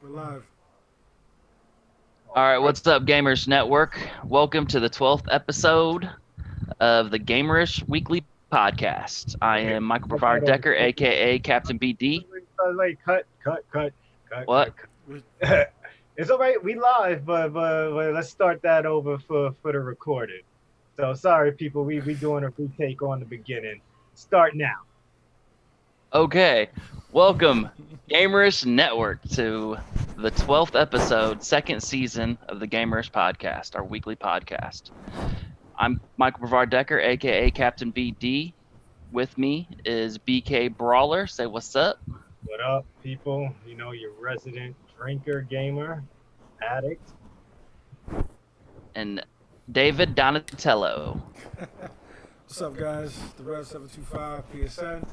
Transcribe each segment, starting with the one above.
We're live. All right, what's up, Gamers Network? Welcome to the 12th episode of the Gamerish Weekly Podcast. I am Michael Put that Brevard over. Decker, aka Captain BD. Like, cut. What? It's all right. We live, but let's start that over for the recording. So sorry, people. We doing a retake on the beginning. Start now. Okay, welcome, Gamerish Network, to the 12th episode, second season of the Gamerish Podcast, our weekly podcast. I'm Michael Brevard Decker, aka Captain BD. With me is BK Brawler. Say what's up. What up, people? You know, your resident drinker, gamer, addict. And David Donatello. What's up, guys? The Rev 725 PSN.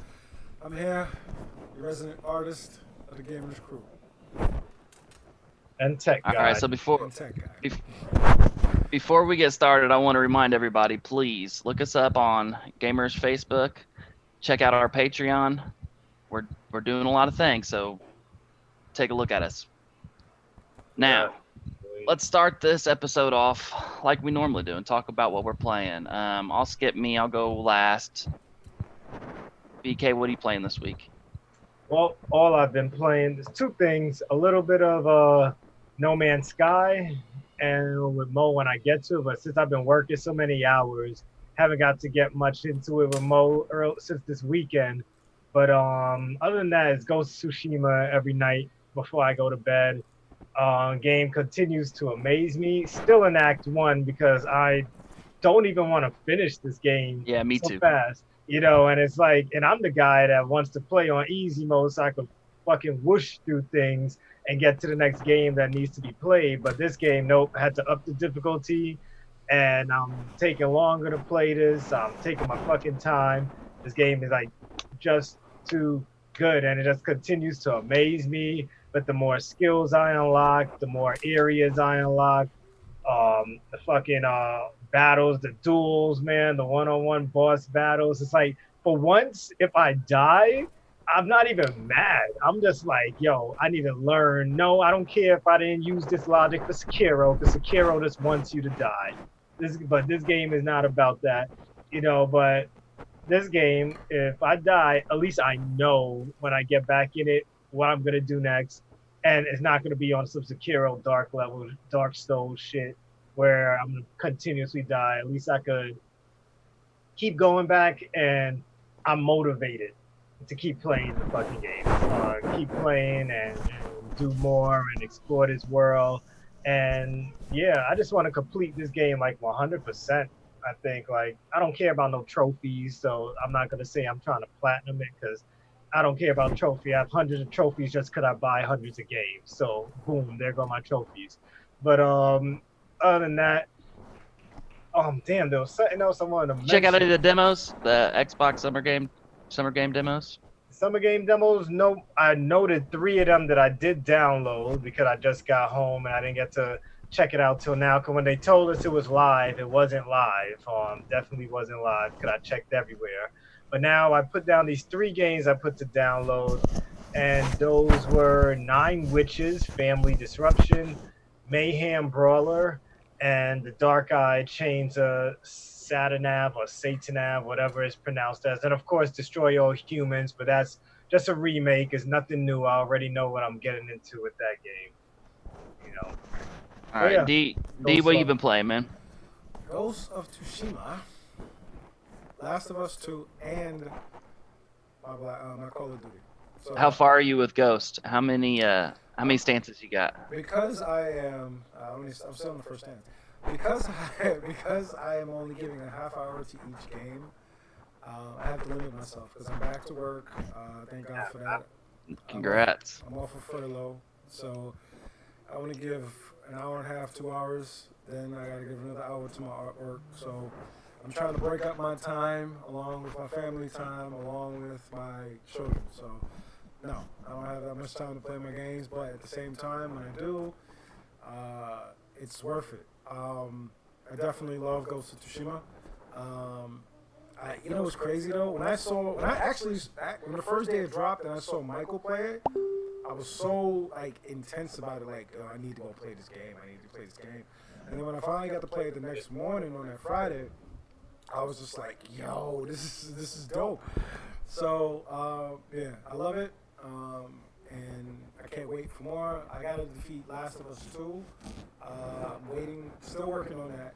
I'm here, your resident artist of the Gamerish Crew. And tech guy. All right, so And tech guy. Before we get started, I want to remind everybody, please look us up on Gamers Facebook. Check out our Patreon. We're doing a lot of things, so take a look at us. Now, let's start this episode off like we normally do and talk about what we're playing. I'll skip me. I'll go last. BK, what are you playing this week? Well, all I've been playing is two things: a little bit of No Man's Sky, and with Mo when I get to it. But since I've been working so many hours, haven't got to get much into it with Mo since this weekend. But other than that, it's Ghost of Tsushima every night before I go to bed. Game continues to amaze me. Still in Act 1 because I don't even want to finish this game Yeah, me so too. fast. You know, and it's like, and I'm the guy that wants to play on easy mode so I can fucking whoosh through things and get to the next game that needs to be played. But this game, nope, I had to up the difficulty, and I'm taking longer to play this. I'm taking my fucking time. This game is like just too good, and it just continues to amaze me. But the more skills I unlock, the more areas I unlock, the fucking battles, the duels, man, the one-on-one boss battles. It's like, for once, if I die, I'm not even mad. I'm just like, yo, I need to learn. No, I don't care if I didn't use this logic for Sekiro, because Sekiro just wants you to die. But this game is not about that, you know. But this game, if I die, at least I know when I get back in it what I'm gonna do next, and it's not gonna be on some Sekiro dark level, Dark Souls shit where I'm gonna continuously die. At least I could keep going back, and I'm motivated to keep playing the fucking game, keep playing and do more and explore this world. And yeah, I just want to complete this game like 100%. I think, like, I don't care about no trophies, so I'm not gonna say I'm trying to platinum it because I don't care about trophy. I have hundreds of trophies just because I buy hundreds of games. So boom, there go my trophies. But other than that, damn, there was something else I wanted to Check out any mention. of the demos, the Xbox summer game demos. Summer game demos. No, I noted three of them that I did download because I just got home and I didn't get to check it out till now. Because when they told us it was live, it wasn't live. Definitely wasn't live because I checked everywhere. But now I put down these three games I put to download, and those were Nine Witches, Family Disruption, Mayhem Brawler, and the Dark Eye Chains of Satanav or Satanav, whatever it's pronounced as. And of course, Destroy All Humans, but that's just a remake. It's nothing new. I already know what I'm getting into with that game. You know. All right, yeah, D, those what you songs. been playing, man? Ghost of Tsushima, Last of Us 2, and my Call of Duty. So, How far are you with Ghost? How many stances you got? because I am, I'm still in the first stand. Because I am only giving a half hour to each game, I have to limit myself because I'm back to work. Thank God for that. Congrats. I'm off of furlough, so I want to give an hour and a half, 2 hours. Then I got to give another hour to my artwork. So I'm trying to break up my time along with my family time, along with my children. So no, I don't have that much time to play my games, but at the same time, when I do, it's worth it. I definitely love Ghost of Tsushima. You know what's crazy though? When the first day it dropped and I saw Michael play it, I I was so like intense about it. Like, oh, I need to go play this game. I need to play this game. And then when I finally got to play it the next morning on that Friday, I was just like, yo, this is dope. So yeah, I love it. And I can't wait for more. I gotta defeat Last of Us 2. I'm waiting, still working on that.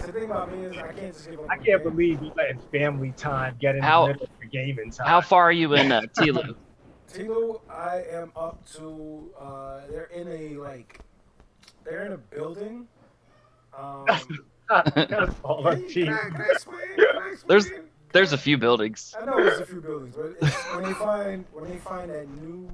The thing about me is I can't just give up. I can't believe you letting family time get in How- the middle of your gaming time. How far are you in Tilu? Tilo, I am up to. They're in a building. That's all Can I'm cheating. I explain? Can I explain? There's a few buildings. I know there's a few buildings, but it's when they find that new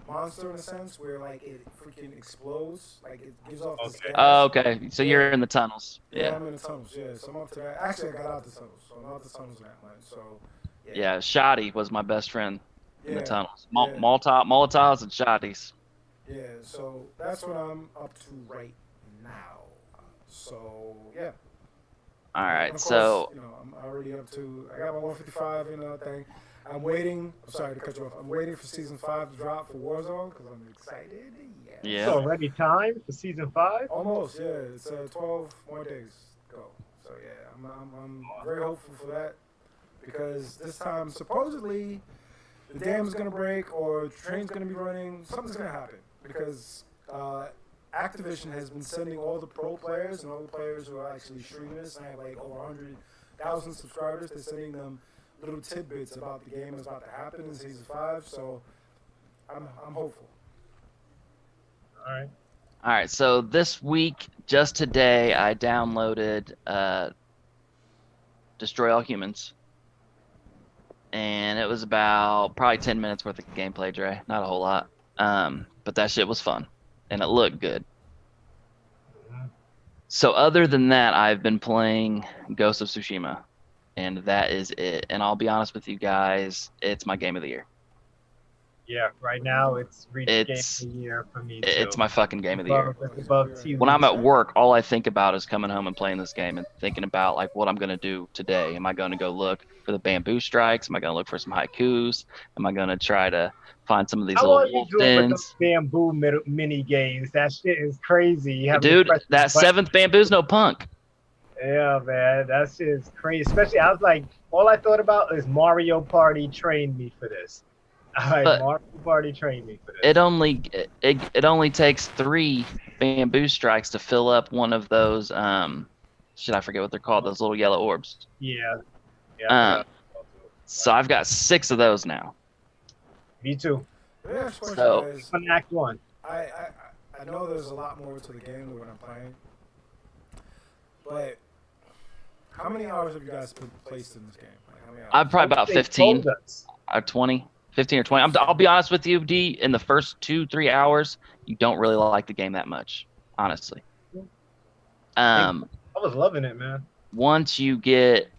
monster in a sense where like it freaking explodes, like it gives off this Okay. gas. Oh, okay. So you're in the tunnels. Yeah, Yeah. I'm in the tunnels. Yeah, so I'm up to that. Actually, I got out the tunnels, so I'm out the tunnels that much. So Yeah. Shoddy was my best friend in the Yeah. tunnels. Yeah. Molotovs and Shoddies. Yeah, so that's what I'm up to right now. So yeah. All And right. of course, So I'm already up to. I got my 155 thing. I'm waiting. I'm sorry to cut you off. I'm waiting for season 5 to drop for Warzone because I'm excited. Yeah. So already time for season 5? Almost. Yeah. It's 12 more days to go. So yeah, I'm very hopeful for that because this time supposedly the dam is gonna break or the train's gonna be running. Something's gonna happen because Activision has been sending all the pro players and all the players who are actually streaming this. I have like over 100,000 subscribers. They're sending them little tidbits about the game that's about to happen in season 5. So I'm hopeful. All right. all right. So this week, just today, I downloaded Destroy All Humans, and it was about probably 10 minutes worth of gameplay, Dre. Not a whole lot, but that shit was fun, and it looked good. So other than that, I've been playing Ghost of Tsushima, and that is it. And I'll be honest with you guys, it's my game of the year. Yeah, right now it's reached It's- game of the year for me too. It's my fucking game of the year. Above TV. When I'm at work, all I think about is coming home and playing this game and thinking about like what I'm gonna do today. Am I gonna go look for the bamboo strikes? Am I gonna look for some haikus? Am I gonna try to find some of these How little are you wolf doing with dens? those bamboo mini games? That shit is crazy. You have to Dude, press the that button. 7th bamboo's no punk. Yeah, man, that shit is crazy. Especially, I was like, all I thought about is Mario Party trained me for this. But- Mario Party trained me for this. It only takes 3 bamboo strikes to fill up one of those shit, I forget what they're called, those little yellow orbs. Yeah. Um, So I've got 6 of those now. Me too. The next question So- is, On Act 1. I know there's a lot more to the game than what I'm playing, but how many hours have you guys placed in this game? Like, how many hours? I'm probably about They 15 told us. or 20. 15 or 20. I'll be honest with you, D. In the first 2-3 hours, you don't really like the game that much, honestly. I was loving it, man. Once you get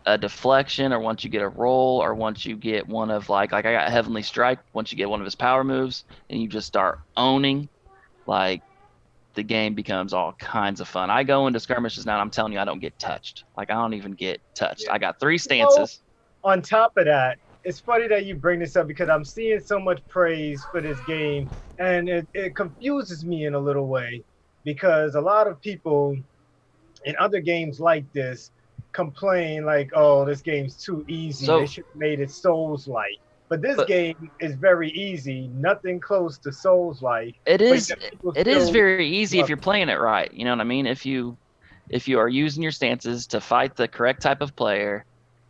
a deflection, or once you get a roll, or once you get one of like I got Heavenly Strike. Once you get one of his power moves, and you just start owning, like the game becomes all kinds of fun. I go into skirmishes now, and I'm telling you, I don't get touched. Like I don't even get touched. Yeah. I got 3 stances. On top of that, it's funny that you bring this up because I'm seeing so much praise for this game, and it confuses me in a little way because a lot of people in other games like this complain like, oh, this game's too easy. So- They should have made it Souls-like. But this But- game is very easy, nothing close to Souls-like. It is. yet people It is still very easy love if you're playing it right. You know what I mean? If you are using your stances to fight the correct type of player,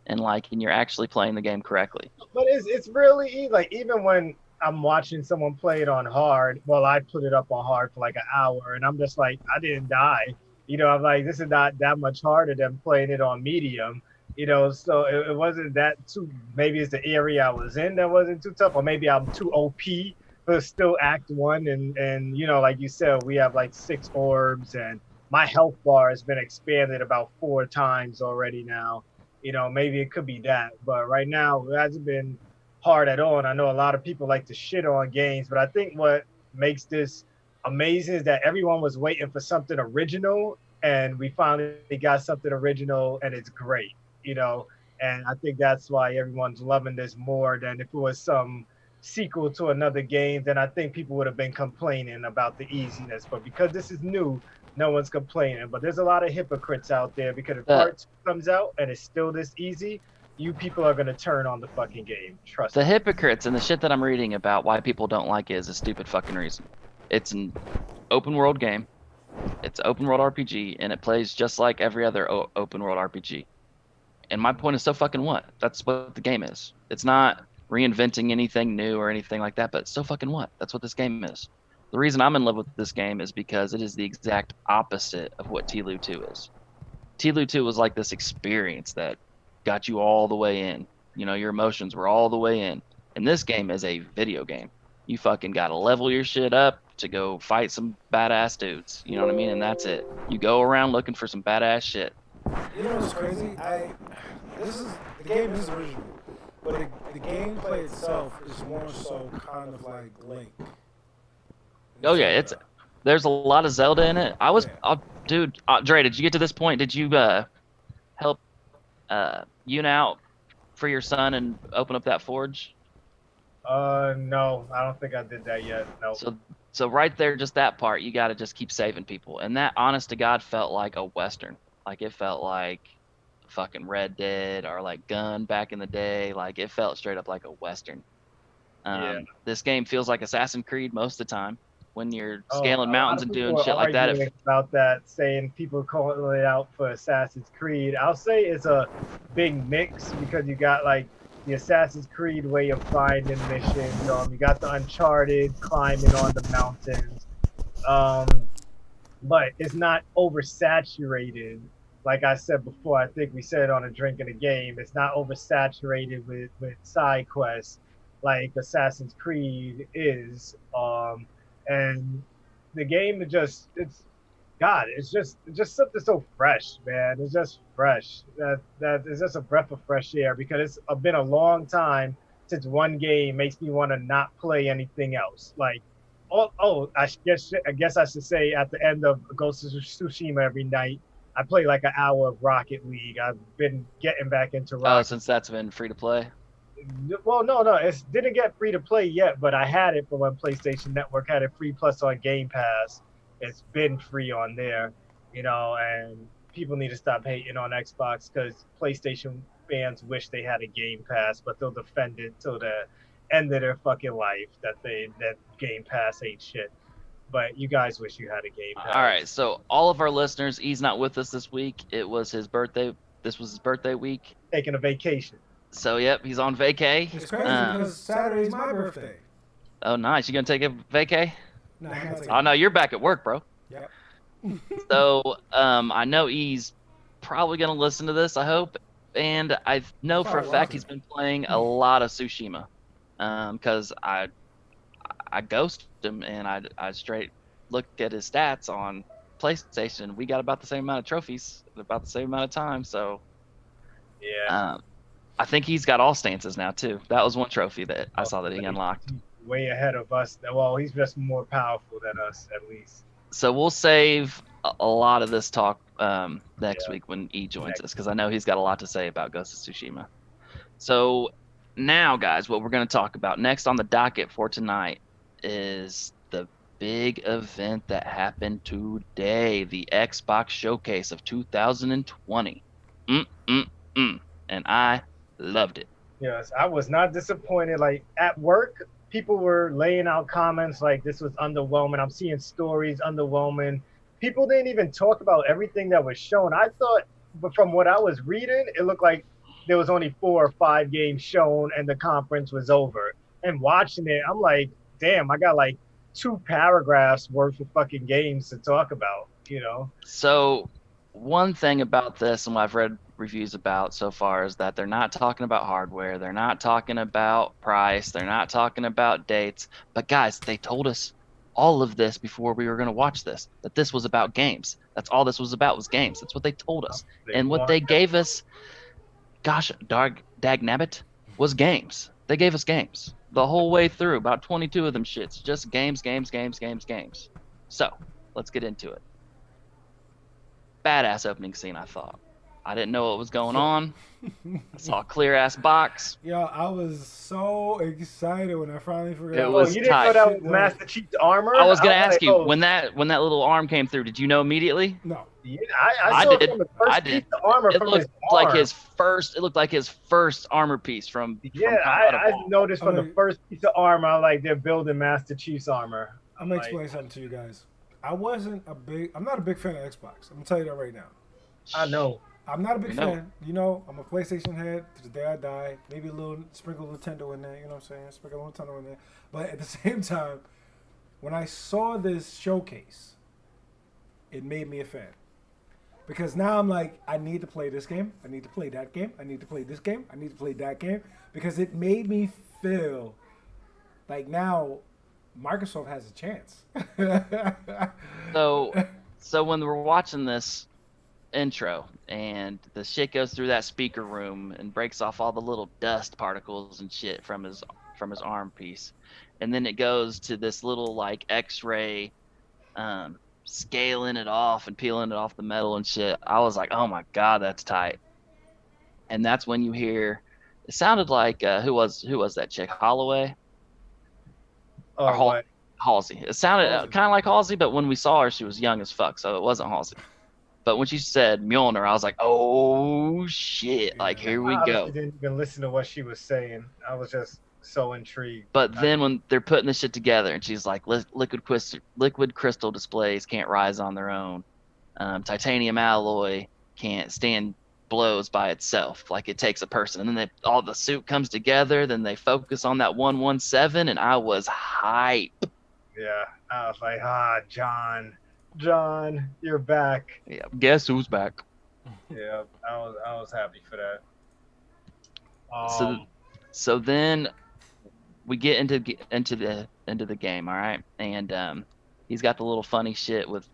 and you're actually playing the game correctly. But it's really easy. Like even when I'm watching someone play it on hard, well, I put it up on hard for like an hour, and I'm just like, I didn't die. You know, I'm like, this is not that much harder than playing it on medium. You know, so it wasn't that too. Maybe it's the area I was in that wasn't too tough, or maybe I'm too OP. But it's still Act 1, and you know, like you said, we have like 6 orbs, and my health bar has been expanded about 4 times already now. You know, maybe it could be that, but right now it hasn't been hard at all. And I know a lot of people like to shit on games, but I think what makes this amazing is that everyone was waiting for something original, and we finally got something original, and it's great, you know. And I think that's why everyone's loving this more than if it was some sequel to another game, then I think people would have been complaining about the easiness. But because this is new, no one's complaining. But there's a lot of hypocrites out there because if The part 2 comes out and it's still this easy, you people are gonna turn on the fucking game. Trust the me. hypocrites and the shit that I'm reading about why people don't like it is a stupid fucking reason. It's an open world game. It's an open world RPG, and it plays just like every other open world RPG. And my point is, so fucking what? That's what the game is. It's not reinventing anything new or anything like that, but so fucking what? That's what this game is. The reason I'm in love with this game is because it is the exact opposite of what TLOU 2 is. TLOU 2 was like this experience that got you all the way in. You know, your emotions were all the way in. And this game is a video game. You fucking gotta level your shit up to go fight some badass dudes. You know what I mean? And that's it. You go around looking for some badass shit. You know what's crazy? The game is original, but the gameplay itself is more so kind of like Link. Oh yeah, there's a lot of Zelda in it. Dude, Dre, did you get to this point? Did you help Yuna out for your son and open up that forge? No, I don't think I did that yet. No. So right there, just that part, you got to just keep saving people, and that, honest to God, felt like a Western. Like it felt like fucking Red Dead or like Gun back in the day. Like it felt straight up like a Western. This game feels like Assassin's Creed most of the time when you're scaling mountains and doing shit like that. About that, saying people calling it out for Assassin's Creed. I'll say it's a big mix because you got like the Assassin's Creed way of finding missions. You got the Uncharted climbing on the mountains. But it's not oversaturated. Like I said before, I think we said on a drink in a game, it's not oversaturated with side quests like Assassin's Creed is. And the game is just, it's just something so fresh, man. It's just fresh. That is just a breath of fresh air because it's been a long time since one game makes me want to not play anything else. Like, I guess I should say at the end of Ghost of Tsushima every night, I play like an hour of Rocket League. I've been getting back into Rocket. Oh, since that's been free to play. Well, no, it didn't get free to play yet, but I had it for when PlayStation Network had it free plus on Game Pass. It's been free on there, and people need to stop hating on Xbox because PlayStation fans wish they had a Game Pass, but they'll defend it till the end of their fucking life that Game Pass ain't shit. But you guys wish you had a Game Pass. All right, so all of our listeners, he's not with us this week. It was his birthday. This was his birthday week. Taking a vacation. So, yep, he's on vacay. It's crazy because Saturday's my birthday. Oh, nice. You going to take a vacay? No, I'm not taking Oh, no, you're back at work, bro. Yep. So, I know he's probably going to listen to this, I hope. And I know for a fact he's been playing a lot of Tsushima. Because I ghosted him and I straight looked at his stats on PlayStation. We got about the same amount of trophies at about the same amount of time. So, yeah. I think he's got all stances now too. That was one trophy that I saw that he unlocked. Way ahead of us. Well, he's just more powerful than us, at least. So we'll save a lot of this talk next week when he joins us, because I know he's got a lot to say about Ghost of Tsushima. So now, guys, what we're going to talk about next on the docket for tonight is the big event that happened today, the Xbox Showcase of 2020. And I loved it. Yes, I was not disappointed. Like at work, people were laying out comments like this was underwhelming. I'm seeing stories underwhelming. People didn't even talk about everything that was shown. I thought, but from what I was reading, it looked like there was only 4 or 5 games shown and the conference was over. And watching it, I'm like, damn, I got like 2 paragraphs worth of fucking games to talk about, So one thing about this, and what I've read reviews about so far, is that they're not talking about hardware, they're not talking about price, they're not talking about dates. But guys, they told us all of this before we were going to watch this, that this was about games. That's all this was about, was games. That's what they told us. And what they gave us, gosh, dagnabbit, was games. They gave us games the whole way through, about 22 of them shits, just games. So let's get into it. Badass opening scene, I thought. I didn't know what was going on. I saw a clear ass box. Yo, I was so excited when I finally figured It out. Oh, was you didn't know tight. that Shit was Master Chief's armor? I was gonna like, ask you oh, when that little arm came through. Did you know immediately? No. yeah, I I saw did. from the I first did. piece of armor It from looked his like arm. his first. It looked like his first armor piece from Yeah, Combat I Evolved. noticed from the Okay. first piece of armor, I'm like, they're building Master Chief's armor. I'm gonna Like, explain something to you guys. I'm not a big fan of Xbox. I'm gonna tell you that right now. I know. I'm not a big We know. fan. You know, I'm a PlayStation head to the day I die. Maybe a little sprinkle of Nintendo in there. You know what I'm saying? Sprinkle a little Nintendo in there. But at the same time, when I saw this showcase, it made me a fan. Because now I'm like, I need to play this game. I need to play that game. I need to play this game. I need to play that game. Because it made me feel like now Microsoft has a chance. So when we're watching this intro and the shit goes through that speaker room and breaks off all the little dust particles and shit from his arm piece, and then it goes to this little like X-ray scaling it off and peeling it off the metal and shit. I was like, oh my god, that's tight. And that's when you hear it sounded like who was that chick, Holloway Oh, or what? Halsey. It sounded Halsey. kind of like Halsey, but when we saw her, she was young as fuck, so it wasn't Halsey. But when she said Mjolnir, I was like, oh shit, like here we I honestly go. didn't even listen to what she was saying. I was just so intrigued. But then when they're putting this shit together, and she's like, liquid crystal displays can't rise on their own. Titanium alloy can't stand blows by itself. Like it takes a person. And then all the suit comes together. Then they focus on that 117, and I was hype. Yeah, I was like, John, you're back. Yeah, guess who's back? Yeah, I was happy for that. So then we get into the game, all right, and he's got the little funny shit with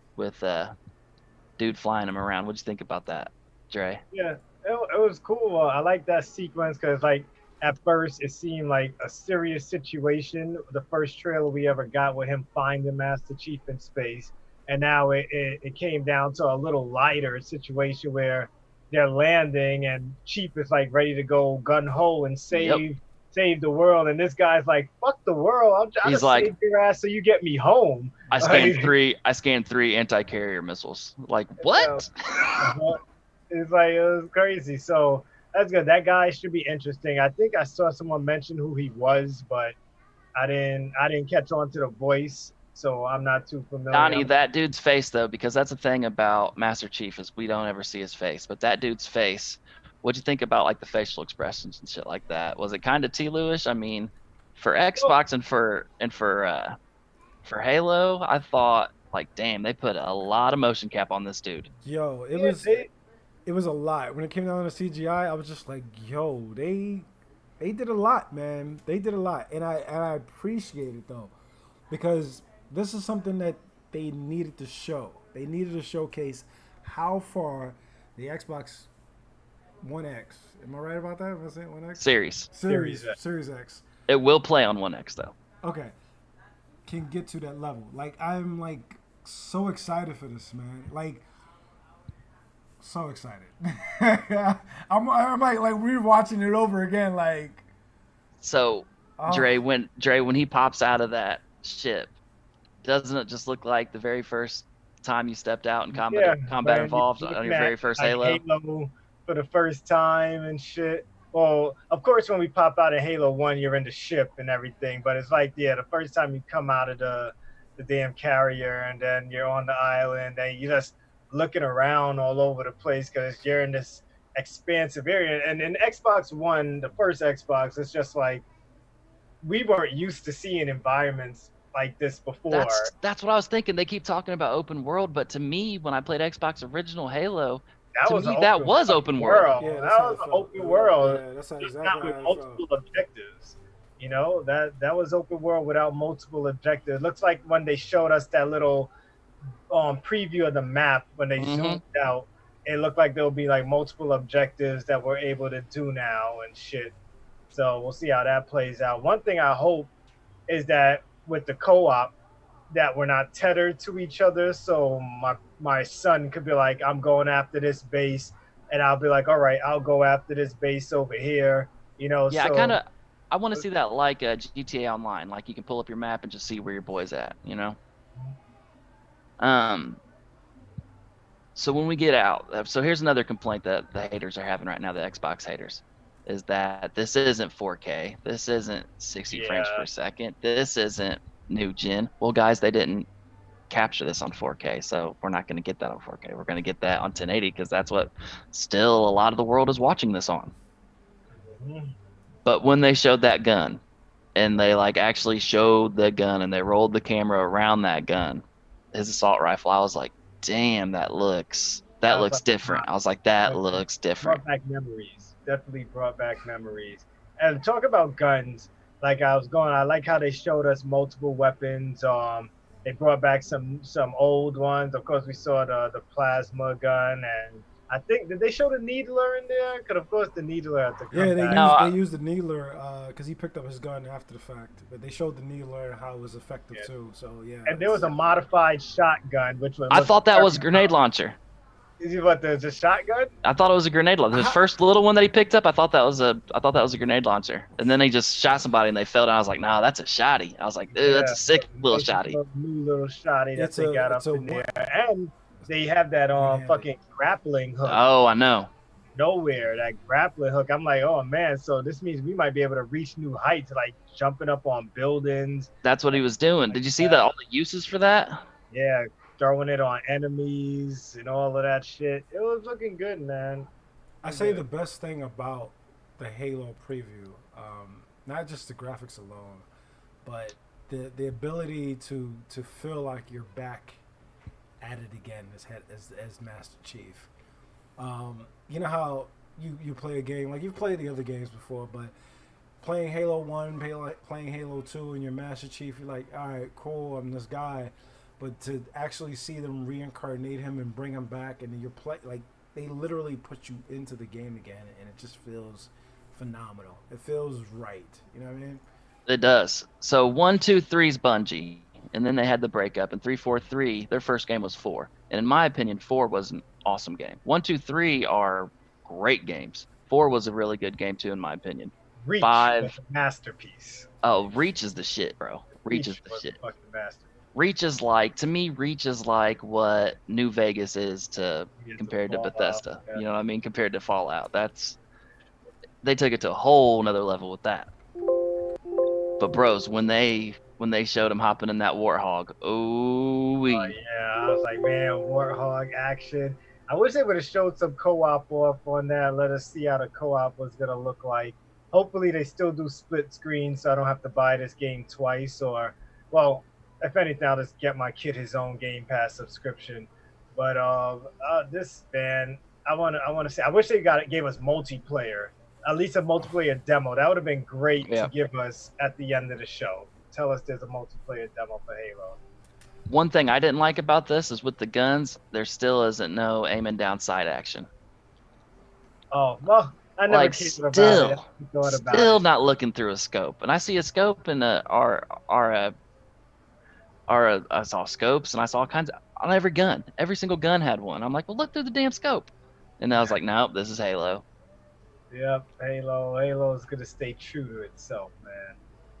dude flying him around. What'd you think about that, Dre? Yeah, it was cool. I like that sequence because, like, at first it seemed like a serious situation. The first trailer we ever got with him finding Master Chief in space, and now it came down to a little lighter situation where they're landing and Chief is like ready to go gun ho and save the world, and this guy's like, "Fuck the world! I'm trying to save your ass so you get me home." I scanned three anti-carrier missiles. Like what? It's like, it was crazy. So that's good. That guy should be interesting. I think I saw someone mention who he was, but I didn't catch on to the voice, so I'm not too familiar. Donnie, that dude's face though, because that's the thing about Master Chief is we don't ever see his face, but that dude's face. What'd you think about like the facial expressions and shit like that? Was it kind of T-Lewish? I mean, for Xbox and for Halo, I thought like, damn, they put a lot of motion cap on this dude. Yo, it was a lot. When it came down to CGI, I was just like, yo, they did a lot, man. They did a lot, and I appreciate it though, because this is something that they needed to show. They needed to showcase how far the Xbox One X. Am I right about that? Was it One X? Series X. It will play on One X though. Okay. Can get to that level. Like I'm like so excited for this, man. Like so excited. I'm like rewatching it over again. Like so, Dre, when he pops out of that ship, doesn't it just look like the very first time you stepped out in combat involved on your very first Halo for the first time and shit? Well, of course, when we pop out of Halo 1, you're in the ship and everything, but it's like, yeah, the first time you come out of the damn carrier and then you're on the island and you're just looking around all over the place because you're in this expansive area. And in Xbox One, the first Xbox, it's just like we weren't used to seeing environments like this before. That's what I was thinking. They keep talking about open world, but to me, when I played Xbox original Halo, that was open world. Yeah, that was an open world. Yeah, that's exactly not with multiple objectives. You know, that was open world without multiple objectives. It looks like when they showed us that little preview of the map, when they zoomed out, it looked like there'll be like multiple objectives that we're able to do now and shit. So we'll see how that plays out. One thing I hope is that with the co-op, that we're not tethered to each other, so my son could be like, I'm going after this base, and I'll be like, all right, I'll go after this base over here. Yeah, So I want to see that like GTA Online. Like you can pull up your map and just see where your boy's at. Um. So when we get out, so here's another complaint that the haters are having right now, the Xbox haters, is that this isn't 4K. This isn't 60 frames yeah, per second. This isn't new gen. Well, guys, they didn't capture this on 4K, so we're not going to get that on 4K. We're going to get that on 1080 because that's what still a lot of the world is watching this on. mhm. But when they showed that gun and they like actually showed the gun and they rolled the camera around that gun, his assault rifle, I was like, damn, that looks I was like, different. I was like, that looks different. brought back memories. Definitely brought back memories. And talk about guns. Like I was going, I like how they showed us multiple weapons. They brought back some old ones. Of course, we saw the plasma gun, and I think did they show the needler in there? Because of course the needler had to come Yeah, back. No, they used the needler because he picked up his gun after the fact, but they showed the needler and how it was effective Yeah. too. So yeah, And there was a modified shotgun, which was. I thought that was a grenade launcher. Is it what the shotgun? I thought it was a grenade launcher. His first little one that he picked up, I thought that was a grenade launcher. And then he just shot somebody and they fell down. I was like, nah, that's a shotty. I was like, dude, that's a sick little shotty. New little shotty that It's they a- got it's up a in one- there, and they have that One-handed. fucking grappling hook. Oh, I know. Nowhere that grappling hook. I'm like, oh man, so this means we might be able to reach new heights, like jumping up on buildings. That's what he was doing. Did you see all the uses for that? Yeah, throwing it on enemies and all of that shit. It was looking good, man. I say the best thing about the Halo preview, not just the graphics alone, but the ability to feel like you're back at it again as Master Chief. You know how you play a game, like you've played the other games before, but playing Halo 1, playing Halo 2, and you're Master Chief, you're like, all right, cool, I'm this guy. But to actually see them reincarnate him and bring him back, and then you're like they literally put you into the game again, and it just feels phenomenal. It feels right. You know what I mean? It does. So 1, 2, 3's Bungie, and then they had the breakup. And 3, 4, 3, their first game was 4. And in my opinion, 4 was an awesome game. 1, 2, 3 are great games. 4 was a really good game too, in my opinion. Reach 5. was a masterpiece. Oh, Reach is the shit, bro. Reach is the was shit. a fucking masterpiece. Reach is like, to me, Reach is like what New Vegas is to compared to Fallout, Bethesda. yeah. You know what I mean? Compared to Fallout. They took it to a whole nother level with that. But bros, when they showed him hopping in that warthog, Oh yeah, I was like, man, Warthog action. I wish they would have showed some co-op off on that. Let us see how the co-op was gonna look like. Hopefully they still do split screen, so I don't have to buy this game twice. Or, well, if anything, I'll just get my kid his own Game Pass subscription. But this man, I wanna say, I wish they gave us multiplayer, at least a multiplayer demo. That would have been great Yeah. to give us at the end of the show. Tell us there's a multiplayer demo for Halo. One thing I didn't like about this is with the guns, there still isn't no aiming down sight action. Oh well, I never Like cared about still, it. I thought about still it. not looking through a scope. And I see a scope and I saw scopes and I saw all kinds on every gun. Every single gun had one. I'm like, well, look through the damn scope. And I was like, nope, this is Halo. Yep, Halo is gonna stay true to itself, man.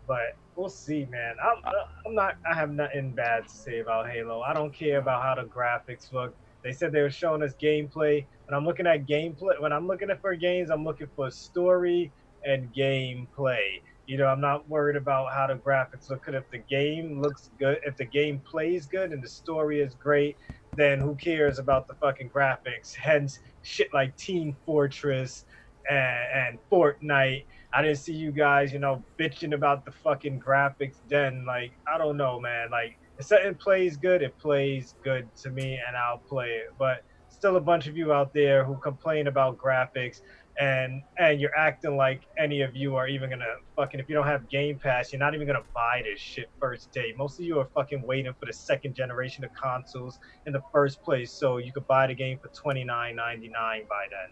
But we'll see, man. I have nothing bad to say about Halo. I don't care about how the graphics look. They said they were showing us gameplay, and I'm looking at gameplay. When I'm looking for games, I'm looking for story and gameplay. I'm not worried about how the graphics look. 'Cause if the game looks good, if the game plays good and the story is great, then who cares about the fucking graphics? Hence, shit like Team Fortress and Fortnite. I didn't see you guys, bitching about the fucking graphics then. Like, I don't know, man. Like, if something plays good, it plays good to me and I'll play it. But still a bunch of you out there who complain about graphics and you're acting like any of you are even gonna fucking, if you don't have Game Pass, you're not even gonna buy this shit first day. Most of you are fucking waiting for the second generation of consoles in the first place so you could buy the game for $29.99 by then.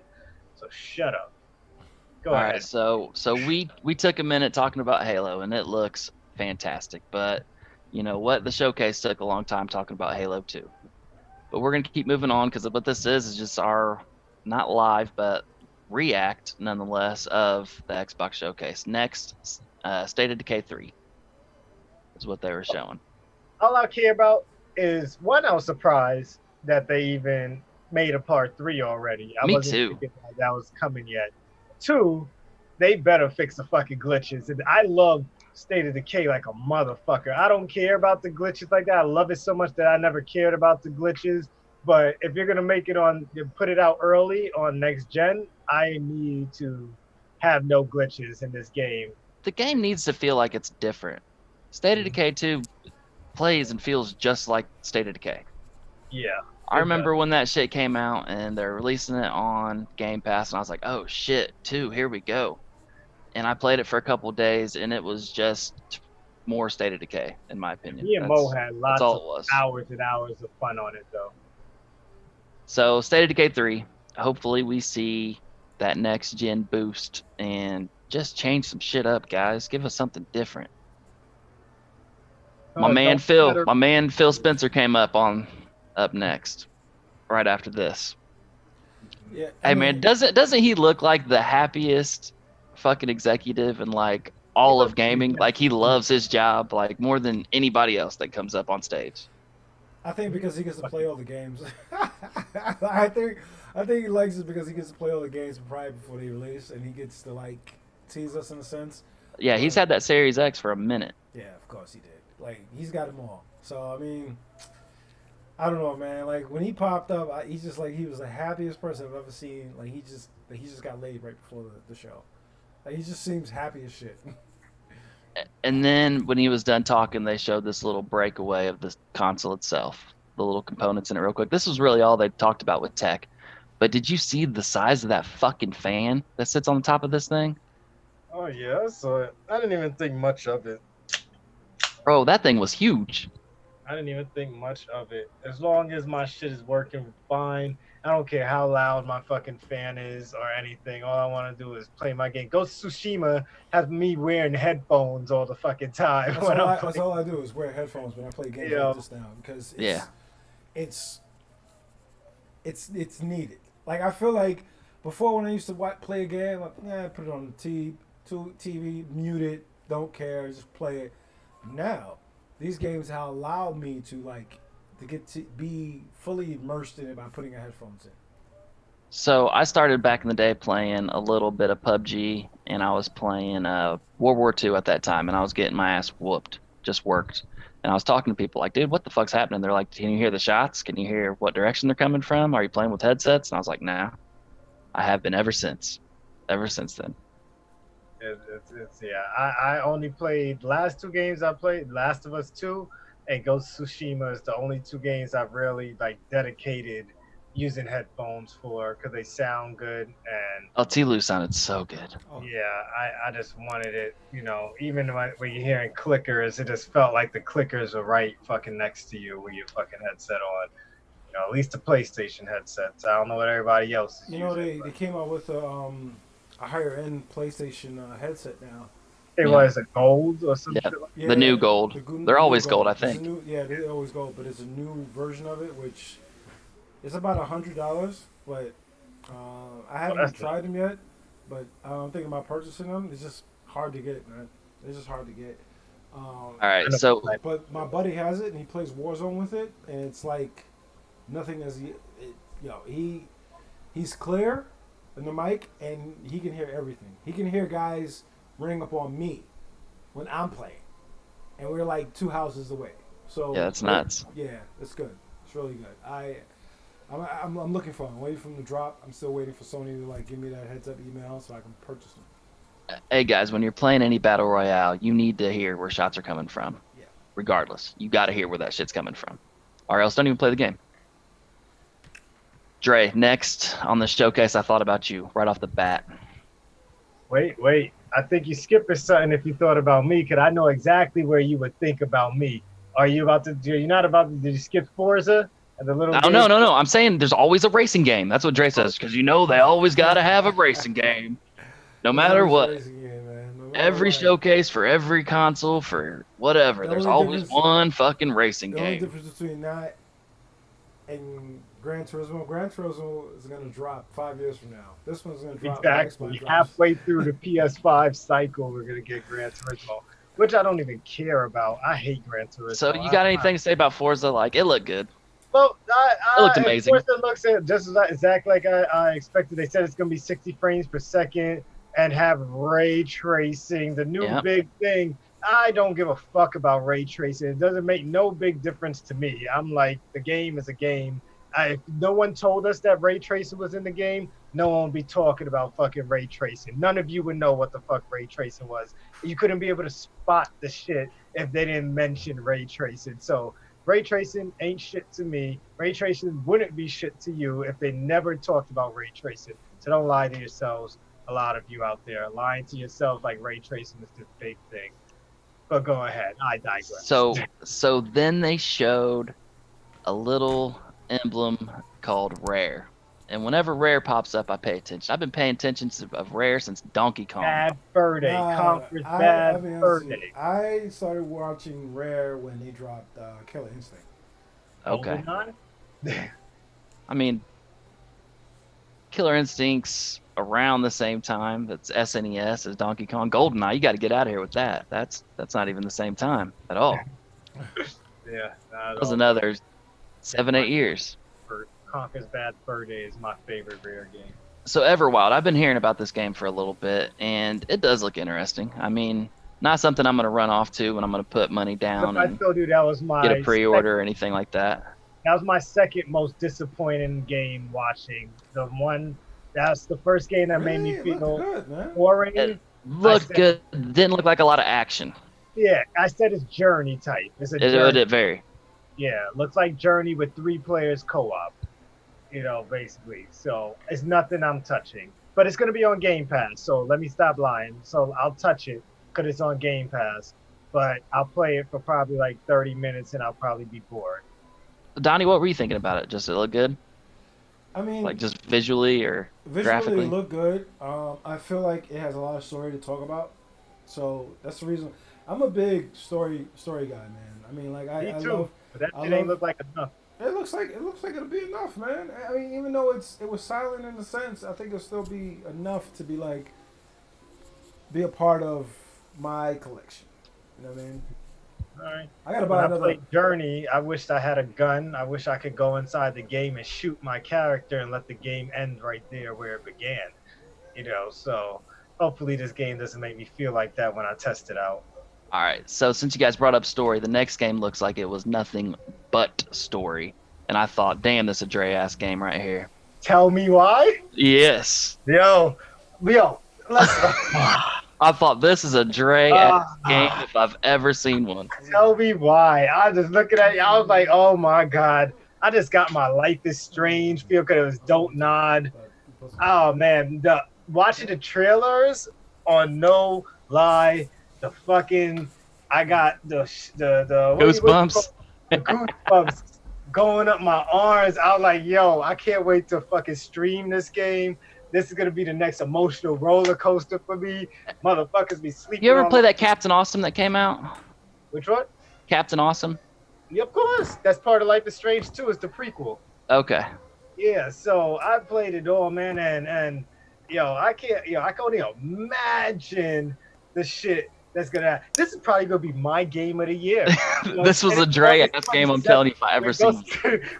So shut up. Go All ahead. right, so we took a minute talking about Halo, and it looks fantastic. But you know what? The showcase took a long time talking about Halo 2. But we're gonna keep moving on because what this is just our not live, but react nonetheless of the Xbox Showcase. Next, State of Decay 3 is what they were showing. All I care about is one. I was surprised that they even made a part 3 already. I Me wasn't too. thinking that was coming yet. 2, they better fix the fucking glitches. And I love State of Decay like a motherfucker. I don't care about the glitches like that. I love it so much that I never cared about the glitches. But if you're gonna make it put it out early on next gen, I need to have no glitches in this game. The game needs to feel like it's different. State of Decay 2 plays and feels just like State of Decay. Yeah. I remember when that shit came out and they're releasing it on Game Pass, and I was like, oh shit, 2, here we go. And I played it for a couple days, and it was just more State of Decay, in my opinion. Me and Mo had lots all of it was. hours and hours of fun on it, though. So State of Decay 3, hopefully we see that next gen boost and just change some shit up, guys. Give us something different. My man Phil Spencer came up next, right after this. Yeah. Hey man, doesn't he look like the happiest fucking executive in like all of gaming? Like he loves his job like more than anybody else that comes up on stage. I think because he gets to play all the games. I think he likes it because he gets to play all the games probably before they release, and he gets to like tease us in a sense. Yeah, he's had that Series X for a minute. Yeah, of course he did. Like he's got them all. So I mean, I don't know, man. Like when he popped up, he's just like he was the happiest person I've ever seen. Like he just got laid right before the show. Like, he just seems happy as shit. And then when he was done talking, they showed this little breakaway of the console itself, the little components in it real quick. This was really all they talked about with tech. But did you see the size of that fucking fan that sits on the top of this thing? Oh, yeah, I saw it. I didn't even think much of it. Bro, that thing was huge. I didn't even think much of it. As long as my shit is working fine, I don't care how loud my fucking fan is or anything. All I want to do is play my game. Ghost of Tsushima has me wearing headphones all the fucking time. That's all I do is wear headphones when I play games like this now, because it's needed. Like I feel like before when I used to play a game, like put it on the TV, mute it, don't care, just play it. Now these games have allowed me to get to be fully immersed in it by putting headphones in. So I started back in the day playing a little bit of PUBG, and I was playing World War II at that time, and I was getting my ass whooped. Just worked. And I was talking to people like, dude, what the fuck's happening? They're like, can you hear the shots? Can you hear what direction they're coming from? Are you playing with headsets? And I was like, nah. I have been ever since. Ever since then. I only played last 2 games I played, Last of Us 2 and Ghost of Tsushima is the only 2 games I've really dedicated using headphones for because they sound good. And Tilu sounded so good. Yeah, I just wanted it, even when you're hearing clickers, it just felt like the clickers were right fucking next to you with your fucking headset on. At least the PlayStation headsets. I don't know what everybody else is using. They came out with a higher end PlayStation headset now. It was a gold or something. Yeah, the new gold. They're always gold, I think. They're always gold, but it's a new version of it, which is about $100. But I haven't tried them yet. But I'm thinking about purchasing them. It's just hard to get, man. It's just hard to get. All right, so. But my buddy has it, and he plays Warzone with it, and it's like nothing as he's clear in the mic, and he can hear everything. He can hear guys ring up on me when I'm playing, and we're like 2 houses away. So yeah, that's nuts. Yeah, it's good. It's really good. I'm looking for them. I'm waiting for them to drop. I'm still waiting for Sony to give me that heads up email so I can purchase them. Hey guys, when you're playing any battle royale, you need to hear where shots are coming from. Yeah. Regardless, you got to hear where that shit's coming from, or else don't even play the game. Dre, next on the showcase, I thought about you right off the bat. Wait. I think you're skipping something if you thought about me, because I know exactly where you would think about me. Did you skip Forza? And the little no. I'm saying there's always a racing game. That's what Dre says, because they always got to have a racing game. No matter what. Every showcase for every console, for whatever, there's always one fucking racing game. The only difference between that And Gran Turismo is going to drop 5 years from now. This one's going to drop. Exactly. Halfway through the PS5 cycle, we're gonna get Gran Turismo, which I don't even care about. I hate Gran Turismo. So you got anything to say about Forza? Like, it looked good. Well, It looked amazing. Forza looks just exactly like I expected. They said it's gonna be 60 frames per second and have ray tracing, the new big thing. I don't give a fuck about ray tracing. It doesn't make no big difference to me. I'm like, the game is a game. If no one told us that ray tracing was in the game, no one would be talking about fucking ray tracing. None of you would know what the fuck ray tracing was. You couldn't be able to spot the shit if they didn't mention ray tracing. So ray tracing ain't shit to me. Ray tracing wouldn't be shit to you if they never talked about ray tracing. So don't lie to yourselves. A lot of you out there lying to yourselves like ray tracing is this big thing. But go ahead. I digress. So then they showed a little emblem called Rare. And whenever Rare pops up, I pay attention. I've been paying attention to Rare since Donkey Kong. Bad Fur Day. Conquer's Bad Fur Day. I started watching Rare when they dropped Killer Instinct. Okay. I mean, Killer Instinct's around the same time. That's SNES as Donkey Kong. GoldenEye, you got to get out of here with that. That's not even the same time at all. Yeah. That was another 7-8 years. Conquer's Bad Fur Day is my favorite Rare game. So Everwild, I've been hearing about this game for a little bit, and it does look interesting. I mean, not something I'm going to run off to when I'm going to put money down I and told you that was my get a pre-order or anything like that. That was my second most disappointing game watching. That's the first game that made me feel boring. It looked good. Didn't look like a lot of action. Yeah, I said it's Journey type. It's a It did vary. Yeah, looks like Journey with 3 players co-op. Basically. So it's nothing I'm touching. But it's going to be on Game Pass, so let me stop lying. So I'll touch it because it's on Game Pass. But I'll play it for probably like 30 minutes and I'll probably be bored. Donnie, what were you thinking about it? Just it look good? I mean, like just visually or graphically? It look good. I feel like it has a lot of story to talk about. So that's the reason. I'm a big story guy, man. I mean, like Me too. But that shit ain't look like enough. It looks like it'll be enough, man. I mean, even though it was silent in a sense, I think it'll still be enough to be a part of my collection. You know what I mean? All right. I gotta buy another. Played Journey, I wished I had a gun. I wish I could go inside the game and shoot my character and let the game end right there where it began. So hopefully this game doesn't make me feel like that when I test it out. All right. So since you guys brought up story, the next game looks like it was nothing but story, and I thought, damn, this is a Dre-ass game right here. Tell me why? Yes. Yo, let's. I thought this is a Dre-ass game if I've ever seen one. Tell me why. I was just looking at you. I was like, oh my God. I just got my Life is Strange feel because it was Don't Nod. Oh man. Watching the trailers on No Lie, I got the goosebumps. The goosebumps going up my arms. I was like, yo, I can't wait to fucking stream this game. This is gonna be the next emotional roller coaster for me. Motherfuckers be sleeping. You ever play that Captain Awesome that came out? Which one? Captain Awesome. Yeah, of course. That's part of Life is Strange too. It's the prequel. Okay. Yeah. So I played it all, man, and I can't. I can only imagine the shit that's gonna happen. This is probably gonna be my game of the year. This was a Dre-ass game. I'm telling you, if I ever seen.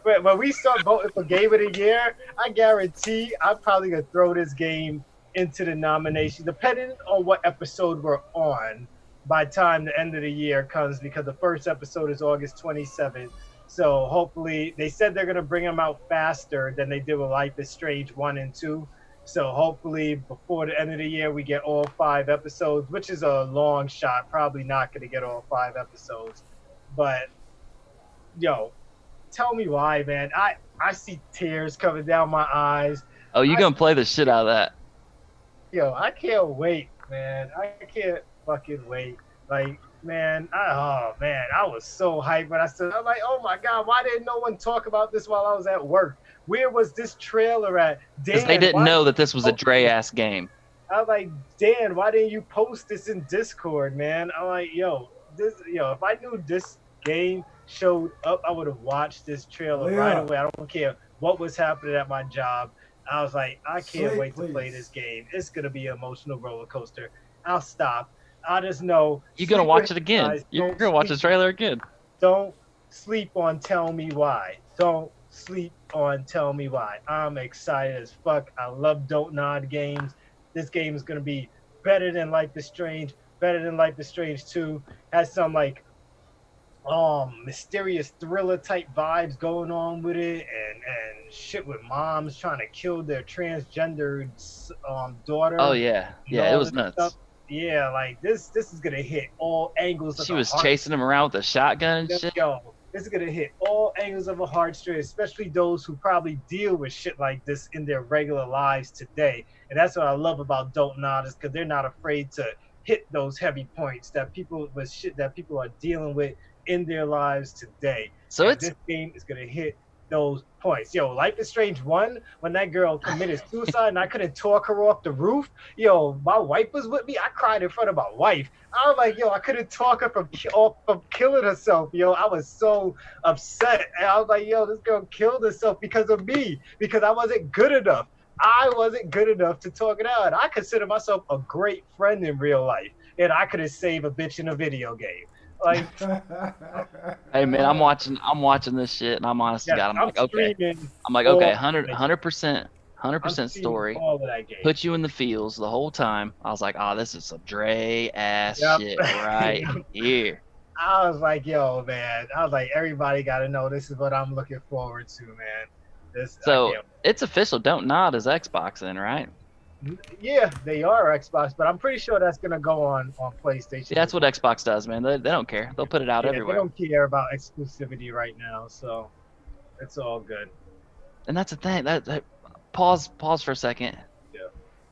When we start voting for game of the year, I guarantee I'm probably gonna throw this game into the nomination, depending on what episode we're on. By the time the end of the year comes, because the first episode is August 27th. So hopefully, they said they're gonna bring them out faster than they did with Life is Strange 1 and 2. So hopefully before the end of the year, we get all 5 episodes, which is a long shot. Probably not going to get all 5 episodes. But, tell me why, man. I see tears coming down my eyes. Oh, you're going to play the shit out of that. I can't wait, man. I can't fucking wait. Like, man, I was so hyped when I'm like, oh my God, why didn't no one talk about this while I was at work? Where was this trailer at? Because they didn't know that this was a Dre-ass game. I was like, Dan, why didn't you post this in Discord, man? I'm like, if I knew this game showed up, I would have watched this trailer right Leah, away. I don't care what was happening at my job. I was like, I can't sleep, wait to play this please. game. It's gonna be an emotional roller coaster. I'll stop. I just know You're gonna sleep with watch it him, again. guys. You're gonna watch the trailer again. Don't sleep on Tell Me Why. Don't sleep on Tell Me Why. I'm excited as fuck. I love Don't Nod games. This game is gonna be better than Life is Strange. Better than Life is Strange 2. Has some like mysterious thriller type vibes going on with it, and shit with moms trying to kill their transgendered Oh daughter yeah, and yeah, it all was this stuff. nuts. Yeah, like this is gonna hit all angles of She the was heart. chasing him around with a shotgun and shit. Yo, this is gonna hit all angles of a heartstring, especially those who probably deal with shit like this in their regular lives today. And that's what I love about Don't Nod, is because they're not afraid to hit those heavy points that people with shit that people are dealing with in their lives today. So And it's this game is gonna hit those points. Yo, Life is Strange 1, when that girl committed suicide and I couldn't talk her off the roof. Yo, my wife was with me. I cried in front of my wife. I was like, yo, I couldn't talk her from killing herself. Yo, I was so upset. And I was like, yo, this girl killed herself because of me, because I wasn't good enough. I wasn't good enough to talk it out. And I consider myself a great friend in real life. And I could have saved a bitch in a video game. Like, hey man, I'm watching this shit, and I'm honest to yes, God, I'm like, okay, streaming okay, all 100%, I'm 100% streaming story. all of that game. Put you in the feels the whole time. I was like, oh, this is some Dre ass Yep. shit right here. I was like, yo, man. I was like, everybody got to know this is what I'm looking forward to, man. This, So I can't. it's official. Don't Nod is Xbox then, right? Yeah, they are Xbox, but I'm pretty sure that's gonna go on PlayStation. Yeah, that's what Xbox does, man. They don't care. They'll put it out Yeah, everywhere. they don't care about exclusivity right now, so it's all good. And that's the thing. That pause for a second. Yeah.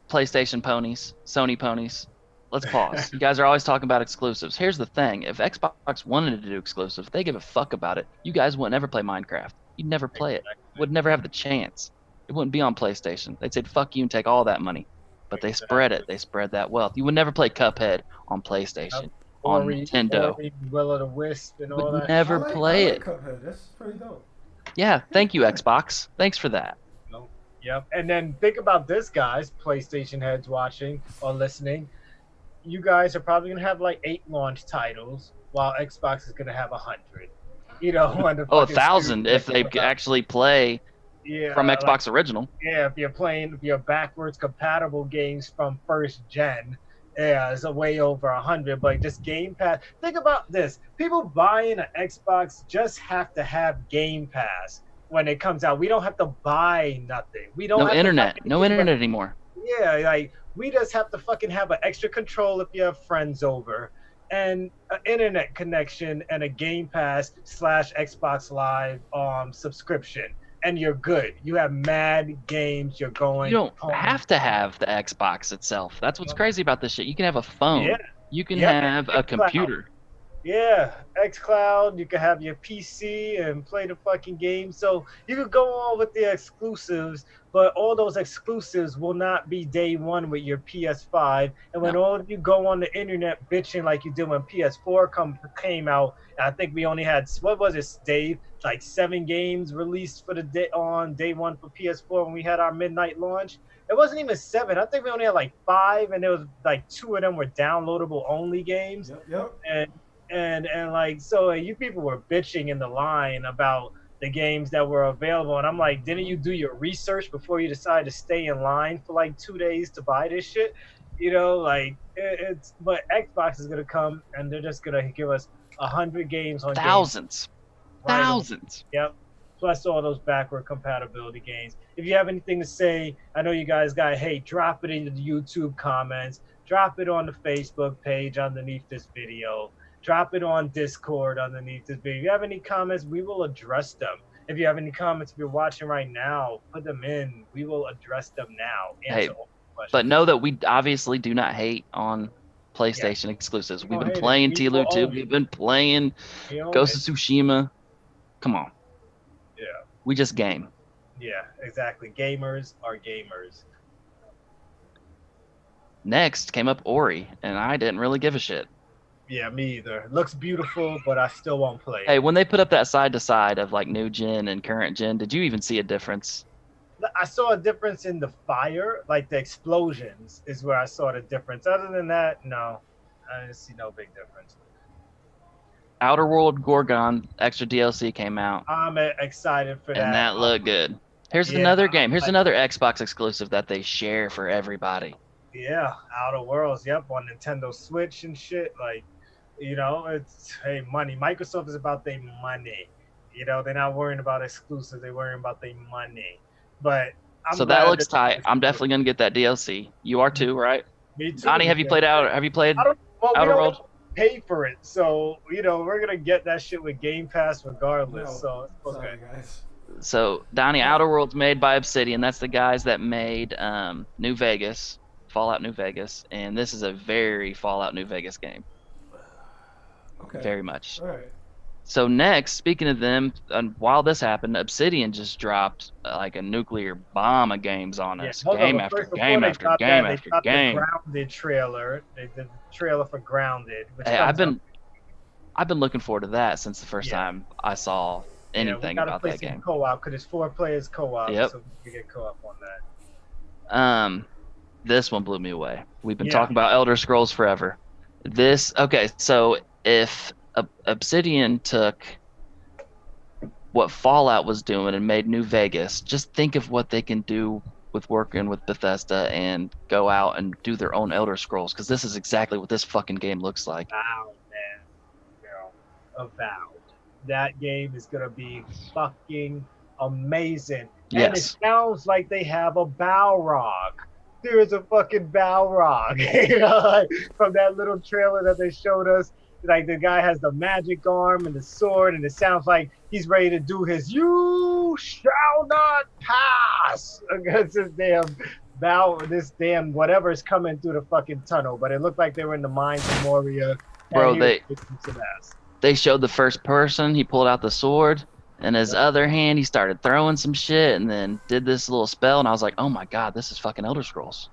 PlayStation ponies, Sony ponies. Let's pause. You guys are always talking about exclusives. Here's the thing: if Xbox wanted to do exclusives, if they give a fuck about it, you guys wouldn't ever play Minecraft. You'd never play it. Would never have the chance. It wouldn't be on PlayStation. They'd say fuck you and take all that money. But they spread it. They spread that wealth. You would never play Cuphead on PlayStation, on Nintendo. Or Will o' the Wisp and all Would that. never play I like it. Cuphead. That's pretty dope. Yeah, thank you, Xbox. Thanks for that. Yep. And then think about this, guys, PlayStation heads watching or listening. You guys are probably gonna have like 8 launch titles, while Xbox is gonna have 100. You know, when the Oh, fucking 1,000 studios if they come out. actually play Yeah, from like, Xbox original. yeah, if you're backwards compatible games from first gen, yeah, it's a way over 100. But just Game Pass. Think about this: people buying an Xbox just have to have Game Pass when it comes out. We don't have to buy nothing. We don't No have to internet. buy No anything but- internet anymore. Yeah, like we just have to fucking have an extra control if you have friends over, and an internet connection and a Game Pass / Xbox Live subscription, and you're good. You have mad games. You're going. You don't home. have to have the Xbox itself. That's what's crazy about this shit. You can have a phone. Yeah. You can Yeah, have a xCloud. computer. Yeah, xCloud. You can have your PC and play the fucking game. So you could go on with the exclusives, but all those exclusives will not be day one with your PS5. And when No. all of you go on the internet bitching like you did when PS4 came out, and I think we only had, what was it, Dave? Like 7 games released for the day on day one for PS4 when we had our midnight launch. It wasn't even 7. I think we only had like 5, and there was like 2 of them were downloadable only games. Yep. And like, so you people were bitching in the line about the games that were available, and I'm like, didn't you do your research before you decided to stay in line for like 2 days to buy this shit? You know, like it's. But Xbox is gonna come and they're just gonna give us 100 games on Thousands. Right. Thousands. Yep. Plus all those backward compatibility games. If you have anything to say, I know you guys got hate, drop it into the YouTube comments, drop it on the Facebook page underneath this video, drop it on Discord underneath this video. If you have any comments, we will address them. If you have any comments, if you're watching right now, put them in. We will address them now. Hey, all the questions. But know that we obviously do not hate on PlayStation exclusives. We've been hate it. playing We Tlu will 2. own it. We've been playing You know, Ghost of Tsushima. Come on. Yeah. We just game. Yeah, exactly. Gamers are gamers. Next came up Ori, and I didn't really give a shit. Yeah, me either. It looks beautiful, but I still won't play Hey, it. when they put up that side to side of like new gen and current gen, did you even see a difference? I saw a difference in the fire, like the explosions is where I saw the difference. Other than that, no, I didn't see no big difference. Outer World Gorgon extra DLC came out, I'm excited for and that. that looked good. Here's Yeah, another game. Here's like, another Xbox exclusive that they share for everybody. yeah, Outer Worlds. Yep, on Nintendo Switch and shit. Like, it's hey money. Microsoft is about their money. They're not worrying about exclusives. They're worrying about their money. But I'm So that glad looks that tight. I'm definitely gonna get that DLC. You are too, right? me too. Donnie, have you played out? Have you played I don't. Well, we Outer don't World? pay for it, so we're gonna get that shit with Game Pass regardless. No, So it's okay. sorry guys. So Donnie, Outer World's made by Obsidian. That's the guys that made New Vegas, Fallout New Vegas, and this is a very Fallout New Vegas game. Okay. Very much. All right. So next, speaking of them, while this happened, Obsidian just dropped like a nuclear bomb of games on Yeah, us, hold game on. But after first, before game they after dropped game that, they after dropped the game. Grounded trailer. They did the trailer for Grounded, which Hey, comes out. I've been looking forward to that since the first Yeah. time I saw Yeah, we anything gotta about play that some game. co-op because it's 4 players co-op, Yep. so we can get co-op on that. This one blew me away. We've been Yeah. talking about Elder Scrolls forever. Okay, so if Obsidian took what Fallout was doing and made New Vegas, just think of what they can do with working with Bethesda and go out and do their own Elder Scrolls, because this is exactly what this fucking game looks like. Wow, man. Avowed. That game is gonna be fucking amazing. And it Yes. sounds like they have a Balrog. There is a fucking Balrog, like, from that little trailer that they showed us. Like the guy has the magic arm and the sword, and it sounds like he's ready to do his "You shall not pass" against this damn whatever is coming through the fucking tunnel. But it looked like they were in the mines of Moria. Bro, and he was kicking some ass. They showed the first person. He pulled out the sword, and his other hand, he started throwing some shit, and then did this little spell. And I was like, "Oh my god, this is fucking Elder Scrolls."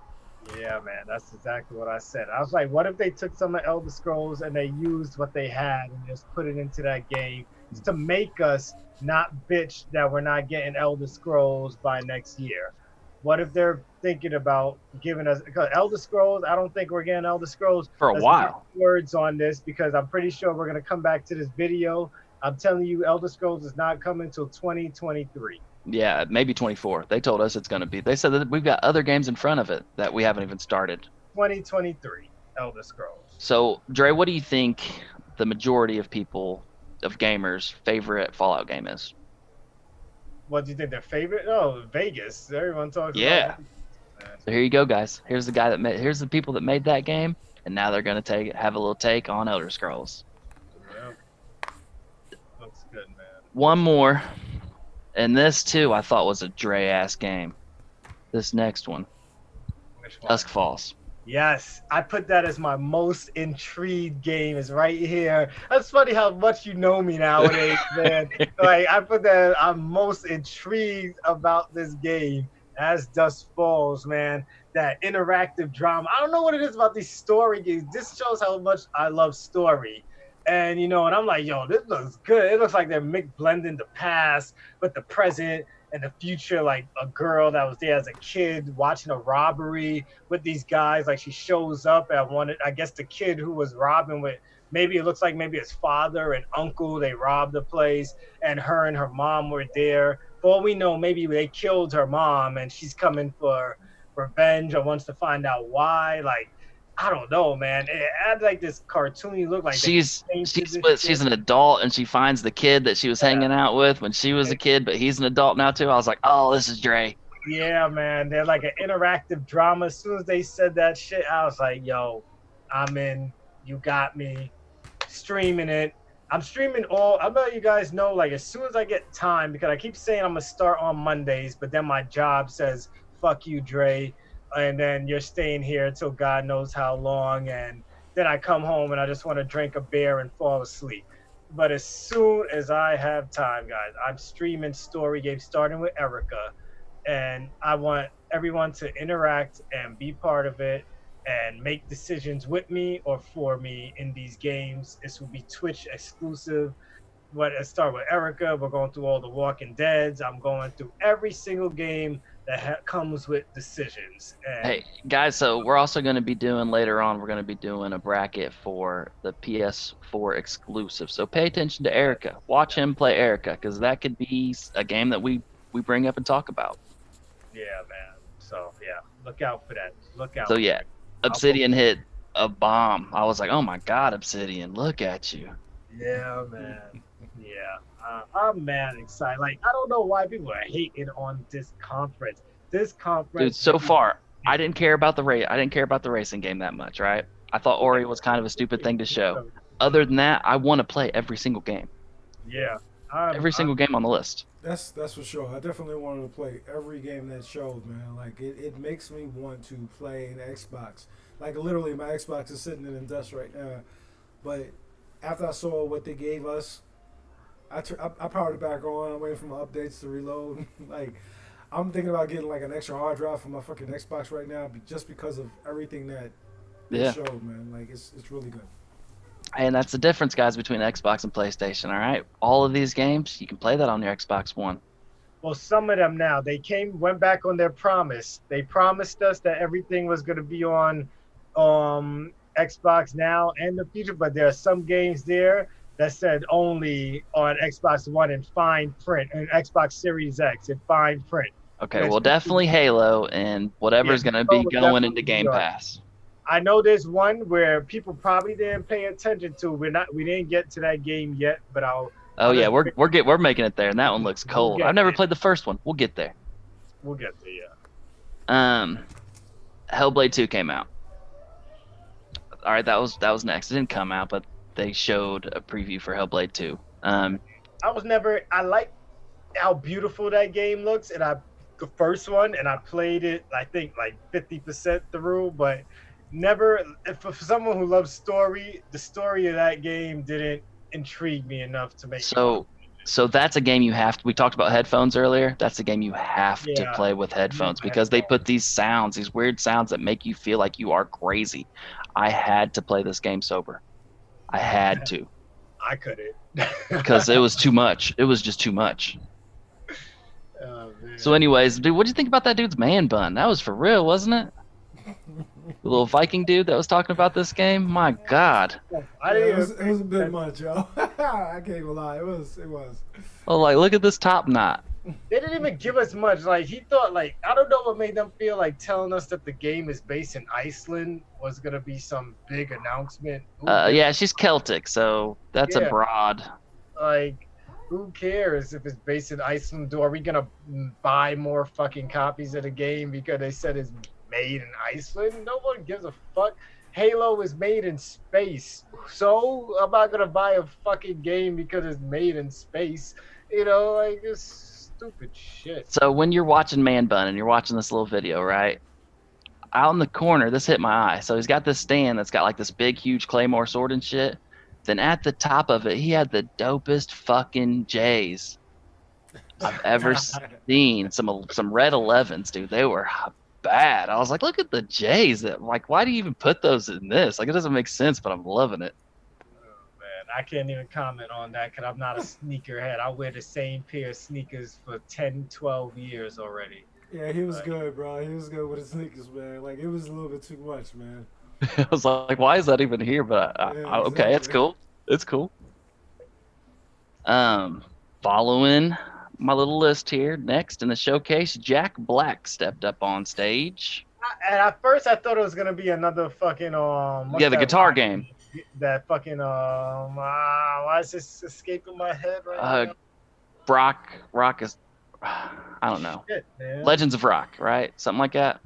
Yeah, man, that's exactly what I said. I was like, what if they took some of Elder Scrolls and they used what they had and just put it into that game just to make us not bitch that we're not getting Elder Scrolls by next year? What if they're thinking about giving us, because Elder Scrolls, I don't think we're getting Elder Scrolls For a Let's while. get words on this, because I'm pretty sure we're going to come back to this video. I'm telling you, Elder Scrolls is not coming until 2023. Yeah, maybe 24. They told us it's going to be. They said that we've got other games in front of it that we haven't even started. 2023, Elder Scrolls. So, Dre, what do you think the majority of people, of gamers' favorite Fallout game is? What do you think their favorite? Oh, Vegas. Everyone talks Yeah. about So here you go, guys. Here's here's the people that made that game, and now they're going to have a little take on Elder Scrolls. Yeah. Looks good, man. One more, and this too I thought was a Dre ass game. This next one, Which one? Dusk Falls. Yes, I put that as my most intrigued game. Is right here. That's funny how much you know me nowadays, man. Like I put that. I'm most intrigued about this game as Dusk Falls, man. That interactive drama. I don't know what it is about these story games. This shows how much I love story. And and I'm like, yo, this looks good. It looks like they're blending the past with the present and the future, like a girl that was there as a kid watching a robbery with these guys. Like she shows up at one, I guess the kid who was robbing with, maybe it looks like maybe his father and uncle, they robbed the place, and her and her mom were there. For all we know, maybe they killed her mom and she's coming for revenge or wants to find out why. Like, I don't know, man. It had like this cartoony look. Like She's an adult, and she finds the kid that she was hanging out with when she was a kid, but he's an adult now too. I was like, oh, this is Dre. Yeah, man. They're like an interactive drama. As soon as they said that shit, I was like, yo, I'm in. You got me. Streaming it. I'm streaming I'm letting you guys know, like, as soon as I get time, because I keep saying I'm going to start on Mondays, but then my job says, fuck you, Dre. And then you're staying here until God knows how long. And then I come home and I just want to drink a beer and fall asleep. But as soon as I have time, guys, I'm streaming story games, starting with Erica. And I want everyone to interact and be part of it. and make decisions with me or for me in these games. This will be Twitch exclusive. Let's start with Erica. We're going through all the Walking Deads. I'm going through every single game that comes with decisions. And Hey guys, so we're also going to be doing later on. We're going to be doing a bracket for the PS4 exclusive. So pay attention to Erica. Watch him play Erica, because that could be a game that we bring up and talk about. yeah, man. So yeah, look out for that. Look out. So for yeah, it. Obsidian hit a bomb. I was like, oh my god, Obsidian, look at you. Yeah, man. Yeah, I'm mad excited. Like, I don't know why people are hating on this conference. This conference, Dude, so far I didn't care about the racing game that much, right? I thought Ori was kind of a stupid thing to show. Other than that, I want to play every single game. Yeah, Every single game on the list. That's for sure. I definitely wanted to play every game that showed, man. Like it makes me want to play an Xbox. Like literally, my Xbox is sitting in the dust right now. But after I saw what they gave us, I powered it back on. I'm waiting for my updates to reload. Like I'm thinking about getting like an extra hard drive for my fucking Xbox right now, just because of everything that they showed, man. Like it's really good. And that's the difference, guys, between Xbox and PlayStation, all right? All of these games, you can play that on your Xbox One. Well, some of them now, went back on their promise. They promised us that everything was going to be on Xbox now and the future, but there are some games there that said only on Xbox One in fine print, and Xbox Series X in fine print. Okay, well, definitely Halo and whatever's going to be going into Game Pass. I know there's one where people probably didn't pay attention to. We didn't get to that game yet, but yeah, we're making it there, and that one looks cold. I've never played the first one. We'll get there. We'll get there, yeah. Hellblade 2 came out. All right, that was next. It didn't come out, but they showed a preview for Hellblade 2. I like how beautiful that game looks, and the first one, and I played it, I think like 50% through, but never, for someone who loves story, the story of that game didn't intrigue me enough to make so that's a game you have to, we talked about headphones earlier. That's a game you have to play with headphones, because they put these weird sounds that make you feel like you are crazy. I had to play this game sober. I had to. I couldn't. Because it was too much. It was just too much. Oh, man. So anyways, dude, what'd you think about that dude's man bun? That was for real, wasn't it? The little Viking dude that was talking about this game? My God. It was a bit much, yo. I can't even lie. It was. Oh, like, look at this top knot. They didn't even give us much. Like, he thought, like, I don't know what made them feel like telling us that the game is based in Iceland was going to be some big announcement. Yeah, she's Celtic, so that's a broad. Like, who cares if it's based in Iceland? Are we going to buy more fucking copies of the game because they said it's made in Iceland? No one gives a fuck. Halo is made in space, so I'm not gonna buy a fucking game because it's made in space. You know, like, it's stupid shit. So when you're watching Man Bun and you're watching this little video, right? Out in the corner, this hit my eye. So he's got this stand that's got like this big, huge claymore sword and shit. Then at the top of it, he had the dopest fucking J's I've ever seen. Some red 11s, dude. They were bad. I was like, look at the J's. Like, why do you even put those in this? Like, it doesn't make sense, but I'm loving it. Oh, man, I can't even comment on that because I'm not a sneakerhead. I wear the same pair of sneakers for 10, 12 years already. Yeah, he was good, bro. He was good with his sneakers, man. Like, it was a little bit too much, man. I was like, why is that even here? But okay, it's cool. It's cool. Following my little list here, next in the showcase, Jack Black stepped up on stage. And at first, I thought it was gonna be another fucking the guitar game. That fucking why is this escaping my head right now? Rock is, I don't know. Shit, Legends of Rock, right? Something like that.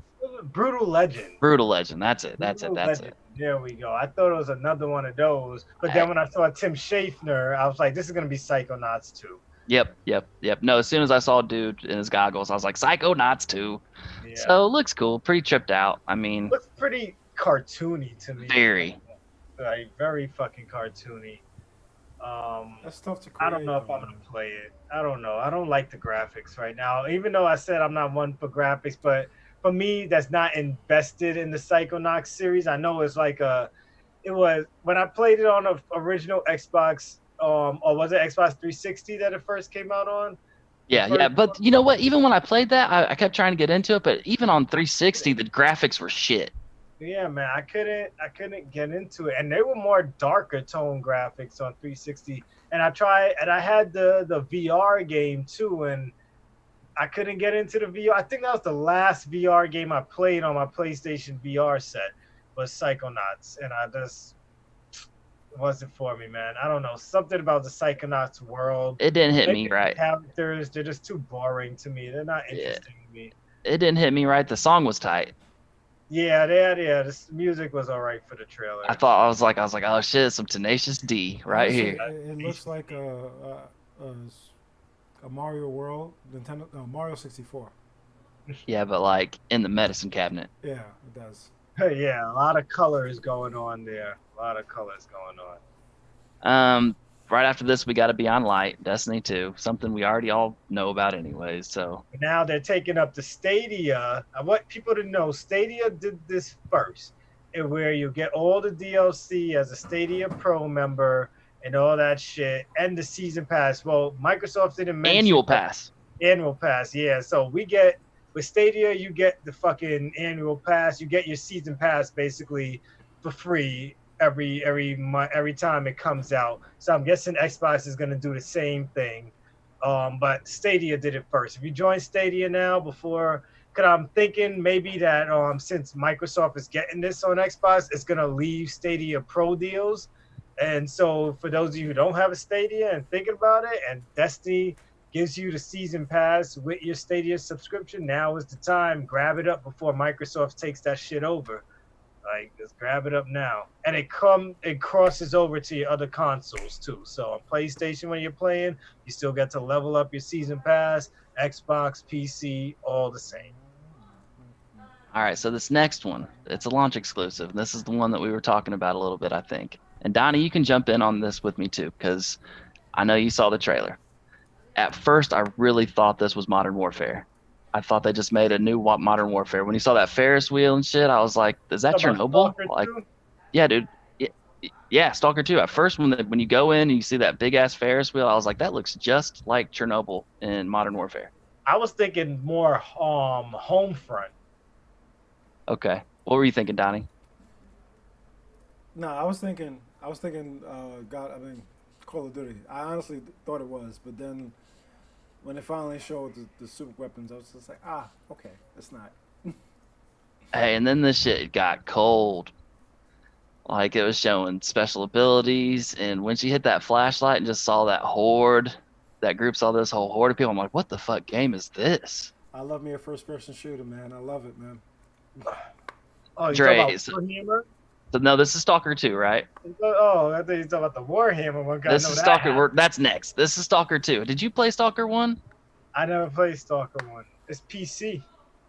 Brutal Legend. Brutal Legend. That's it. That's it. There we go. I thought it was another one of those, but then when I saw Tim Schafer, I was like, this is gonna be Psychonauts 2. Yep. No, as soon as I saw a dude in his goggles, I was like, Psychonauts 2. Yeah. So it looks cool. Pretty tripped out. I mean, looks pretty cartoony to me. Very. Like, very fucking cartoony. That's tough to create. I don't know if I'm gonna play it. I don't know. I don't like the graphics right now. Even though I said I'm not one for graphics, but for me that's not invested in the Psychonauts series. I know it's like it was when I played it on the original Xbox, or was it Xbox 360 that it first came out on? The Yeah. first But one? you know what? Even when I played that, I kept trying to get into it. But even on 360, the graphics were shit. Yeah, man, I couldn't get into it, and they were more darker tone graphics on 360. And I had the VR game too, and I couldn't get into the VR. I think that was the last VR game I played on my PlayStation VR set was Psychonauts, and I just wasn't for me, man. I don't know, something about the Psychonauts world. It didn't hit Maybe me the right. characters, they're just too boring to me. They're not Yeah. interesting to me. It didn't hit me right. The song was tight. Yeah, this music was all right for the trailer. I was like, oh shit, some Tenacious D right Honestly, here. It looks like a Mario World, Mario 64. Yeah, but like in the medicine cabinet. Yeah, it does. Yeah, a lot of colors going on there. A lot of colors going on. Right after this, we got to Beyond Light, Destiny 2, something we already all know about anyways. So Now they're taking up the Stadia. I want people to know Stadia did this first, and where you get all the DLC as a Stadia Pro member and all that shit, and the season pass. Well, Microsoft didn't mention annual pass. Annual pass, yeah. So we get with Stadia, you get the fucking annual pass. You get your season pass basically for free every time it comes out. So I'm guessing Xbox is gonna do the same thing. But Stadia did it first. If you join Stadia now before, because I'm thinking maybe that since Microsoft is getting this on Xbox, it's gonna leave Stadia Pro deals. And so for those of you who don't have a Stadia and thinking about it, and Destiny gives you the season pass with your Stadia subscription, now is the time. Grab it up before Microsoft takes that shit over. Like, just grab it up now. And it crosses over to your other consoles too. So on PlayStation, when you're playing, you still get to level up your season pass. Xbox, PC, all the same. All right, so this next one, it's a launch exclusive. This is the one that we were talking about a little bit, I think. And Donnie, you can jump in on this with me too, because I know you saw the trailer. At first, I really thought this was Modern Warfare. I thought they just made a new Modern Warfare. When you saw that Ferris wheel and shit, I was like, "Is that Chernobyl?" Like, yeah, dude. Yeah, Stalker 2. At first, when you go in and you see that big ass Ferris wheel, I was like, "That looks just like Chernobyl in Modern Warfare." I was thinking more Homefront. Okay, what were you thinking, Donnie? No, I was thinking, Call of Duty. I honestly thought it was, but then when they finally showed the super weapons, I was just like, okay, it's not. Hey, and then this shit got cold. Like, it was showing special abilities, and when she hit that flashlight and just saw that horde, that group saw this whole horde of people, I'm like, what the fuck game is this? I love me a first-person shooter, man. I love it, man. Oh, you Dre, talking about so- Warhammer? So no, this is Stalker 2, right? Oh, I thought you talking about the Warhammer one. This is Stalker. That's next. This is Stalker 2. Did you play Stalker 1? I never played Stalker 1. It's PC.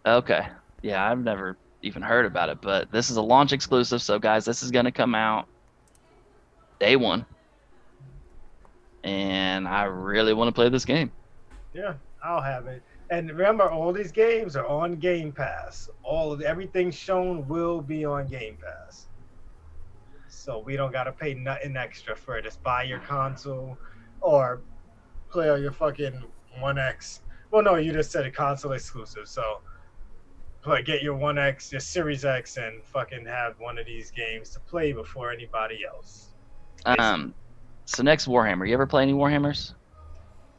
Okay. Yeah, I've never even heard about it, but this is a launch exclusive. So, guys, this is going to come out day one. And I really want to play this game. Yeah, I'll have it. And remember, all these games are on Game Pass. Everything shown will be on Game Pass. So we don't gotta pay nothing extra for it. Just buy your console or play on your fucking One X. Well, no, you just said a console exclusive. So get your One X, your Series X, and fucking have one of these games to play before anybody else. So next, Warhammer. You ever play any Warhammers?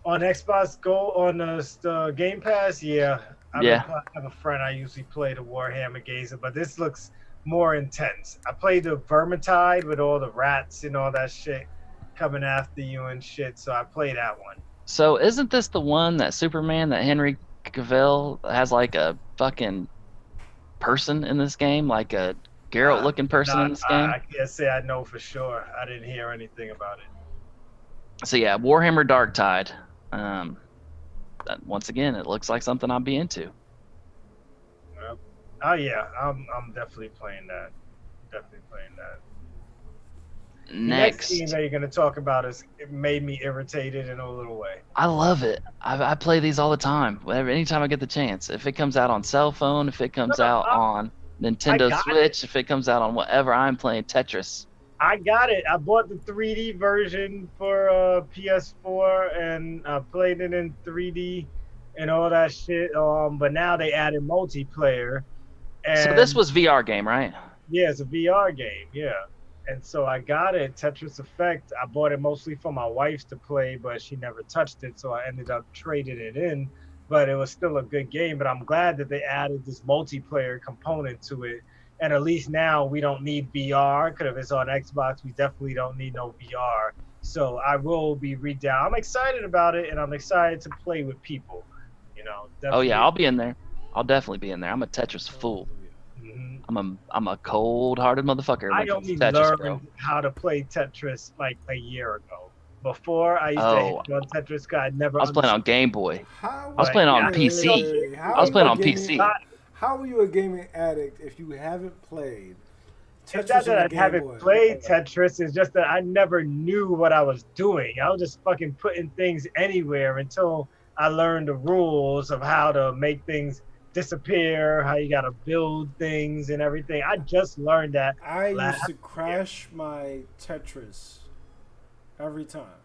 On Xbox Go on the Game Pass, yeah. I have a friend I usually play the Warhammer games, but this looks more intense. I played the Vermintide with all the rats and all that shit coming after you and shit, so I played that one. So isn't this the one that Superman, that Henry Cavill has like a fucking person in this game, like a Geralt-looking person in this game? I can't say I know for sure. I didn't hear anything about it. So yeah, Warhammer Dark Tide. Once again, it looks like something I'll be into. Oh yeah, I'm definitely playing that. The next game Next, that you're going to talk about it made me irritated in a little way. I love it. I play these all the time. Anytime I get the chance. If it comes out on cell phone, if it comes No, out on I Nintendo got it. Switch, if it comes out on whatever, I'm playing Tetris. I got it. I bought the 3D version for PS4 and I played it in 3D and all that shit. But now they added multiplayer. So this And was VR game, right? yeah, it's a VR game. Yeah. And so I got it, Tetris Effect. I bought it mostly for my wife to play, but she never touched it. So I ended up trading it in. But it was still a good game. But I'm glad that they added this multiplayer component to it. And at least now we don't need VR. Because if it's on Xbox, we definitely don't need no VR. So I will be down. I'm excited about it, and I'm excited to play with people. You know. Oh yeah, I'll be in there. I'll definitely be in there. I'm a Tetris fool. Mhm. I'm a cold-hearted motherfucker. I when it comes to only Tetris, bro. learned how to play Tetris like a year ago. Before I used Oh. to hit on Tetris, 'cause I never. I was playing on Game Boy. How, I was playing on Yeah, PC. How I was are playing you a on gaming- PC. How are you a gaming addict if you haven't played It's not Tetris that on I the haven't Game Boy? played Tetris. It's just that I never knew what I was doing. I was just fucking putting things anywhere until I learned the rules of how to make things disappear, how you got to build things and everything. I just learned that. I used last to crash my Tetris every time.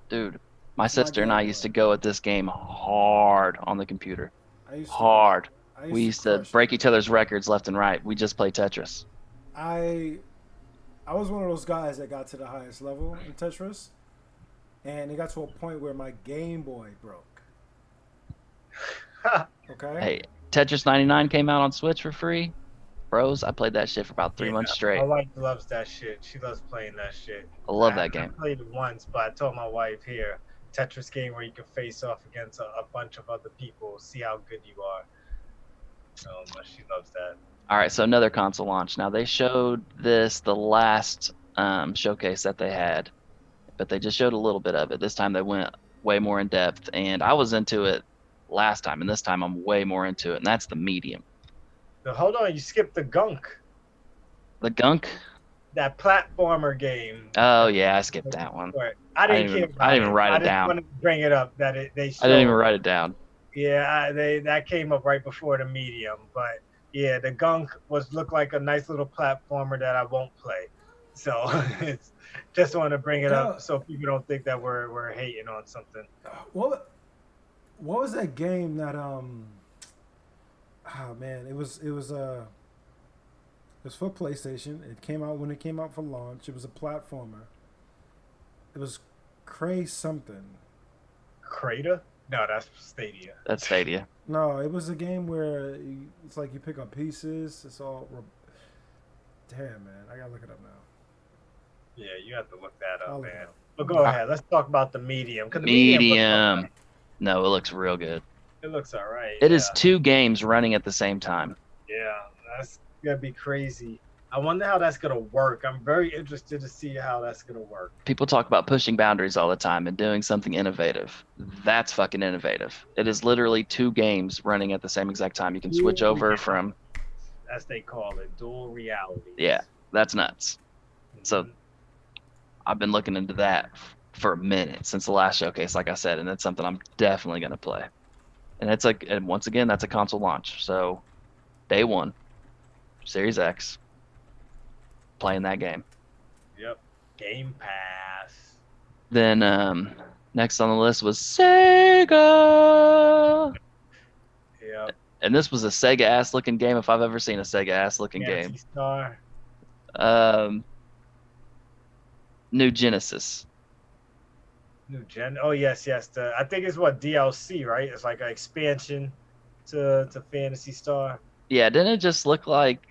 Dude, my It's my sister and I Game used Boy. to go at this game hard on the computer. I used to, Hard. I We used to crush break it. each other's records left and right. We just play Tetris. I was one of those guys that got to the highest level in Tetris, and it got to a point where my Game Boy broke. Okay. Hey, Tetris 99 came out on Switch for free. Bros, I played that shit for about 3 months straight. My wife loves that shit. She loves playing that shit. I love that game. I played it once, but I told my wife here, Tetris game where you can face off against a bunch of other people, see how good you are. So she loves that. All right, so another console launch. Now they showed this the last showcase that they had, but they just showed a little bit of it. This time they went way more in depth, and I was into it last time, and this time I'm way more into it, and that's the medium. So hold on, you skipped the gunk, The gunk? that platformer game. Oh yeah, I skipped that one. I didn't even- care about I didn't even write it I just down. wanted to bring it up that they showed. I didn't even write it down. Yeah, that came up right before the medium, but yeah, the gunk looked like a nice little platformer that I won't play. So it's just want to bring it up so people don't think that we're hating on something. What was that game that oh man, it was for PlayStation. It came out when it came out for launch. It was a platformer. It was Cray something. Crater? No, that's Stadia. That's Stadia. No, it was a game where it's like you pick up pieces. It's all. Damn, man, I gotta look it up now. Yeah, you have to look that I'll up, look it man. up. But go ahead. Let's talk about the medium. 'Cause the medium No, it looks real good. it looks all right. It is 2 games running at the same time. Yeah, that's gonna be crazy. I wonder how that's gonna work. I'm very interested to see how that's gonna work. People talk about pushing boundaries all the time and doing something innovative. That's fucking innovative. It is literally 2 games running at the same exact time. You can switch over from, as they call it, dual reality. yeah, that's nuts. So Mhm. I've been looking into that for a minute since the last showcase, like I said, and it's something I'm definitely going to play. And it's like, and once again, that's a console launch. So day 1, Series X, playing that game. Yep. Game Pass. Then next on the list was Sega. Yep. And this was a Sega ass looking game if I've ever seen a Sega ass looking game. Star. New Genesis. New gen. Oh yes. I think it's what DLC, right? It's like an expansion to Fantasy Star. Yeah, didn't it just look like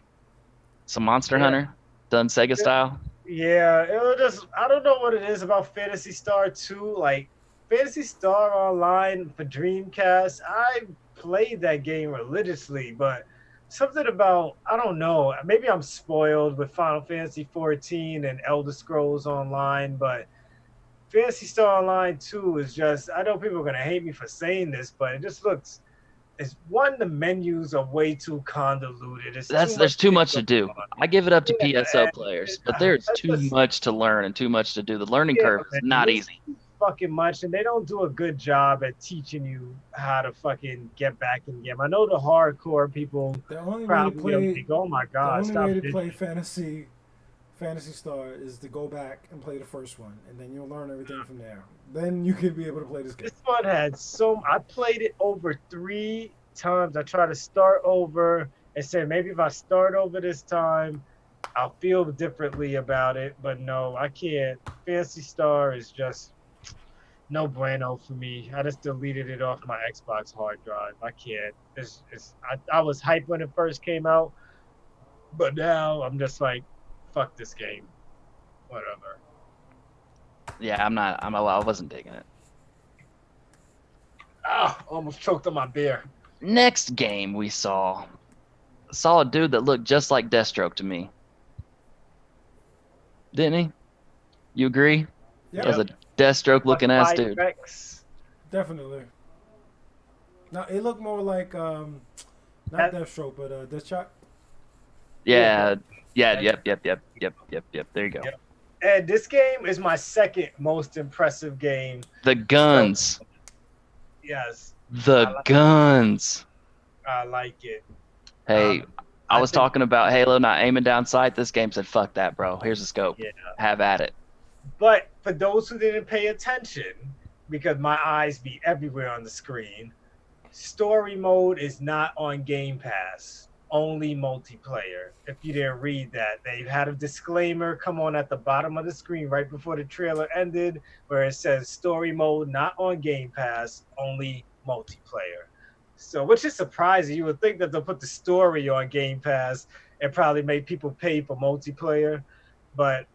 some Monster Hunter done Sega style? Yeah, it was just, I don't know what it is about Fantasy Star 2. Like Fantasy Star Online for Dreamcast, I played that game religiously, but something about, I don't know, maybe I'm spoiled with Final Fantasy 14 and Elder Scrolls Online, but Fantasy Star Online 2 is just, I know people are going to hate me for saying this, but it just looks is one, the menus are way too convoluted. It's too There's much too shit much to going do. on. I give it up to Yeah, PSO and players, but there's that's too just much to learn and too much to do. The learning yeah, curve is man. not It's easy. too fucking much, and they don't do a good job at teaching you how to fucking get back in the game. I know the hardcore people The only way to probably are play like, "Oh my the god, only stop way to bitching." play Fantasy Star is to go back and play the first one, and then you'll learn everything from there. Then you can be able to play this game. This one had so I played it over 3 times. I tried to start over and said maybe if I start over this time, I'll feel differently about it. But no, I can't. Fantasy Star is just no bueno for me. I just deleted it off my Xbox hard drive. I can't. I was hyped when it first came out, but now I'm just like, fuck this game. Whatever. Yeah, I wasn't digging it. Ah, almost choked on my beer. Next game we saw a dude that looked just like Deathstroke to me. Didn't he? You agree? Yep, As a Deathstroke looking ass Five dude. Rex. definitely. Now it looked more like not That- Deathstroke, but Deathshot. Yeah. Yep. There you go. Yep. And this game is my second most impressive game. The guns. Yes, The guns. I like it. Hey, I was think- talking about Halo not aiming down sight. This game said, fuck that, bro. Here's a scope. Yeah. Have at it. But for those who didn't pay attention, because my eyes be everywhere on the screen, story mode is not on Game Pass. Only multiplayer. If you didn't read that, they had a disclaimer come on at the bottom of the screen right before the trailer ended, where it says story mode not on Game Pass, only multiplayer. So, which is surprising. You would think that they'll put the story on Game Pass and probably make people pay for multiplayer, but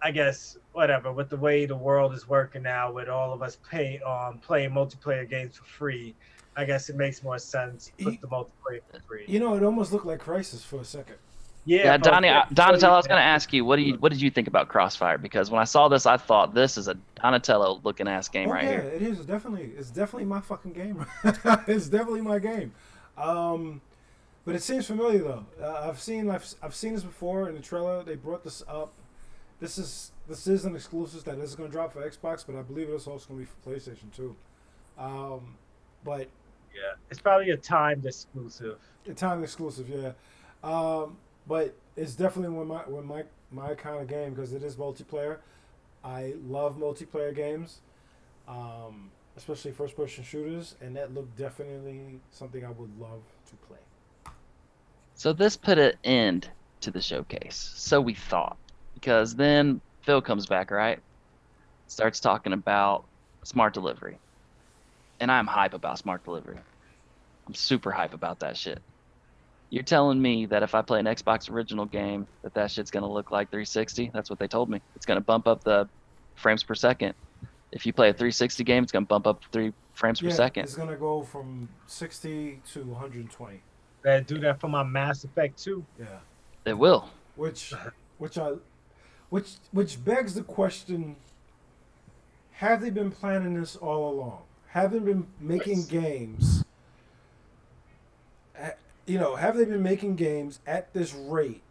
I guess whatever. With the way the world is working now, with all of us playing multiplayer games for free, I guess it makes more sense to put the multiplayer for free. You know, it almost looked like Crisis for a second. Yeah, but- Donatello, I was going to ask you, what did you think about Crossfire? Because when I saw this, I thought this is a Donatello looking ass game right yeah, here. it is. It's definitely my fucking game. It's definitely my game. But it seems familiar though. I've seen this before in the trailer. They brought this up. This is an exclusive that is going to drop for Xbox, but I believe it's also going to be for PlayStation too. But yeah, it's probably a timed exclusive. a time exclusive, yeah. But it's definitely my kind of game because it is multiplayer. I love multiplayer games, especially first-person shooters, and that looked definitely something I would love to play. So this put an end to the showcase. So we thought. Because then Phil comes back, right? Starts talking about smart delivery. And I'm hype about smart delivery. I'm super hype about that shit. You're telling me that if I play an Xbox original game, that shit's going to look like 360? That's what they told me. It's going to bump up the frames per second. If you play a 360 game, it's going to bump up to 3 frames per second. It's going to go from 60 to 120. They do that for my Mass Effect 2. Yeah. It will. Which begs the question, have they been planning this all along? Have they been making games? Have they been making games at this rate,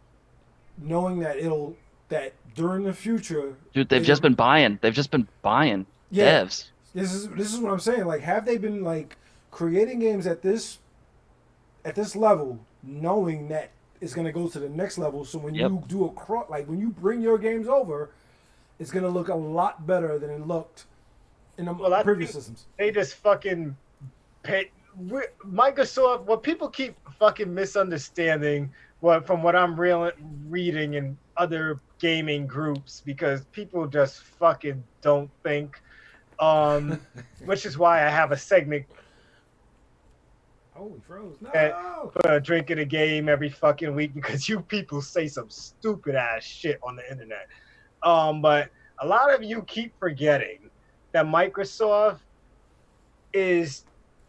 knowing that during the future? Dude, they've just been buying. They've just been buying devs. This is what I'm saying. Like, have they been like creating games at this level, knowing that it's gonna go to the next level? So when you do when you bring your games over, it's gonna look a lot better than it looked in the previous systems. They just fucking pay. Microsoft, what people keep fucking misunderstanding, from what I'm reading in other gaming groups, because people just fucking don't think, which is why I have a segment. Oh, he froze. No. Put a drink in a game every fucking week because you people say some stupid ass shit on the internet. But a lot of you keep forgetting that Microsoft is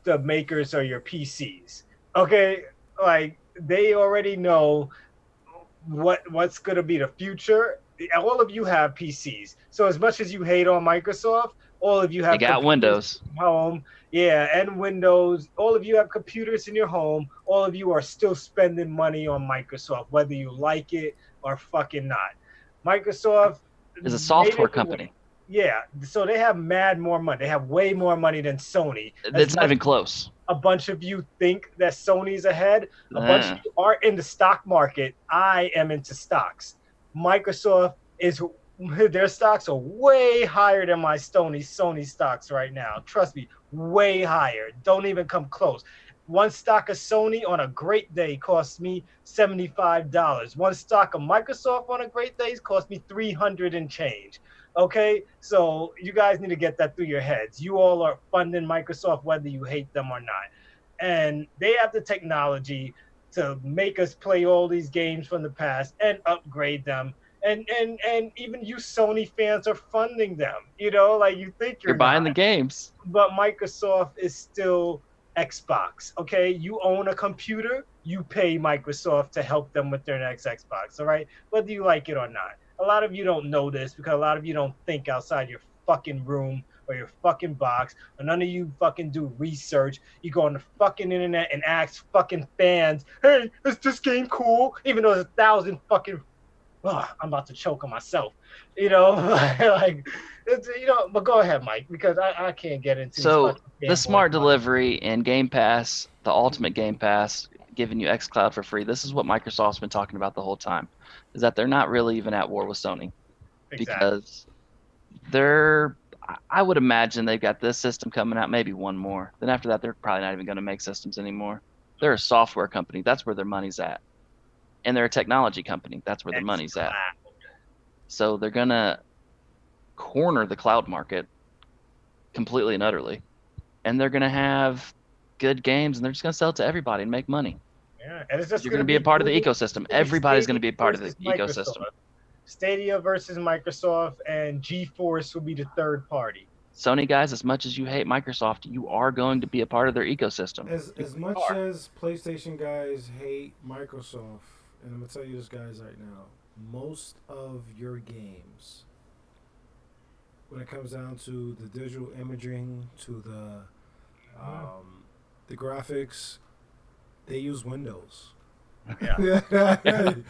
the makers of your PCs. Okay, like they already know what's gonna be the future. All of you have PCs, so as much as you hate on Microsoft, All of you have They got Windows. home, yeah, and Windows. All of you have computers in your home. All of you are still spending money on Microsoft, whether you like it or fucking not. Microsoft Is a made software it company. Yeah, so they have mad more money. They have way more money than Sony. It's not even close. A bunch of you think that Sony's ahead. A bunch of you are in the stock market. I am into stocks. Microsoft is their stocks are way higher than my Sony stocks right now. Trust me, way higher. Don't even come close. One stock of Sony on a great day costs me $75. One stock of Microsoft on a great day costs me $300 and change. Okay, so you guys need to get that through your heads. You all are funding Microsoft whether you hate them or not. And they have the technology to make us play all these games from the past and upgrade them. And even you Sony fans are funding them. You know, like you think You're buying the games. But Microsoft is still Xbox. Okay, you own a computer, you pay Microsoft to help them with their next Xbox. All right, whether you like it or not. A lot of you don't know this because a lot of you don't think outside your fucking room or your fucking box, or none of you fucking do research. You go on the fucking internet and ask fucking fans, hey, is this game cool? Even though there's 1,000 fucking, I'm about to choke on myself, you know, like, it's, you know, but go ahead, Mike, because I can't get into So the smart delivery and Game Pass, the ultimate Game Pass, giving you xCloud for free. This is what Microsoft's been talking about the whole time, is that they're not really even at war with Sony. Exactly. Because I would imagine they've got this system coming out, maybe one more. Then after that, they're probably not even going to make systems anymore. They're a software company. That's where their money's at. And they're a technology company. That's where their money's at. So they're going to corner the cloud market completely and utterly. And they're going to have good games, and they're just going to sell it to everybody and make money. Yeah, and it's just you're going to be a part of the ecosystem. Everybody's going to be a part of the ecosystem. Stadia versus Microsoft, and GeForce will be the third party. Sony guys, as much as you hate Microsoft, you are going to be a part of their ecosystem. As much as PlayStation guys hate Microsoft, and I'm going to tell you this, guys, right now, most of your games, when it comes down to the digital imaging, to the graphics, they use Windows. Yeah. They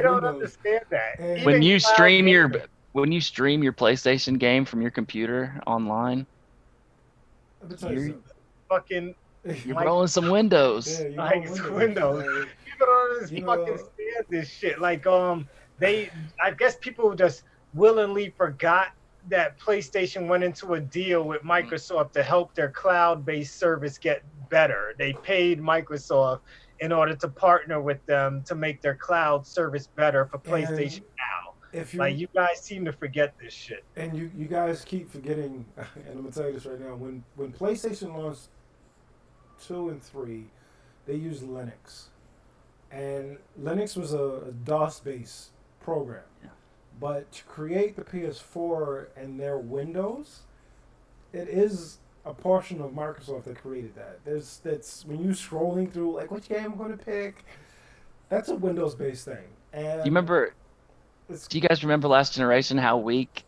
don't understand that. And when you stream your PlayStation game from your computer online, you're rolling some Windows. Yeah, Windows. People don't fucking stand this shit. Like I guess people just willingly forgot that PlayStation went into a deal with Microsoft to help their cloud-based service get better. They paid Microsoft in order to partner with them to make their cloud service better for PlayStation now. You guys seem to forget this shit. And you guys keep forgetting, and I'm going to tell you this right now, when PlayStation launched 2 and 3, they used Linux. And Linux was a DOS-based program. Yeah. But to create the PS4 and their Windows, it is a portion of Microsoft that created that. That's when you scrolling through, like, which game I'm going to pick, that's a Windows-based thing. And do you guys remember last generation how weak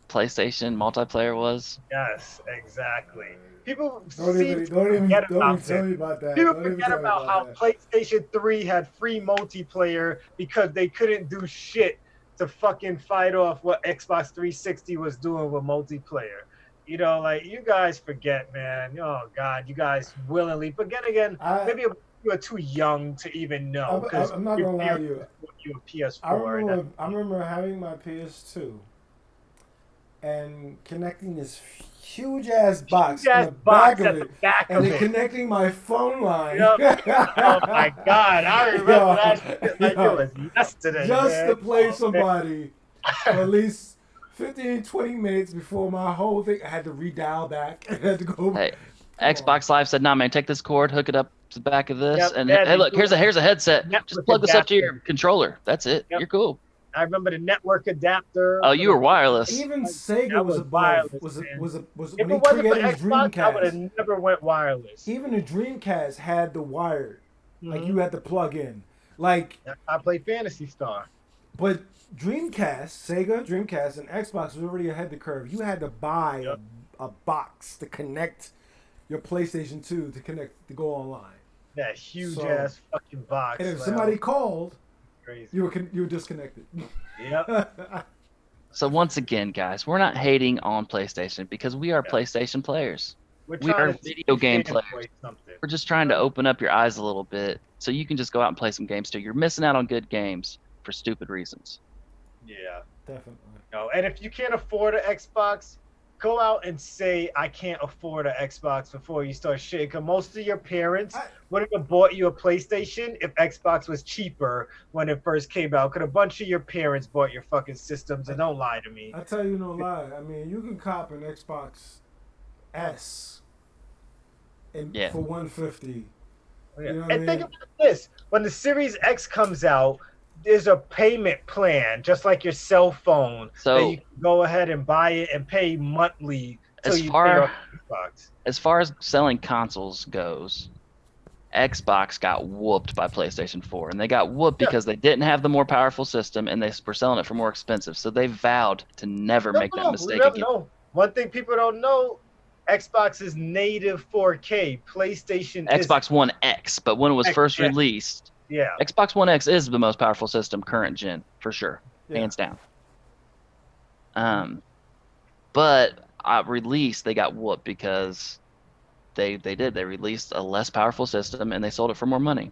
PlayStation multiplayer was? Yes, exactly. People don't even tell me about that. People forget about how PlayStation 3 had free multiplayer because they couldn't do shit to fucking fight off what Xbox 360 was doing with multiplayer. You know, like, you guys forget, man. Oh, God, you guys willingly. But again, maybe you are too young to even know. I'm not going to lie to you. You're a PS4. I remember having my PS2 and connecting this huge-ass box in the back of it. And then connecting my phone line. Yep. Oh, my God. I remember that shit like it was yesterday, just to play somebody for at least 15, 20 minutes before my whole thing, I had to redial back. I had to go. Hey, Xbox Live said, nah, man, take this cord, hook it up to the back of this, and hey, look, here's a headset. Just plug this up to your controller. That's it. Yep. You're cool. I remember the network adapter. Oh, you were wireless. Even Sega was wireless. If it wasn't for Xbox, I would have never went wireless. Even the Dreamcast had the wired, like you had to plug in. Like I played Phantasy Star. But Dreamcast, Sega, Dreamcast, and Xbox was already ahead of the curve. You had to buy Yep. a box to connect your PlayStation 2 to go online. That huge So- ass fucking box. And if like, somebody called, crazy. you were disconnected. Yep. So once again, guys, we're not hating on PlayStation because we are Yeah. PlayStation players. We're We trying are to video game fanboy players. something. We're just trying to open up your eyes a little bit so you can just go out and play some games too. You're missing out on good games for stupid reasons. Yeah. Definitely. No, and if you can't afford an Xbox, go out and say I can't afford an Xbox before you start shit. Because most of your parents wouldn't have bought you a PlayStation if Xbox was cheaper when it first came out. Because a bunch of your parents bought your fucking systems, and don't lie to me. I tell you no lie. I mean, you can cop an Xbox S Yeah. for $150. Yeah. You know what I And think mean? about this: when the Series X comes out, there's a payment plan, just like your cell phone, that So you can go ahead and buy it and pay monthly till as you pay far off Xbox. as far as selling consoles goes, Xbox got whooped by PlayStation 4, and they got whooped Yeah. because they didn't have the more powerful system and they were selling it for more expensive. So they vowed to never make that mistake again. No. One thing people don't know: Xbox is native 4K. PlayStation is Xbox One X, but when it was X, first yeah. released, yeah. Xbox One X is the most powerful system current gen for sure, Yeah. hands down. But at release they got whooped because they released a less powerful system and they sold it for more money,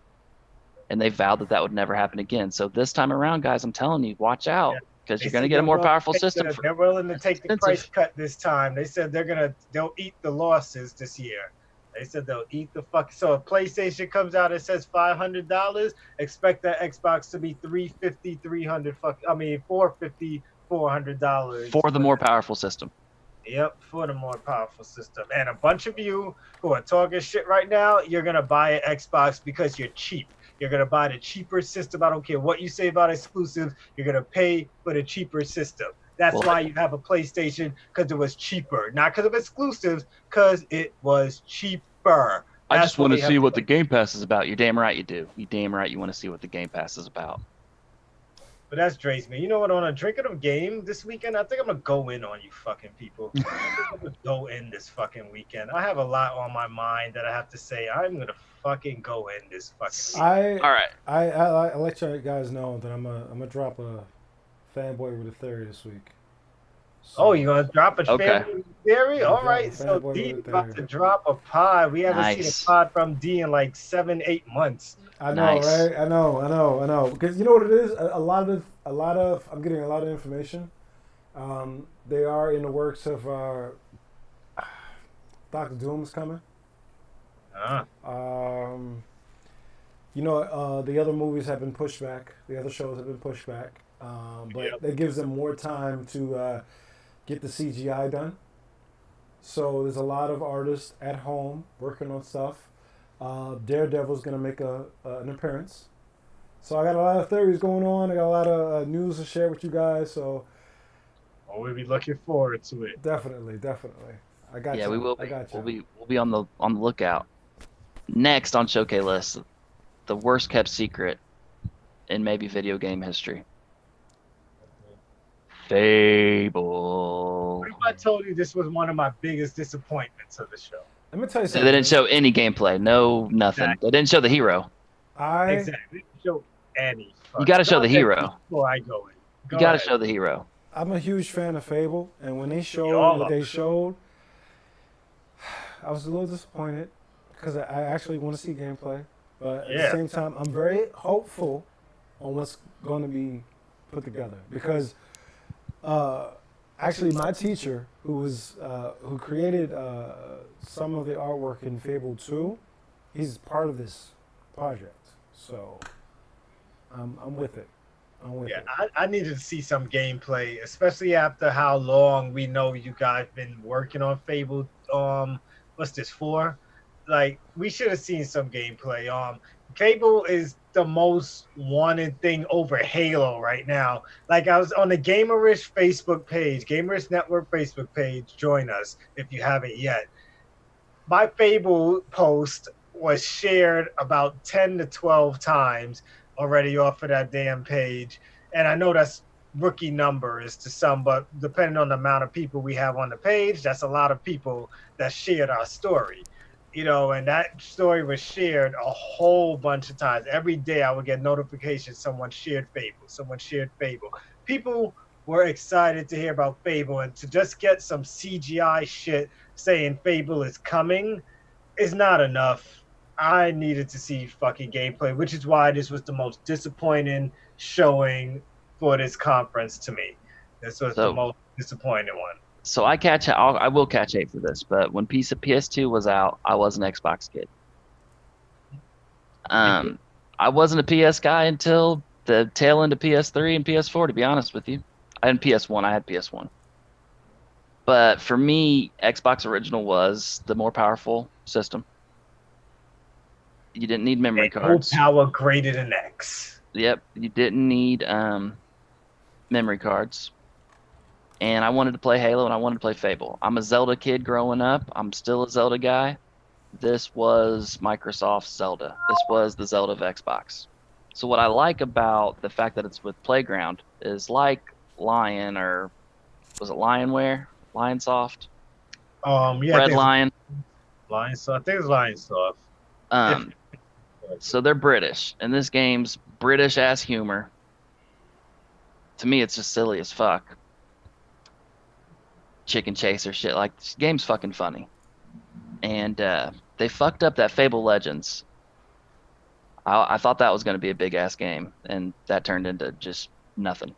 and they vowed that would never happen again. So this time around, guys, I'm telling you, watch out because They you're going to said get a they're more willing to powerful take system. they're willing to take the expensive. price cut this time. They said they'll eat the losses this year. They said they'll eat the fuck. So if PlayStation comes out and says $500, expect that Xbox to be $350, $450, $400 for the more powerful system. Yep, for the more powerful system. And a bunch of you who are talking shit right now, you're going to buy an Xbox because you're cheap. You're going to buy the cheaper system. I don't care what you say about exclusives. You're going to pay for the cheaper system. That's Well, why you have a PlayStation, because it was cheaper. Not because of exclusives, because it was cheaper. I That's just want why to you see have what the Game Pass is about. You're damn right you do. You damn right you want to see what the Game Pass is about. But that's Dre's, man. You know what? On a drinking of game this weekend, I think I'm gonna go in on you fucking people. I'm gonna go in this fucking weekend. I have a lot on my mind that I have to say. I'm gonna fucking go in this fucking weekend. All right. I let you guys know that I'm gonna drop a fanboy with a theory this week. So, Oh, you gonna drop a Okay. family theory? I'm All dropping right. So Fanboy D with a about theory. to drop a pod. We haven't seen Nice. a pod from D in like 7-8 months. I know, Nice. right? I know. Because you know what it is? A lot of I'm getting a lot of information. They are in the works of Doctor Doom's coming. The other movies have been pushed back. The other shows have been pushed back. But Yep. that gives them more time to get the CGI done. So there's a lot of artists at home working on stuff. Daredevil's going to make an appearance. So I got a lot of theories going on. I got a lot of news to share with you guys. So Oh, we'll be looking forward to it. definitely. I got Yeah, you. we will I be. got you. We'll be on the lookout. Next on Showcase list, the worst kept secret in maybe video game history. Fable. What if I told you this was one of my biggest disappointments of the show? Let me tell you They something. didn't show any gameplay. No, nothing. Exactly. They didn't show the hero. Exactly. Show any. You got to show the Go ahead hero. before I go in. You got to ahead. show the hero. I'm a huge fan of Fable, and when they all showed what are. they showed, I was a little disappointed because I actually want to see gameplay. But at the Yeah. same time, I'm very hopeful on what's going to be put together because actually my teacher, who created some of the artwork in Fable 2, he's part of this project. So I'm with it. Yeah, I needed to see some gameplay, especially after how long we know you guys been working on Fable. What's this for? Like, we should have seen some gameplay. Fable is the most wanted thing over Halo right now. Like, I was on the Gamerish Facebook page, Gamerish Network Facebook page. Join us if you haven't yet. My Fable post was shared about 10 to 12 times already off of that damn page. And I know that's rookie numbers to some, but depending on the amount of people we have on the page, that's a lot of people that shared our story. And that story was shared a whole bunch of times. Every day I would get notifications someone shared Fable, someone shared Fable. People were excited to hear about Fable, and to just get some CGI shit saying Fable is coming is not enough. I needed to see fucking gameplay, which is why this was the most disappointing showing for this conference to me. This was the most disappointing one. So I will catch hate for this, but when PS2 was out, I was an Xbox kid. I wasn't a PS guy until the tail end of PS3 and PS4, to be honest with you. I had PS1. I had PS1. But for me, Xbox Original was the more powerful system. You didn't need memory cards. Power greater than X. Yep, you didn't need memory cards. And I wanted to play Halo and I wanted to play Fable. I'm a Zelda kid growing up. I'm still a Zelda guy. This was Microsoft's Zelda. This was the Zelda of Xbox. So what I like about the fact that it's with Playground is like Lion, or was it Lionware? Lionsoft? Yeah. Red Lion. Lionsoft. I think it's Lionsoft. So they're British, and this game's British ass humor. To me, it's just silly as fuck. Chicken chaser shit. Like, this game's fucking funny. And they fucked up that Fable Legends. I thought that was going to be a big ass game, and that turned into just nothing.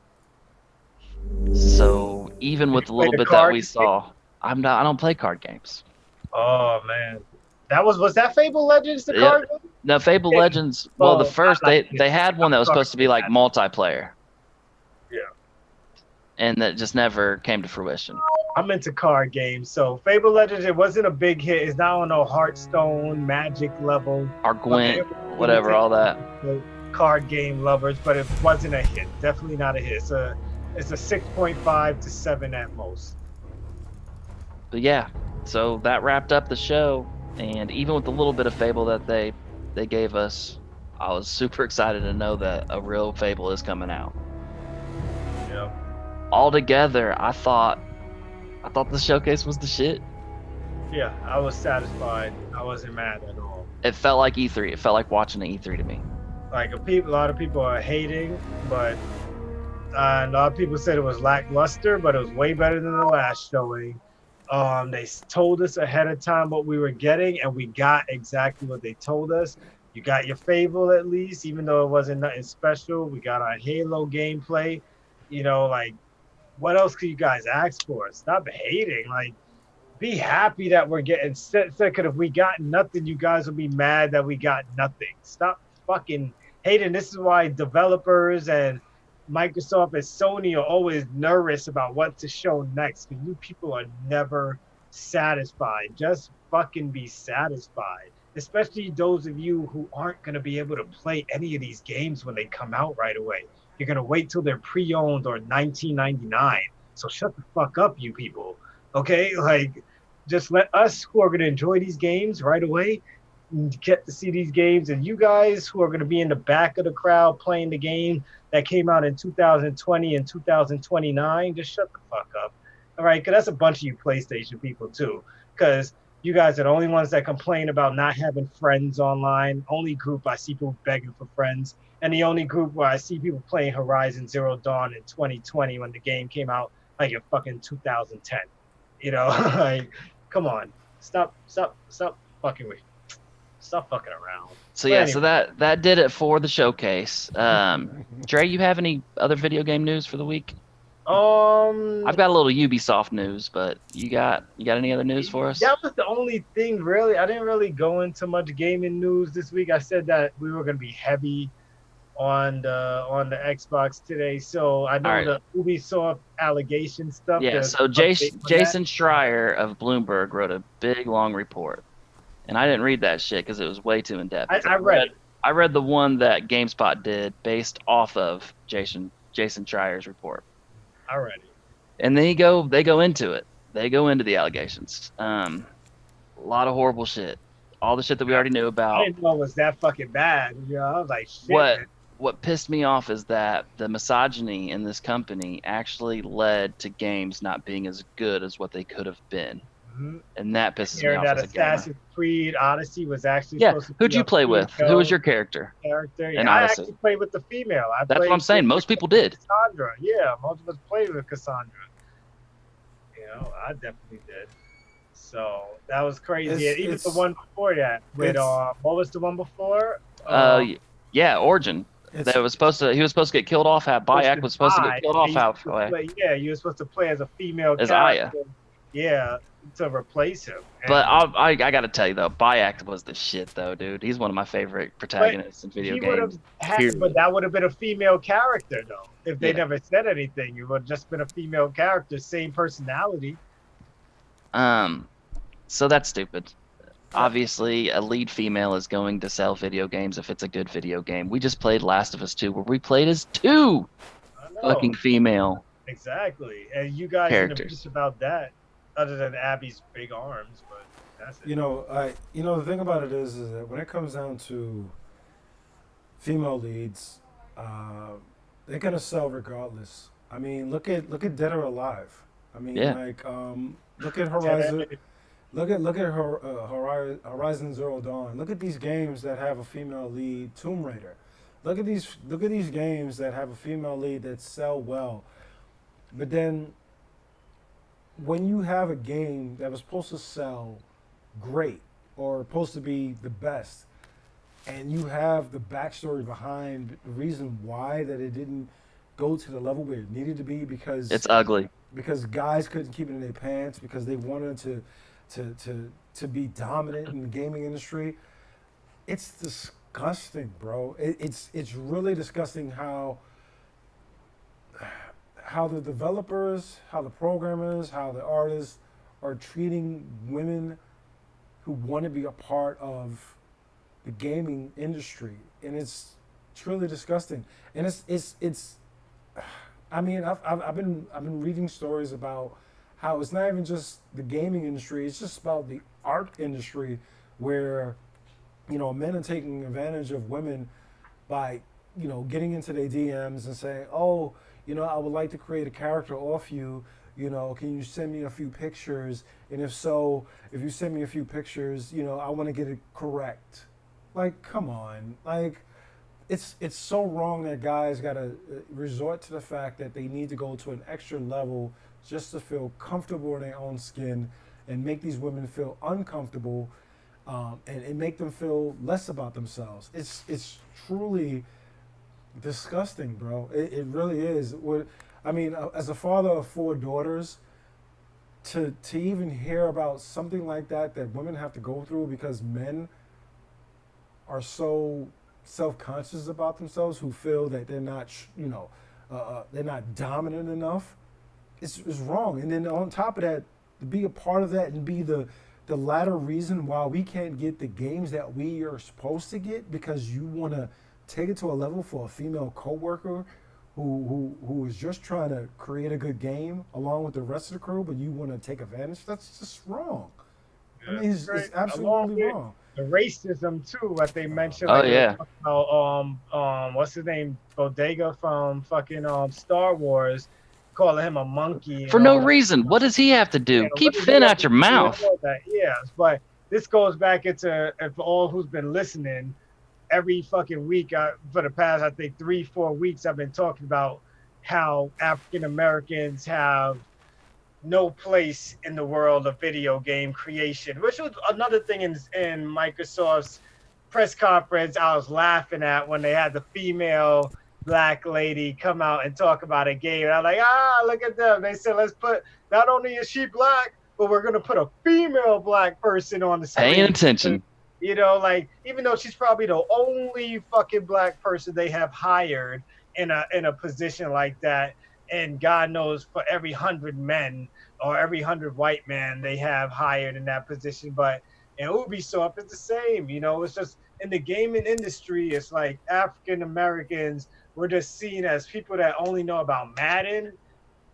So even with the little bit that we saw, I don't play card games. Oh man, was that Fable Legends the card game? No, Fable Legends. Well, the first they had one that was supposed to be like multiplayer. Yeah. And that just never came to fruition. I'm into card games, so Fable Legends, it wasn't a big hit. It's not on no Hearthstone, Magic level, or Gwent, whatever, all that. Card game lovers, but it wasn't a hit. Definitely not a hit. It's a 6.5 to 7 at most. But yeah, so that wrapped up the show, and even with the little bit of Fable that they gave us, I was super excited to know that a real Fable is coming out. Yeah. Altogether, I thought the showcase was the shit. Yeah, I was satisfied. I wasn't mad at all. It felt like E3. It felt like watching an E3 to me. Like a lot of people are hating, but a lot of people said it was lackluster, but it was way better than the last showing. They told us ahead of time what we were getting, and we got exactly what they told us. You got your Fable at least, even though it wasn't nothing special. We got our Halo gameplay. What else could you guys ask for? Stop hating. Like, be happy that we're getting second. If we got nothing, you guys will be mad that we got nothing. Stop fucking hating. This is why developers and Microsoft and Sony are always nervous about what to show next, because you people are never satisfied. Just fucking be satisfied. Especially those of you who aren't going to be able to play any of these games when they come out right away. You're going to wait till they're pre-owned or $19.99. So shut the fuck up, you people. Okay? Like, just let us who are going to enjoy these games right away get to see these games. And you guys who are going to be in the back of the crowd playing the game that came out in 2020 and 2029, just shut the fuck up. All right? Because that's a bunch of you PlayStation people, too. Because you guys are the only ones that complain about not having friends online. Only group I see people begging for friends. And the only group where I see people playing Horizon Zero Dawn in 2020 when the game came out like in fucking 2010. Like, come on. Stop fucking with me. Stop fucking around. So yeah, anyway. So that did it for the showcase. Dre, you have any other video game news for the week? I've got a little Ubisoft news, but you got any other news for us? That was the only thing, really. I didn't really go into much gaming news this week. I said that we were going to be heavy on the Xbox today, so I know the Ubisoft allegation stuff. Yeah, so Jason Schreier of Bloomberg wrote a big long report, and I didn't read that shit because it was way too in depth. I read the one that GameSpot did based off of Jason Schreier's report. Alrighty. And they go into it. They go into the allegations. A lot of horrible shit. All the shit that we already knew about. I didn't know it was that fucking bad. I was like, shit. what pissed me off is that the misogyny in this company actually led to games not being as good as what they could have been. Mhm. And that pisses me Hearing off that as a gamer. Assassin's Creed Odyssey was actually Yeah, supposed to who'd be you a play with? Who was female your character character. in Yeah, I Odyssey? actually played with the female. I That's what played I'm saying. with Most people did. Cassandra. Yeah, most of us played with Cassandra. You know, I definitely did. So that was crazy. And even the one before that with what was the one before? Yeah, Origin. That was supposed to. He was supposed to get killed off. Bayek was supposed to get killed off halfway. Yeah, you were supposed to play as a female as character. Aya. Yeah, to replace him. But I got to tell you though, Bayek was the shit though, dude. He's one of my favorite protagonists in video games. But that would have been a female character though. If they never said anything, it would have just been a female character, same personality. So that's stupid. Obviously, a lead female is going to sell video games if it's a good video game. We just played Last of Us 2, where we played as two fucking female. Exactly, and you guys characters. Just about that, other than Abby's big arms, but that's it. You know, the thing about it is that when it comes down to female leads, they're gonna sell regardless. I mean, look at Dead or Alive. I mean, look at Horizon. Look at Horizon Zero Dawn. Look at these games that have a female lead. Tomb Raider. Look at these games that have a female lead that sell well. But then, when you have a game that was supposed to sell great or supposed to be the best, and you have the backstory behind the reason why that it didn't go to the level where it needed to be, because it's ugly. Because guys couldn't keep it in their pants because they wanted to be dominant in the gaming industry. It's disgusting, bro. It's really disgusting how the developers, how the programmers, how the artists are treating women who want to be a part of the gaming industry, and it's really disgusting. And it's I mean, I've been reading stories about how it's not even just the gaming industry, it's just about the art industry, where, you know, men are taking advantage of women by, you know, getting into their DMs and saying, oh, you know, I would like to create a character off you, you know, can you send me a few pictures? And if so, if you send me a few pictures, you know, I want to get it correct. Like, come on. Like, it's so wrong that guys got to resort to the fact that they need to go to an extra level just to feel comfortable in their own skin and make these women feel uncomfortable, and make them feel less about themselves. It's truly disgusting, bro. It really is. I mean, as a father of 4 daughters, to even hear about something like that women have to go through because men are so self-conscious about themselves, who feel that they're not, they're not dominant enough, it's wrong. And then on top of that, to be a part of that and be the latter reason why we can't get the games that we are supposed to get, because you want to take it to a level for a female coworker who is just trying to create a good game along with the rest of the crew, but you want to take advantage. That's just wrong. I mean, it's absolutely wrong. The racism too, what they mentioned. Oh, yeah. What's his name? Bodega from fucking Star Wars, calling him a monkey for no reason. What does he have to do? Keep Finn out your mouth. Yes, but this goes back into, for all who's been listening, every fucking week for the past, I think 3-4 weeks, I've been talking about how African Americans have no place in the world of video game creation, which was another thing in Microsoft's press conference I was laughing at, when they had the female black lady come out and talk about a game. And I'm like, look at them. They said, let's put, not only is she black, but we're going to put a female black person on the screen. Paying attention. You know, like, even though she's probably the only fucking black person they have hired in a position like that, and God knows for every 100 men or every 100 white men they have hired in that position. But in Ubisoft, it's the same. You know, it's just in the gaming industry, it's like African Americans, we're just seen as people that only know about Madden,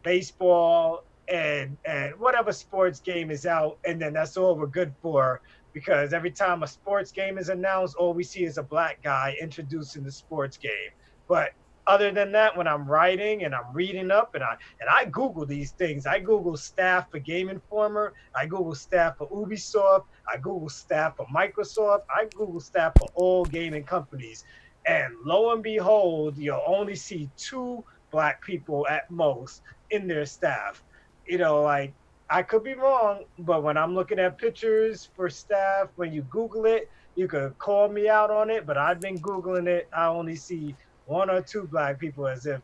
baseball, and whatever sports game is out, and then that's all we're good for. Because every time a sports game is announced, all we see is a black guy introducing the sports game. But other than that, when I'm writing and I'm reading up and I Google these things, I Google staff for Game Informer, I Google staff for Ubisoft, I Google staff for Microsoft, I Google staff for all gaming companies. And lo and behold, you'll only see 2 Black people at most in their staff. Like I could be wrong, but when I'm looking at pictures for staff, when you Google it, you could call me out on it, but I've been Googling it. I only see 1 or 2 Black people, as if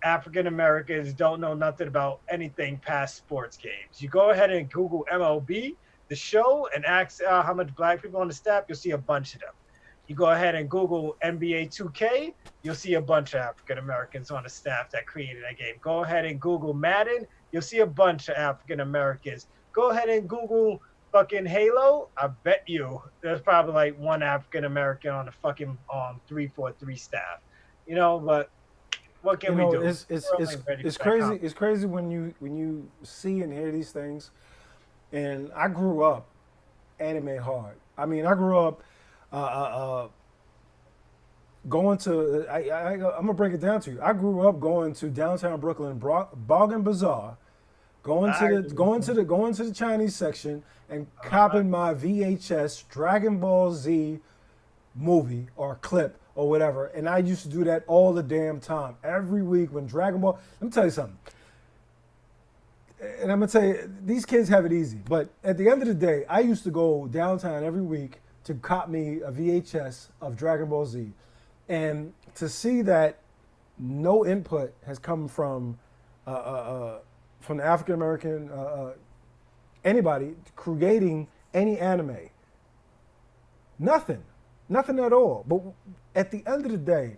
African Americans don't know nothing about anything past sports games. You go ahead and Google MLB, the show, and ask how much Black people on the staff, you'll see a bunch of them. You go ahead and Google NBA 2K, you'll see a bunch of African Americans on the staff that created that game. Go ahead and Google Madden, you'll see a bunch of African Americans. Go ahead and Google fucking Halo. I bet you there's probably like 1 African American on the fucking 343 staff. But what can we do? It's crazy. It's crazy when you see and hear these things. And I grew up anime hard. I mean, I grew up going to. I'm gonna break it down to you. I grew up going to downtown Brooklyn, Bargain Bazaar, going to the Chinese section and copping my VHS Dragon Ball Z movie or clip or whatever. And I used to do that all the damn time. Every week when Dragon Ball. Let me tell you something. And I'm going to tell you, these kids have it easy. But at the end of the day, I used to go downtown every week to cop me a VHS of Dragon Ball Z. And to see that no input has come from the African American, anybody creating any anime. Nothing at all. But at the end of the day,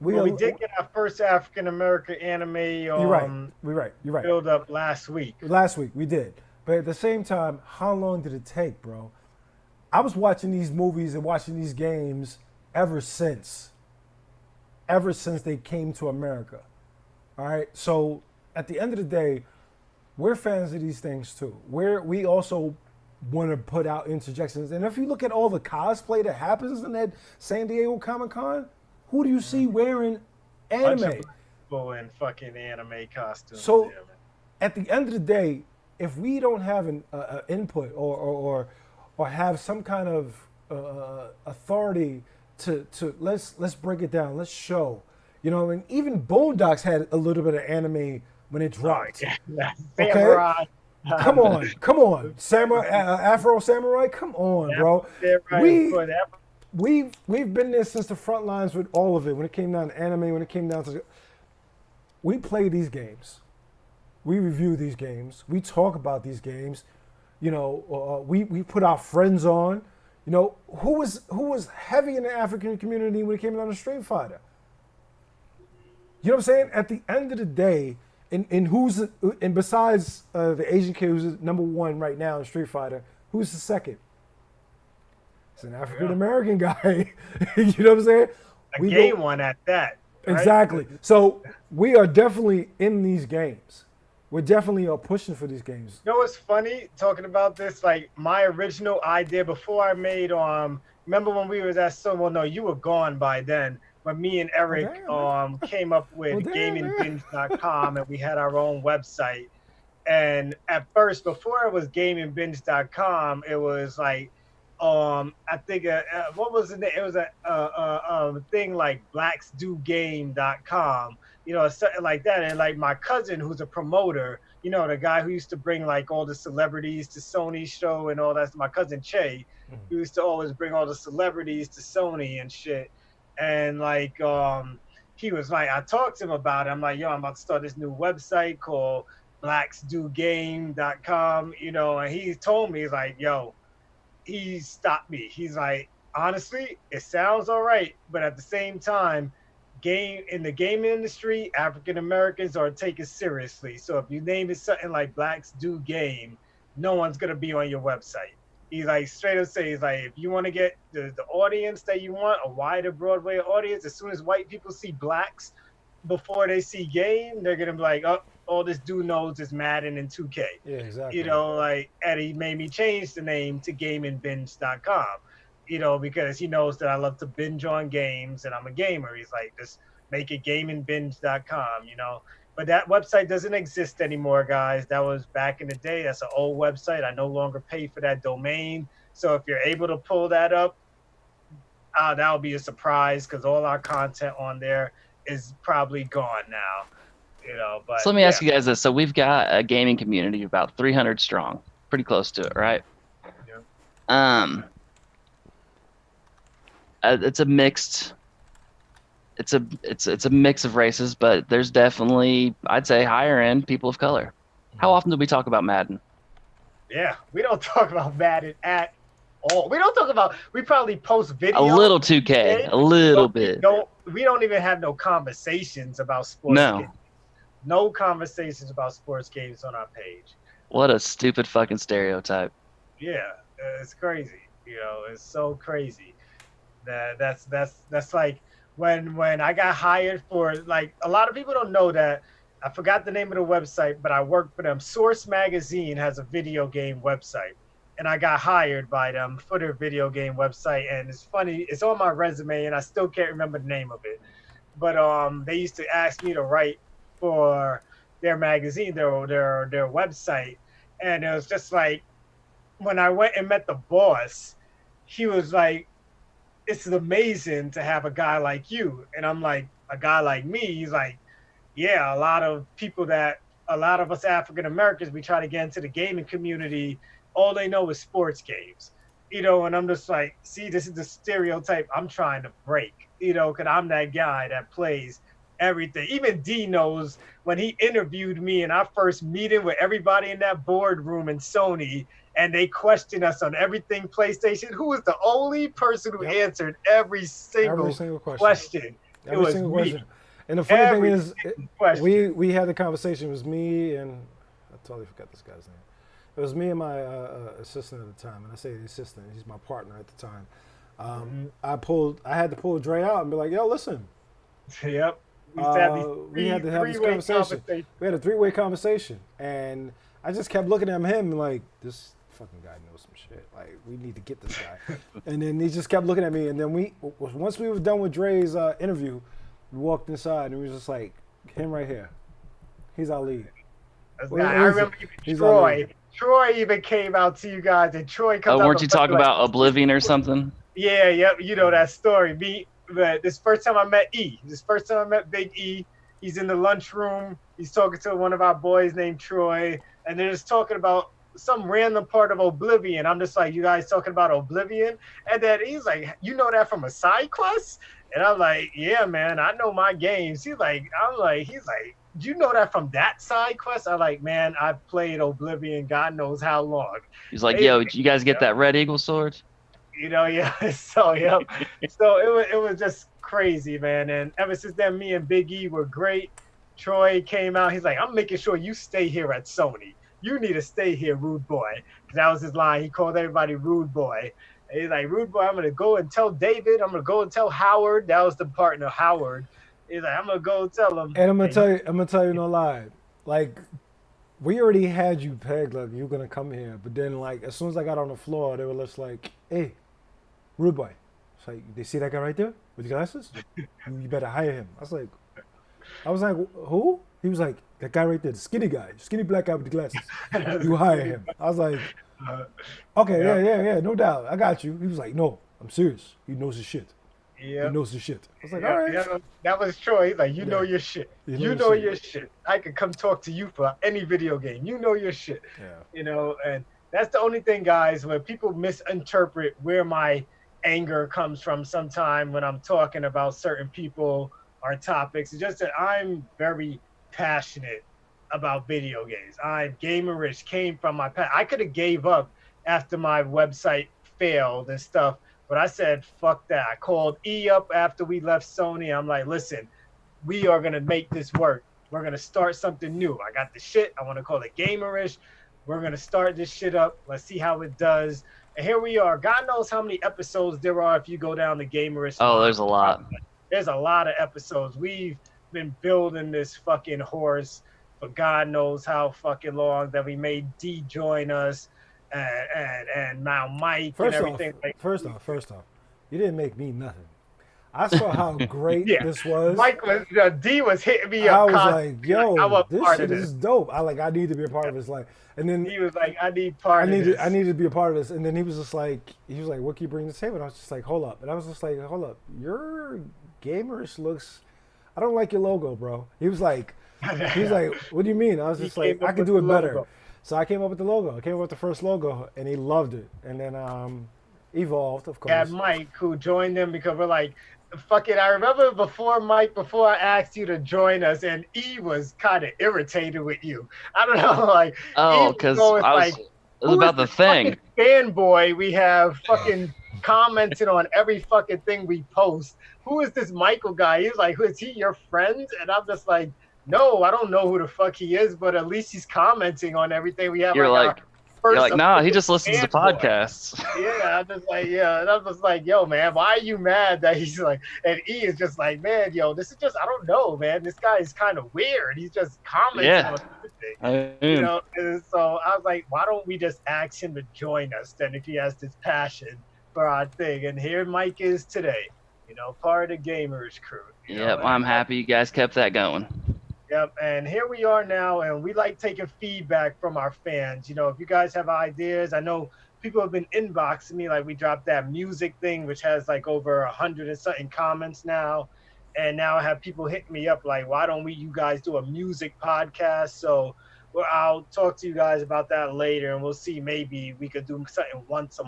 we did get our first African American anime. You're right. Build up last week. Last week we did, but at the same time, how long did it take, bro? I was watching these movies and watching these games ever since they came to America. All right, so at the end of the day, we're fans of these things too. We also want to put out interjections, and if you look at all the cosplay that happens in that San Diego Comic-Con, who do you see wearing anime? Bunch of people in fucking anime costumes. So, at the end of the day, if we don't have an input or have some kind of authority to let's break it down, let's show, and even Boondocks had a little bit of anime when it dropped. Samurai. Come on, Samurai, Afro Samurai. Come on, bro. We've been there since the front lines with all of it. When it came down to anime, when it came down to, we play these games, we review these games, we talk about these games. We put our friends on. Who was heavy in the African community when it came down to Street Fighter? You know what I'm saying? At the end of the day, and besides the Asian kid who's number 1 right now in Street Fighter, who's the second? It's an African American guy. You know what I'm saying? A gay one at that. Right? Exactly. So we are definitely in these games. We're definitely pushing for these games. You know what's funny talking about this? Like my original idea before I made remember when we was at no, you were gone by then. But me and Eric came up with gamingbinge.com, and we had our own website. And at first, before it was gamingbinge.com, it was like I think what was the name? It was a thing like blacksdogame.com, something like that. And like my cousin, who's a promoter, the guy who used to bring like all the celebrities to Sony's show and all that. My cousin Che, he used to always bring all the celebrities to Sony and shit. And like he was like, I talked to him about it. I'm like, I'm about to start this new website called blacksdogame.com, and he told me, he's like, he stopped me. He's like, honestly, it sounds all right, but at the same time, in the game industry, African Americans are taken seriously. So if you name it something like Blacks Do Game, no one's gonna be on your website. He's like straight up say, he's like, if you want to get the audience that you want, a wider Broadway audience, as soon as white people see blacks before they see game, they're gonna be like, oh, all this dude knows is Madden and 2K. Yeah, exactly. And he made me change the name to gamingbinge.com. you know, because he knows that I love to binge on games and I'm a gamer. He's like, just make it gamingbinge.com, you know. But that website doesn't exist anymore, guys. That was back in the day. That's an old website. I no longer pay for that domain. So if you're able to pull that up, that would be a surprise because all our content on there is probably gone now, you know. But So let me yeah, ask you guys this. So we've got a gaming community of about 300 strong, pretty close to it, right? Yeah. It's a mixed. It's a mix of races, but there's definitely, I'd say, higher end people of color. How often do we talk about Madden? Yeah, we don't talk about Madden at all. We don't talk about. We probably post videos. A little 2K, a little bit. We don't even have no conversations about sports No. games. No conversations about sports games on our page. What a stupid fucking stereotype. Yeah, it's crazy. You know, it's so crazy. That's like when I got hired for, like, a lot of people don't know that. I forgot the name of the website, but I worked for them. Source Magazine has a video game website, and I got hired by them for their video game website. And it's funny, it's on my resume, and I still can't remember the name of it. But they used to ask me to write for their magazine, their website, and it was just like, when I went and met the boss, he was like, "It's amazing to have a guy like you," and I'm like, "A guy like me?" He's like, yeah, a lot of us African Americans, we try to get into the gaming community. All they know is sports games, you know, and I'm just like, see, this is the stereotype I'm trying to break, you know, because I'm that guy that plays everything. Even D knows when he interviewed me in our first meeting with everybody in that boardroom in Sony, and they questioned us on everything PlayStation, who was the only person who answered every single question. Every single question. And the funny thing is, we had the conversation. It was me and I totally forgot this guy's name. It was me and my assistant at the time, and I say the assistant, he's my partner at the time. I had to pull Dre out and be like, "Yo, listen." Yep. We had to have this conversation. We had a three-way conversation, and I just kept looking at him and like, this fucking guy knows some shit. Like, we need to get this guy. And then he just kept looking at me, and then once we were done with Dre's interview, we walked inside, and we was just like, him right here. He's our lead. I remember Troy. Troy even came out to you guys, and Troy comes out. Oh, weren't you talking about Oblivion or something? Yeah, yep. You know that story. This first time I met E. This first time I met Big E. He's in the lunchroom. He's talking to one of our boys named Troy, and they're just talking about some random part of Oblivion. I'm just like, you guys talking about Oblivion? And then he's like, you know that from a side quest? And I'm like, yeah, man, I know my games. He's like, do you know that from that side quest? I'm like, man, I've played Oblivion God knows how long. He's like, yo, you guys get that Red Eagle sword? You know, yeah. So, yeah. So it was just crazy, man. And ever since then, me and Big E were great. Troy came out. He's like, I'm making sure you stay here at Sony. You need to stay here, rude boy. Because that was his line. He called everybody rude boy. And he's like, rude boy, I'm going to go and tell David. I'm going to go and tell Howard. That was the partner, Howard. He's like, I'm going to go tell him. And I'm going to tell you no lie. Like, we already had you pegged, like, you're going to come here. But then, like, as soon as I got on the floor, they were just like, hey, rude boy. It's like, they see that guy right there with the glasses? You better hire him. I was like, who? He was like, that guy right there, the skinny guy, skinny black guy with the glasses. You hire him. I was like, okay, yeah, no doubt. I got you. He was like, no, I'm serious. He knows his shit. Yeah. He knows his shit. I was like, all right. Yeah, that was Troy. He's like, you know your shit. You know your shit. I could come talk to you for any video game. You know your shit. Yeah. You know, and that's the only thing, guys, when people misinterpret where my anger comes from sometime when I'm talking about certain people or topics. It's just that I'm very passionate about video games. Gamerish came from my past. I could have gave up after my website failed and stuff, but I said, fuck that. I called E up after we left Sony. I'm like, listen, we are going to make this work. We're going to start something new. I got the shit. I want to call it Gamerish. We're going to start this shit up. Let's see how it does. And here we are. God knows how many episodes there are if you go down the Gamerish. Oh, there's a lot. There's a lot of episodes. We've been building this fucking horse for God knows how fucking long, that we made D join us. and now Mike First and off, everything. Like, first off, you didn't make me nothing. I saw how great yeah, this was. Mike was D was hitting me I up. was constantly, like, yo, I want this part shit of is dope. I need to be a part of this. Like, and then He was like, I need part of this. I need to be a part of this. And then he was like, what can you bring to the table? And I was just like, hold up. And I was just like, hold up. Your Gamerish looks, I don't like your logo, bro. He was like, what do you mean? I was just like, I could do it better. Logo. So I came up with the logo. I came up with the first logo, and he loved it. And then evolved, of course. Had Mike who joined them because we're like, fuck it. I remember before I asked you to join us, and E was kind of irritated with you. I don't know, like, because it was about the thing. Fanboy, we have fucking commenting on every fucking thing we post. Who is this Michael guy? He was like, who is he, your friend? And I'm just like, no, I don't know who the fuck he is, but at least he's commenting on everything we have. You're like, nah, he just listens to podcasts. Yeah, I'm just like, yeah, and I'm just like, yo, man, why are you mad that he's like, and E is just like, man, yo, this is just, I don't know, man, this guy is kind of weird. He's just commenting on everything, you know. And so I was like, why don't we just ask him to join us then if he has this passion for our thing? And here Mike is today, you know, part of the Gamerish Crew. Yep, I'm happy you guys kept that going. Yep, and here we are now, and we like taking feedback from our fans. You know, if you guys have ideas, I know people have been inboxing me, like we dropped that music thing, which has like over 100 and something comments now. And now I have people hitting me up like, why don't you guys do a music podcast? So I'll talk to you guys about that later, and we'll see, maybe we could do something once,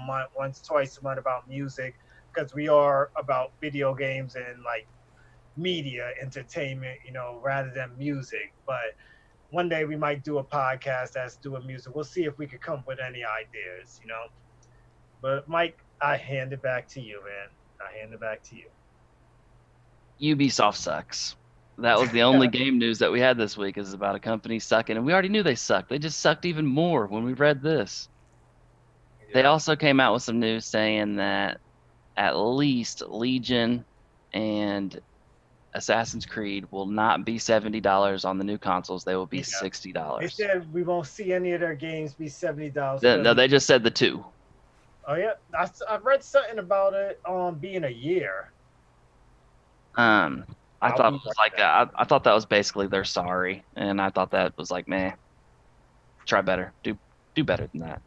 twice a month about music, because we are about video games and like media entertainment, you know, rather than music. But one day we might do a podcast that's doing music. We'll see if we could come up with any ideas, you know. But Mike, I hand it back to you, man. I hand it back to you. Ubisoft sucks. That was the only game news that we had this week, is about a company sucking, and we already knew they sucked. They just sucked even more when we read this. Yeah. They also came out with some news saying that at least Legion and Assassin's Creed will not be $70 on the new consoles. They will be $60. They said we won't see any of their games be $70. No, they just said the two. Oh yeah, I read something about it being a year. I thought it was like that. I thought that was basically they're sorry, and I thought that was like, meh. Try better. Do better than that.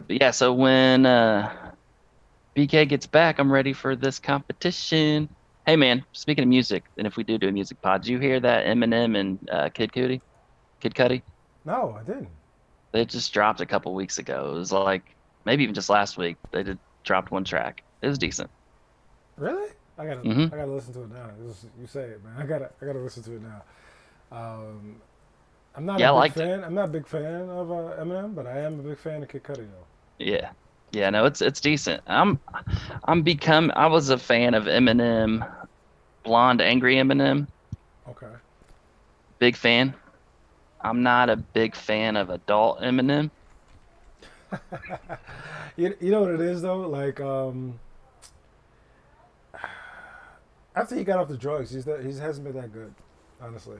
But yeah, so when BK gets back, I'm ready for this competition. Hey man, speaking of music, and if we do a music pod, did you hear that Eminem and Kid Cudi? No, I didn't. They just dropped a couple weeks ago. It was like maybe even just last week. They dropped one track. It was decent. Really? I gotta listen to it now. You say it, man. I gotta listen to it now. I'm not a big fan. I'm not a big fan of Eminem, but I am a big fan of Kid Cudi though. Yeah. Yeah, no, it's decent. I was a fan of Eminem, Blonde Angry Eminem. Okay. Big fan. I'm not a big fan of adult Eminem. You know what it is though? Like after he got off the drugs, he hasn't been that good, honestly.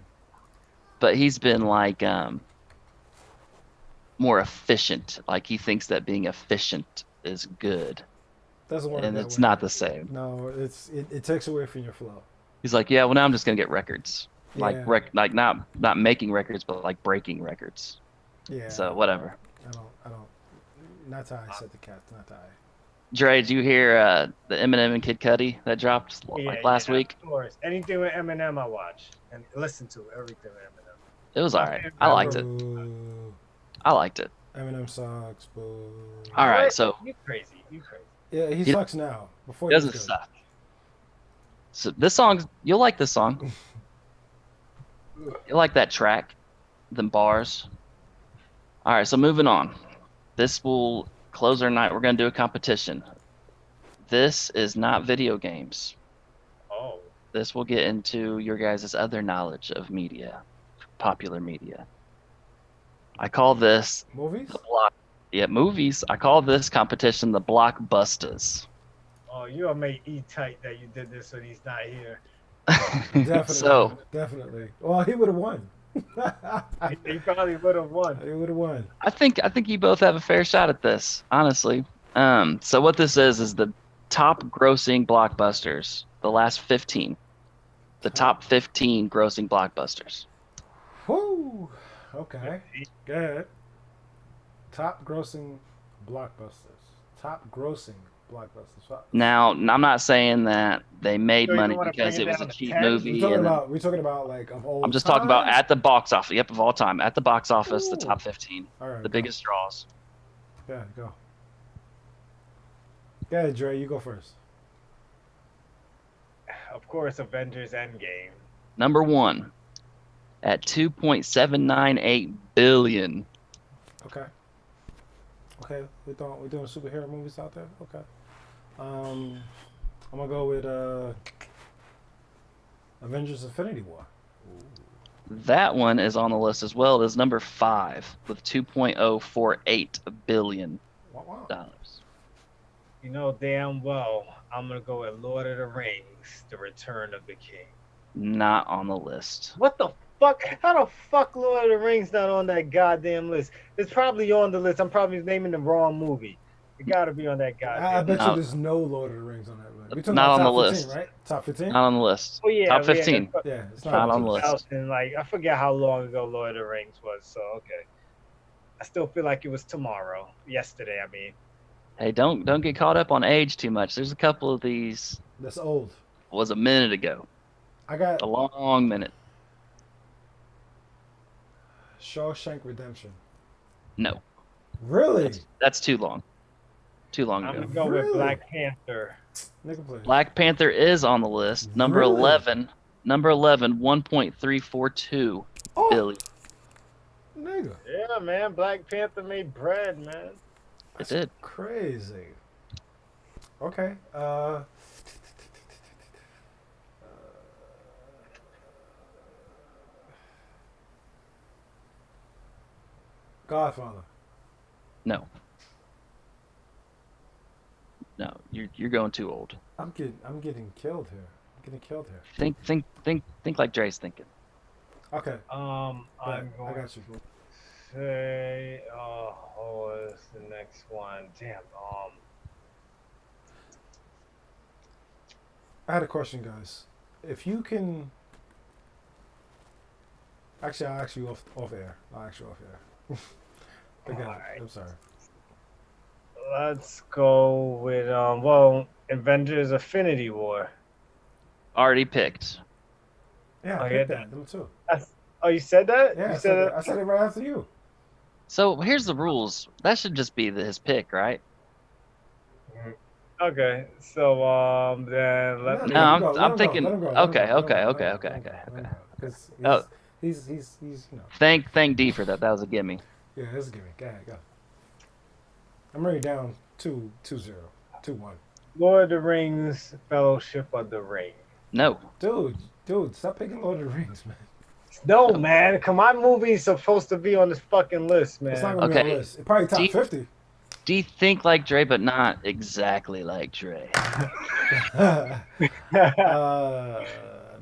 But he's been like more efficient. Like he thinks that being efficient is good. Doesn't work. And it's not the same. No, it takes away from your flow. He's like, yeah, well now I'm just gonna get records. Yeah. Like not making records, but like breaking records. Yeah. So whatever. I don't. Not how I said the cat. Not how. Dre, did you hear the Eminem and Kid Cudi that dropped last week? Of course. Anything with Eminem I watch and listen to everything with Eminem. It was alright. I liked it. I liked it. Eminem sucks. Boo. All right, so you crazy. Yeah, he sucks now. Before he doesn't suck. So this song, you'll like this song. You like that track, them bars. All right, so moving on. This will close our night. We're gonna do a competition. This is not video games. Oh. This will get into your guys' other knowledge of media, popular media. I call this movies. Movies. I call this competition the Blockbusters. Oh, you are made E tight that you did this when he's not here. Definitely. Definitely. Well, he would have won. He probably would have won. They would have won. I think you both have a fair shot at this, honestly. So what this is the top grossing blockbusters, the last 15. The top 15 grossing blockbusters. Whoo. Okay. Go ahead. Top grossing blockbusters. Top grossing blockbusters. Now, I'm not saying that they made So you money wanna because bring it it was a down to cheap 10? movie. We're talking about like of old. I'm just talking about time? at the box office. Yep, of all time. At the box office, the Ooh. top 15. All right. The biggest draws. Yeah, go. Go ahead, Dre. You go first. Of course, Avengers Endgame. Number 1 at 2.798 billion. Okay. Okay, we're doing superhero movies out there. Okay. I'm gonna go with Avengers: Infinity War. That one is on the list as well. It is number 5 with 2.048 billion Wow. dollars. You know damn well I'm gonna go with Lord of the Rings: The Return of the King. Not on the list. What the fuck? How the fuck Lord of the Rings not on that goddamn list? It's probably on the list. I'm probably naming the wrong movie. It gotta be on that I goddamn bet No. you there's no Lord of the Rings on that list. We're talking Not about on top the 15, list. right? Top 15? Not on the list. Oh yeah, Top 15. Yeah, it's Not on the list. 2000, like I forget how long ago Lord of the Rings was. So okay, I still feel like it was yesterday. I mean, Hey, don't get caught up on age too much. There's a couple of these. That's old. Was a minute ago. I got A long minute. Shawshank Redemption. No, Really? that's too long. Too long I'm ago. gonna go with Really? Black Panther. Nigga play. Black Panther is on the list. Number Really? 11. Number 11, 1.342 Oh, billion. nigga. Yeah, man, Black Panther made bread, man. It That's did. crazy. Okay. Godfather. No. No, you're going too old. I'm getting killed here. Think like Dre's thinking. Okay. I'm I going got you. to say, what's the next one? Damn. I had a question, guys. If you can, actually, I'll ask you off air. Again, Alright. I'm sorry. Let's go with Avengers: Infinity War. Already picked. Yeah, I I get picked that. Them too. Oh, you said that? Yeah, You I said it right after you. So here's the rules. That should just be his pick, right? Okay, so then let me. No, I'm Let him go, thinking- let him go, okay, let him go, okay, let him okay, go, okay, let him go, okay, let him okay. go. Because Oh. he's you know. Thank D for that. That was a gimme. Yeah, that's a gimme. Go ahead, go. I'm already down 2-0, 2-1. Lord of the Rings: Fellowship of the Ring. No. Dude, stop picking Lord of the Rings, man. No, man, come on, movie's supposed to be on this fucking list, man. It's not gonna be on the Okay. list. It's probably top Deep- 50. D think like Dre, but not exactly like Dre.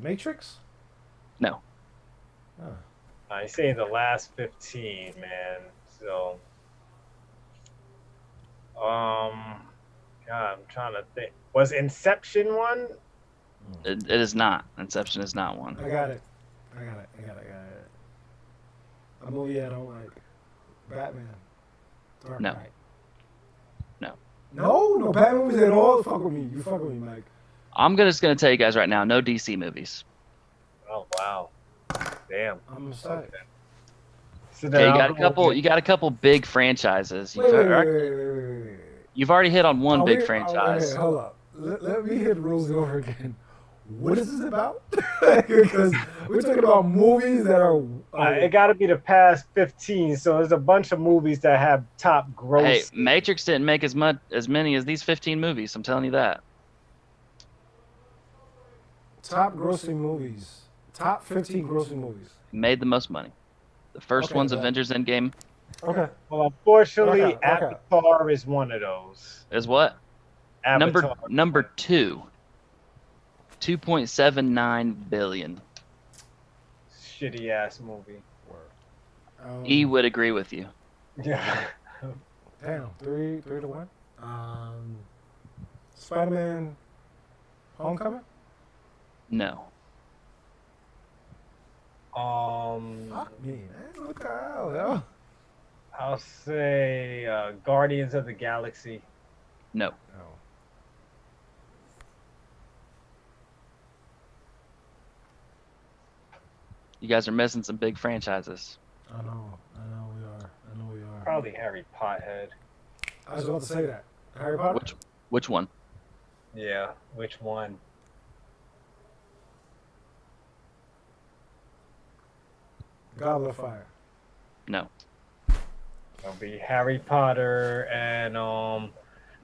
Matrix? No. Oh. I say the last 15, man. So, God, I'm trying to think. Was Inception one? It is not. Inception is not one. I got it. A movie I don't like. Batman. Dark No. Knight. No. No Batman movies at all. Fuck with me. You fuck with me, Mike. I'm just gonna tell you guys right now, no DC movies. Oh wow, damn. I'm excited. Okay. So Okay, then you got a couple big franchises. Wait. You've already hit on one Are big we- franchise. wait, hold up. Let me hit the rules over again. What is this about? Because we're talking about movies that are. it got to be the past 15. So there's a bunch of movies that have top gross. Hey, Matrix didn't make as many as these 15 movies. I'm telling you that. Top grossing movies. Top 15 grossing movies. Made the most money. The first Okay, one's but- Avengers Endgame. Okay. Well, unfortunately, Okay. Avatar is one of those. Is what? Avatar. Number 2. 2.79 billion. shitty ass movie. E would agree with you. Yeah. Damn, 3-1. Spider-Man Homecoming? No. Fuck me, man. What the hell, yo? I'll say Guardians of the Galaxy. No. No. You guys are missing some big franchises. I know we are. Probably Harry Pothead. I was about to say that. Harry Potter? Which one? Yeah, which one? Goblet of Fire. No. It'll be Harry Potter and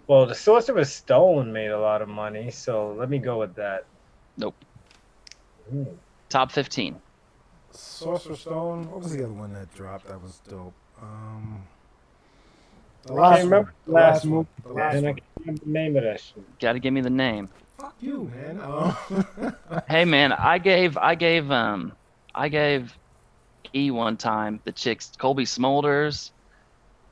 well, the Sorcerer's Stone made a lot of money, so let me go with that. Nope. Ooh. Top 15. Sorcerer's Stone. What was the other one that dropped that was dope? The I last can't remember one. the last movie, The last and I one. can't remember the name of that shit. Got to give me the name. Fuck you, man. Hey man, I gave E one time the chick's Colby Smulders.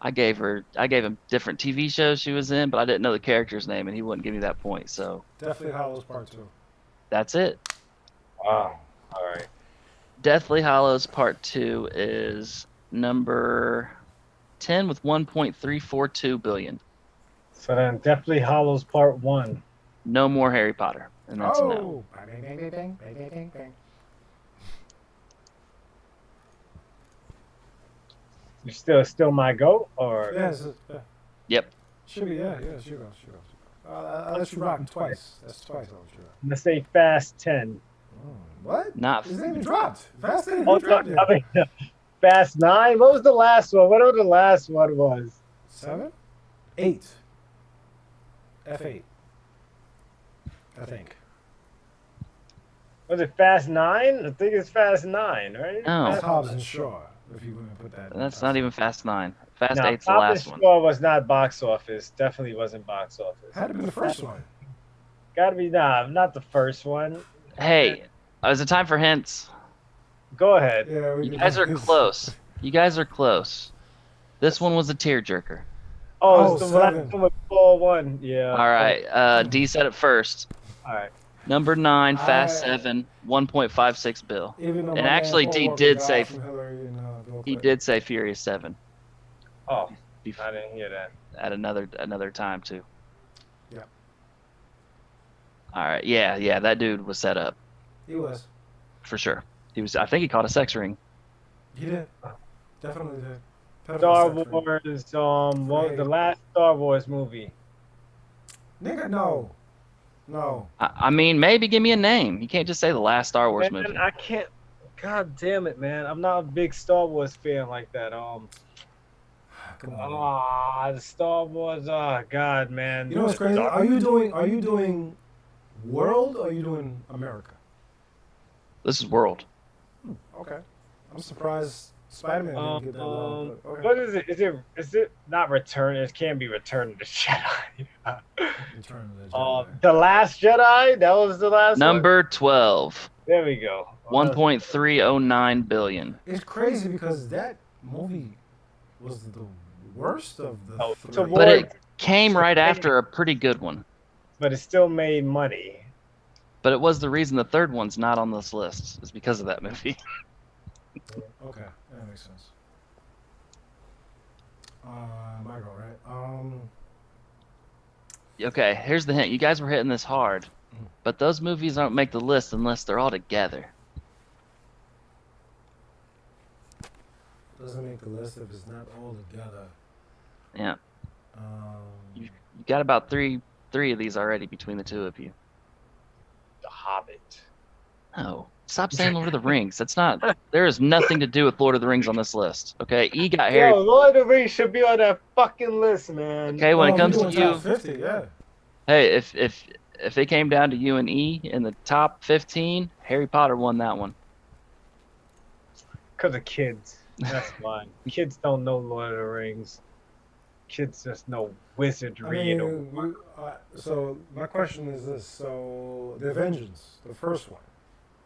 I gave him different TV shows she was in, but I didn't know the character's name, and he wouldn't give me that point. So Deathly Hallows Part 2. that's it. Wow. All right. Deathly Hallows Part 2 is number 10 with 1.342 billion. So then Deathly Hollows Part 1. No more Harry Potter, and that's a no. Bang, bang, bang, bang, bang, bang, bang, bang. You still my goat, or Yes. Yep. Should be, yeah, should go. I'll let you rock him twice. That's twice I'll let you rock. I'm gonna say Fast 10. What? Not His name dropped. Fast ain't Oh, even dropped yet. I mean, Fast 9. What was the last one? Whatever the last one was. 7? 8. F8. I think. Was it Fast 9? I think it's Fast 9, right? no. That's Hobbs and Shaw. If you want to put that. That's not even Fast 9. Fast No, 8's the Hobbs last and one. Shaw was not box office. Definitely wasn't box office. Had to be the first one. Gotta be not the first one. Hey, is it time for hints? Go ahead. Yeah, You guys are close. You guys are close. This one was a tearjerker. Oh, it's Oh, the last 7. one with Paul 1. Yeah. All right. D said it first. All right. Number 9, Fast I- 7, 1.56 bill. Even though And my actually, man D Paul did Walker say died from Hillary and, Bill he Clinton. did say Furious 7 Oh, bef- I didn't hear that. at another time too. Yeah. All right. Yeah. That dude was set up He was. for sure. He was. I think he caught a sex ring. He did. Definitely did. Star Pedophile sex ring. Wars. What was the last Star Wars movie? Nigga, no. No. I mean, maybe give me a name. You can't just say the last Star Wars Man, movie. I can't. God damn it, man! I'm not a big Star Wars fan like that. Come on. The Star Wars. Oh God, man. You know what's crazy? Are you doing world or are you doing America? This is World. Okay. I'm surprised Spider-Man didn't get that long. But okay. What is it? Is it not Return? It can't be Return of the Jedi. Return of the Jedi. The Last Jedi. That was the last one? Number 12, There we go. 1.309 billion. It's crazy because that movie was the worst of the Oh, three. so But it came right after a pretty good one. But it still made money. But it was the reason the third one's not on this list is because of that movie. Okay, that makes sense. My go, right? Okay, here's the hint. You guys were hitting this hard, Mm. but those movies don't make the list unless they're all together. Doesn't make the list if it's not all together. Yeah, Um, you got about three of these already between the two of you. The Hobbit. No, stop saying Lord of the Rings. That's not. There is nothing to do with Lord of the Rings on this list. Okay, E got Harry. Yo, Lord of the Rings should be on that fucking list, man. Okay, when oh, it comes we to doing you, top 50, yeah. hey, if it came down to you and E in the top 15, Harry Potter won that one. Because of kids. That's why. Kids don't know Lord of the Rings. Kids just know wizardry. So my question is this: so the Avengers, the first one,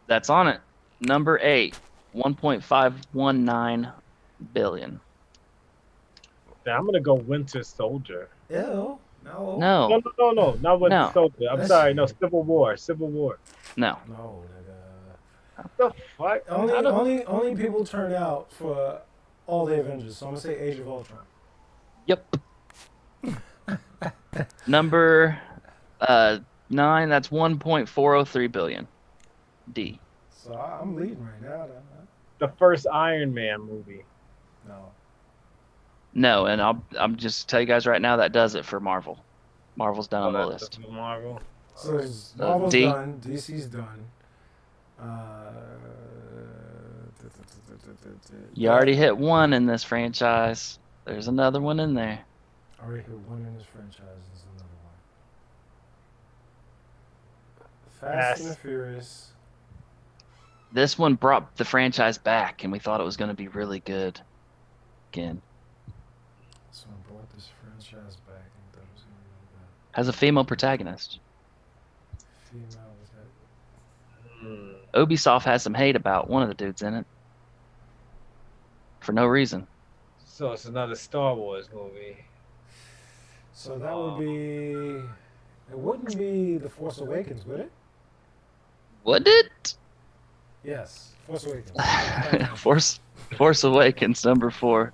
That's on it. Number 8, 1.519 billion. Yeah, I'm gonna go Winter Soldier. Ew. No. No, No, not Winter No. Soldier. I'm That's- sorry, no, Civil War. Civil War. no. No, nigga. What the fuck? Only people turn out for all the Avengers. So I'm gonna say Age of Ultron. Yep. Number 9. That's 1.403 billion. D. So I'm leading right now. The first Iron Man movie. No. No, and I'm just tell you guys right now that does it for Marvel. Marvel's done on the That's list. the Marvel. So Marvel's D. done. DC's done. You already hit one in this franchise. There's another one in there. Already hit one in this franchise. There's another one. Fast and the Furious. This one brought the franchise back, and we thought it was going to be really good again. This one brought this franchise back and thought it was gonna be Has a female protagonist. good. Female was that? Ubisoft has some hate about one of the dudes in it. For no reason. So it's another Star Wars movie. So that would be. It wouldn't be The Force Awakens, would it? Would it? Yes, Force Awakens. Force Awakens, number 4.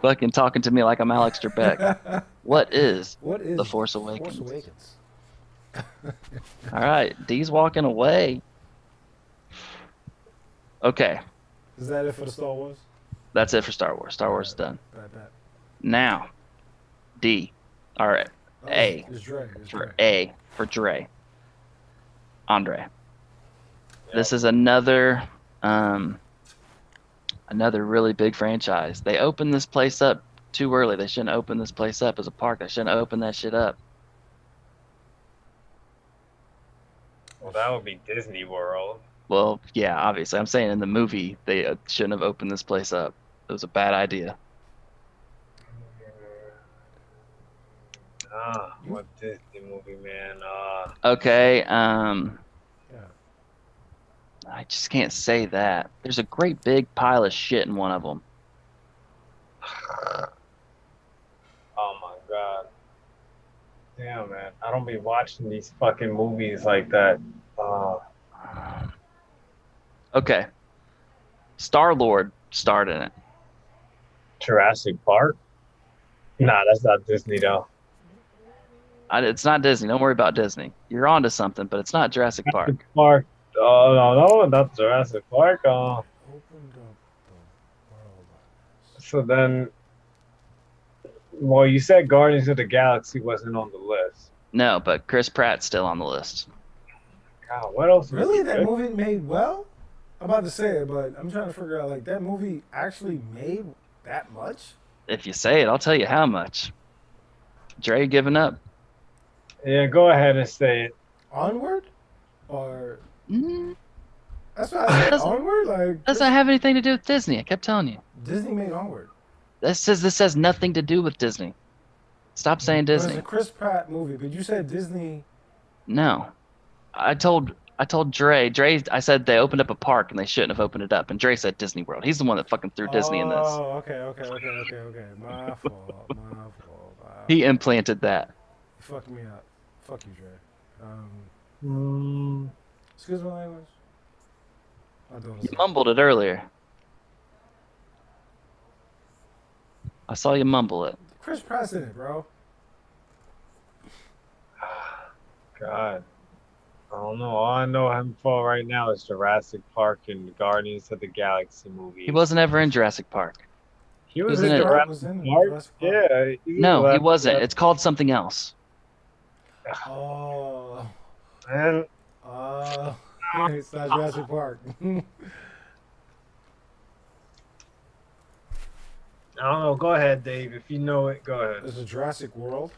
Fucking talking to me like I'm Alex Trebek. What is The Force Awakens? Force Awakens. All right, D's walking away. Okay, Is that it for the Star Wars? that's it for Star Wars. Star Wars is done. Bet. Now, D. All right, A. It's Dre. For A for Dre. Andre. This is another really big franchise. They opened this place up too early. They shouldn't open this place up as a park. They shouldn't open that shit up. Well, that would be Disney World. Well, yeah, obviously. I'm saying in the movie they shouldn't have opened this place up. It was a bad idea. What Disney movie, man? Okay, Yeah. I just can't say that. There's a great big pile of shit in one of them. Oh my god. Damn, man. I don't be watching these fucking movies like that. Okay. Star-Lord starred in it. Jurassic Park? Nah, that's not Disney though. It's not Disney. Don't worry about Disney. You're onto something, but it's not Jurassic Park. Jurassic Park. Oh, no, not Jurassic Park. Opened up the world. So then, well, you said Guardians of the Galaxy wasn't on the list. No, but Chris Pratt's still on the list. God, what else? was Really? That good? movie made well? I'm about to say it, but I'm trying to figure out, like, that movie actually made that much? If you say it, I'll tell you how much. Dre giving up. Yeah, go ahead and say it. Onward? Or... Mm, That's what I said, Doesn't- Onward? Like, doesn't have anything to do with Disney. I kept telling you. Disney made Onward. This has nothing to do with Disney. Stop saying But it's Disney. a Chris Pratt movie, but you said Disney... No. I told Dre, I said they opened up a park and they shouldn't have opened it up. And Dre said Disney World. He's the one that fucking threw Disney in this. Oh, okay. My fault. He implanted that. You fucked me up. Fuck you, Dre. Mm, Excuse my language. I don't You know. mumbled it earlier. I saw you mumble it. Chris Pratt's in it, bro. God. I don't know. All I know him for right now is Jurassic Park and the Guardians of the Galaxy movie. He wasn't ever in Jurassic Park. He was Isn't in it- Jurassic Was in Park. Jurassic Park. Yeah. he's in No, he Jurassic wasn't. Park. It's called something else. Oh. Man, It's not Jurassic Park. I don't know. Go ahead, Dave. If you know it, go ahead. There's a Jurassic World.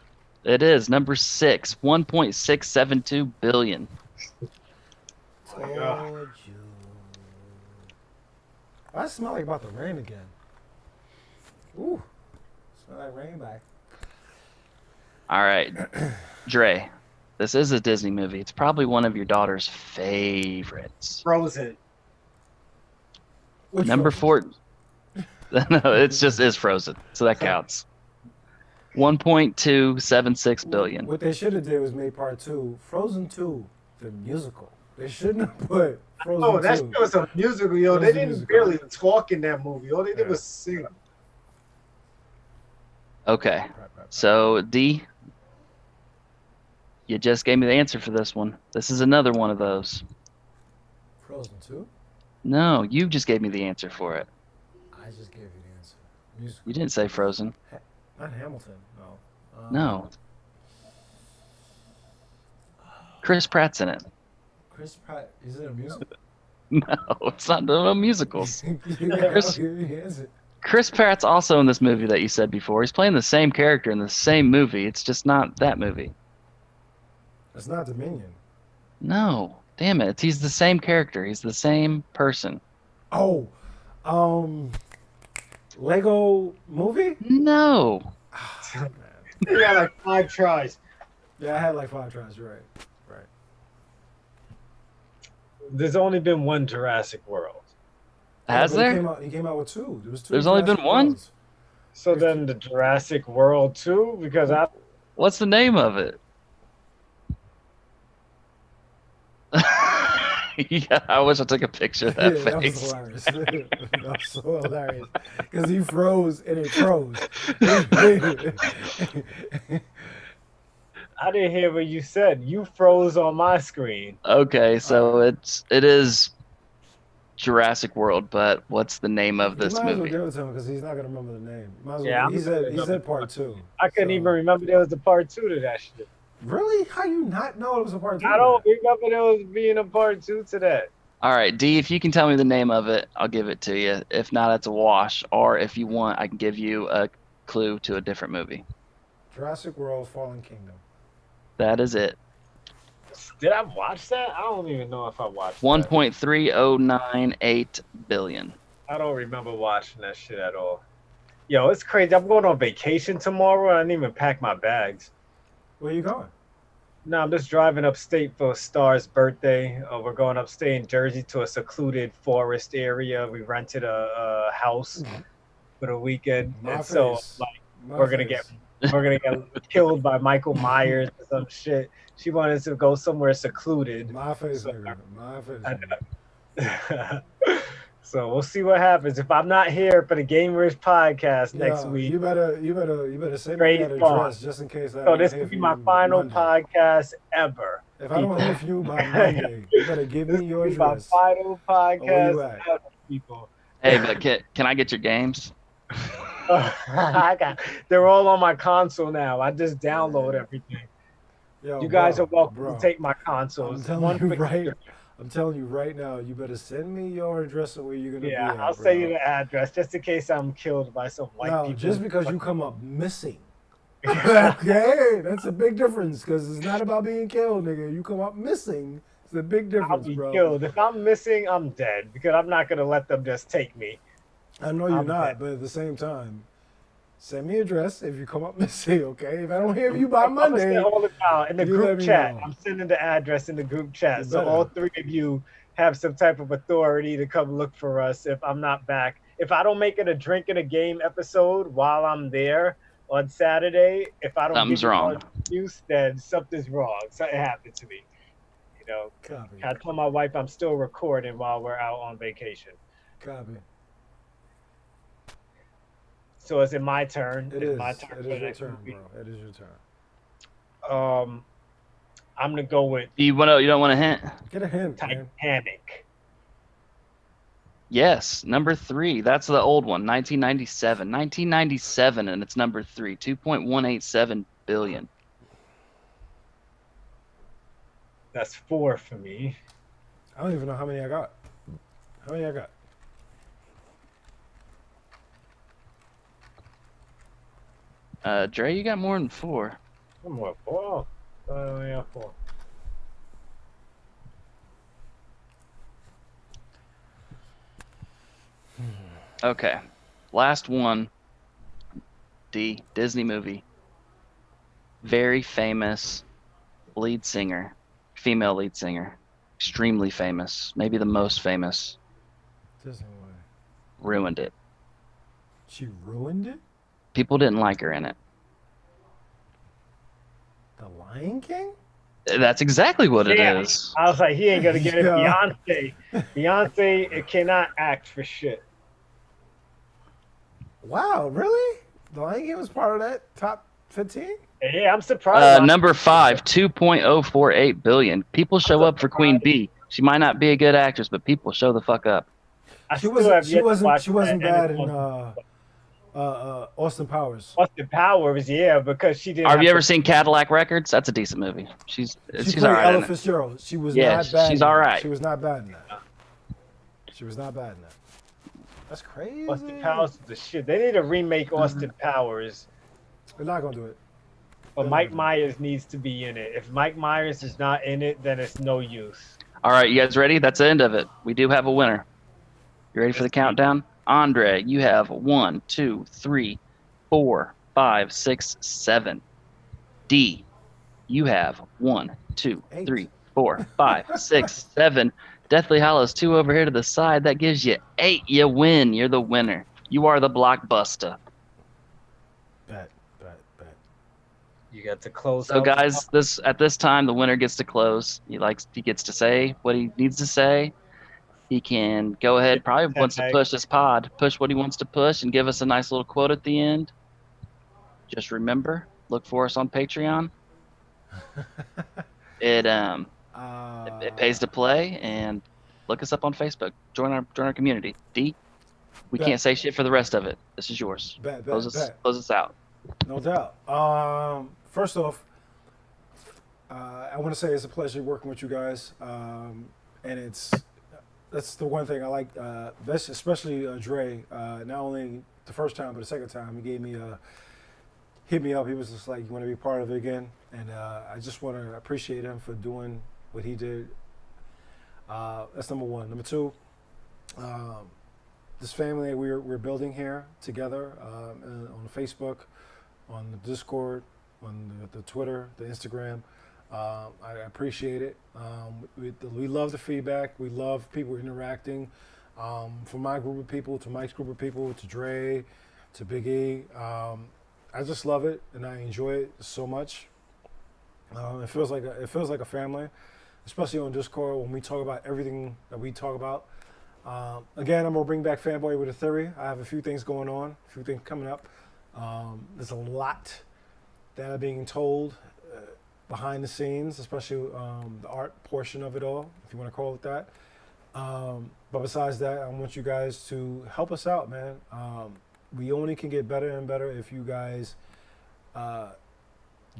It is number 6, 1.672 billion. my God. Told you. I smell like about to rain again. Ooh. Smell like rain back. All right, Dre. This is a Disney movie. It's probably one of your daughter's favorites. Frozen. Which Number Frozen? 4. No, it's Frozen, so that counts. 1.276 billion. What they should have did was made part 2, Frozen 2, the musical. They shouldn't have put Frozen Oh, that 2. shit was a musical, yo. It They was a didn't musical. barely talk in that movie. All they did Yeah. was sing. Okay, Right. so D, you just gave me the answer for this one. This is another one of those. Frozen 2? No, you just gave me the answer for it. I just gave you the answer. Musical. You didn't say Frozen. Not Hamilton, no. No. Chris Pratt's in it. Chris Pratt, is it a musical? No, it's not no musicals. Chris, Chris Pratt's also in this movie that you said before. He's playing the same character in the same movie. It's just not that movie. It's not Dominion. No, damn it. He's the same character. He's the same person. Oh, Lego movie? No. Man. You got like 5 tries. Yeah, I had like 5 tries. You're right. Right. There's only been one Jurassic World. Has but there? He came out with 2. There was 2. There's only been Jurassic one? Worlds. So then the Jurassic World 2, because I What's the name of it? Yeah, I wish I took a picture of that Yeah, that was face. hilarious. That was so hilarious because he froze and it froze. I didn't hear what you said. You froze on my screen. Okay, so it is Jurassic World, but what's the name of this You might as well movie? give it to him because he's not gonna remember the name. Might as well, Yeah, he said part 2. I couldn't even remember there was a part 2 to that shit. Really? How you not know it was a part 2? I don't remember there was being a part 2 to that. All right, D, if you can tell me the name of it, I'll give it to you. If not, it's a wash. Or if you want, I can give you a clue to a different movie. Jurassic World: Fallen Kingdom. That is it. Did I watch that? I don't even know if I watched that. 1.3098 billion. I don't remember watching that shit at all. Yo, it's crazy. I'm going on vacation tomorrow. I didn't even pack my bags. Where you going? No, I'm just driving upstate for Star's birthday. We're going upstate in Jersey to a secluded forest area. We rented a house for the weekend. My And face. so like My we're gonna face. get killed by Michael Myers or some shit. She wanted us to go somewhere secluded. My face, So- nigga. My face. I nigga. So we'll see what happens. If I'm not here for the Gamerish podcast next Yo, week, You better send me Straight that on. address just in case. so this could be my final podcast ever. If I don't hear from you by Monday, you better give This me your could be my address. final Where you podcast at? ever, people. Hey, but can I get your games? They're all on my console now. I just download everything. Yo, You guys bro, are welcome bro, to take my I'm consoles. telling you for right. each. I'm telling you right now. You better send me your address of where you're gonna Yeah, be. I'll send you the address just in case I'm killed by some white No, people. just because you come up missing. Okay, that's a big difference because it's not about being killed, nigga. You come up missing. It's a big I'll difference, be bro. killed. If I'm missing, I'm dead because I'm not gonna let them just take me. I know you're I'm not, dead. but at the same time, send me address if you come up missing, okay? If I don't hear you by I'm gonna Monday, send all the time in the you let group me chat. know. I'm sending the address in the group chat, You so better. all 3 of you have some type of authority to come look for us if I'm not back. If I don't make it a drink in a game episode while I'm there on Saturday, if I don't Something's give you wrong. an excuse, then something's wrong. Something happened to me. You know, copy, I told my wife I'm still recording while we're out on vacation. copy. So is it my turn? It It's is. my turn It for the is your next turn, movie. bro. It is your turn. I'm gonna go with You don't want a hint? Get a hint, man. Titanic. Yes, number 3. That's the old one, 1997. 1997, and it's number 3, 2.187 billion. That's 4 for me. I don't even know how many I got. How many I got? Dre, you got more than 4. One more. 4. Yeah, 4. Okay, last one. D, Disney movie. Very famous lead singer, female lead singer. Extremely famous, maybe the most famous. Disney movie. ruined it. She ruined it? People didn't like her in it. The Lion King? That's exactly what it Yeah. is. I was like, he ain't gonna get it. Yeah. Beyonce, it cannot act for shit. Wow, really? The Lion King was part of that top 15? Yeah, I'm surprised. Number 5, 2.048 billion. People show up for Queen Bee. She might not be a good actress, but people show the fuck up. She wasn't bad in Austin Powers. Austin Powers, yeah, because she didn't. Have you ever seen Cadillac Records? That's a decent movie. She's She all right. Ella Fitzgerald. She was Yeah, not bad. she's in all that. right. She was not bad in that. She was not bad in that. That's crazy. Austin Powers is the shit. They need to remake Austin Powers. They're not gonna do it. But Mike Myers needs to be in it. If Mike Myers is not in it, then it's no use. All right, you guys ready? That's the end of it. We do have a winner. You ready for the countdown? Andre, you have 1, 2, 3, 4, 5, 6, 7. D, you have 1, 2, 3, 4, 5, 6, 7. Deathly Hallows 2 over here to the side. That gives you 8. You win. You're the winner. You are the blockbuster. Bet. You got to close. So guys, at this time the winner gets to close. He gets to say what he needs to say. He can go ahead, probably wants to push this pod, push what he wants to push, and give us a nice little quote at the end. Just remember, look for us on Patreon. It pays to play, and look us up on Facebook. Join our community. D, we can't say shit for the rest of it. This is yours. Close us out. No doubt. First off, I want to say it's a pleasure working with you guys, and that's the one thing I like. That's especially Dre. Not only the first time, but the second time, he hit me up. He was just like, "You want to be part of it again?" And I just want to appreciate him for doing what he did. That's number one. Number two, this family we're building here together on Facebook, on the Discord, on the Twitter, the Instagram. I appreciate it. We love the feedback. We love people interacting. From my group of people to Mike's group of people to Dre to Big E. I just love it and I enjoy it so much. It feels like a family, especially on Discord when we talk about everything that we talk about. Again, I'm gonna bring back Fanboy with a Theory. I have a few things going on, a few things coming up. There's a lot that are being told behind the scenes, especially the art portion of it all, if you want to call it that. But besides that, I want you guys to help us out, man. We only can get better and better if you guys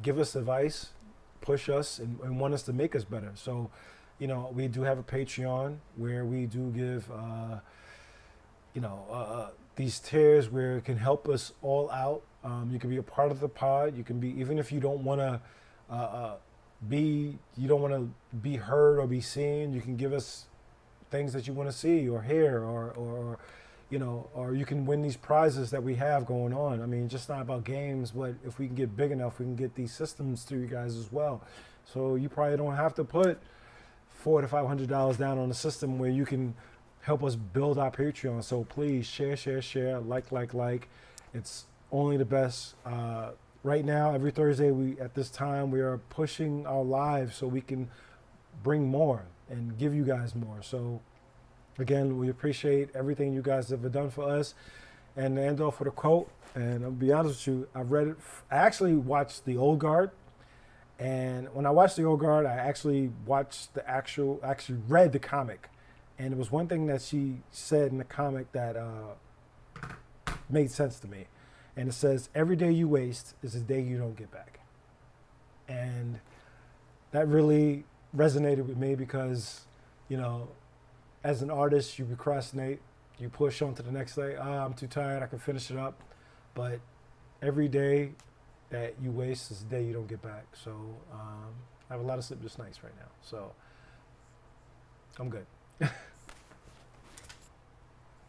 give us advice, push us, and want us to make us better. So, we do have a Patreon where we do give, these tiers where it can help us all out. You can be a part of the pod. You can be, even if you don't want to be heard or be seen, you can give us things that you want to see or hear, or you can win these prizes that we have going on. I mean, just not about games, but if we can get big enough, we can get these systems to you guys as well. So you probably don't have to put $400 to $500 down on a system where you can help us build our Patreon. So please share, like. It's only the best. Right now, every Thursday, at this time, we are pushing our lives so we can bring more and give you guys more. So again, we appreciate everything you guys have done for us. And to end off with a quote, and I'll be honest with you, I've read it. I actually watched The Old Guard. And when I watched The Old Guard, I actually read the comic. And it was one thing that she said in the comic that made sense to me. And it says, every day you waste is a day you don't get back. And that really resonated with me because, as an artist, you procrastinate, you push on to the next day. I'm too tired, I can finish it up. But every day that you waste is a day you don't get back. So I have a lot of sleepless nights right now. So I'm good.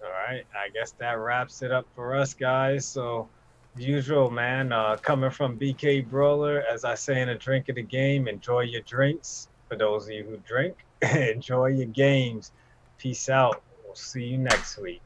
All right, I guess that wraps it up for us, guys. So, usual, man, coming from BK Brawler, as I say in a drink of the game, enjoy your drinks. For those of you who drink, enjoy your games. Peace out. We'll see you next week.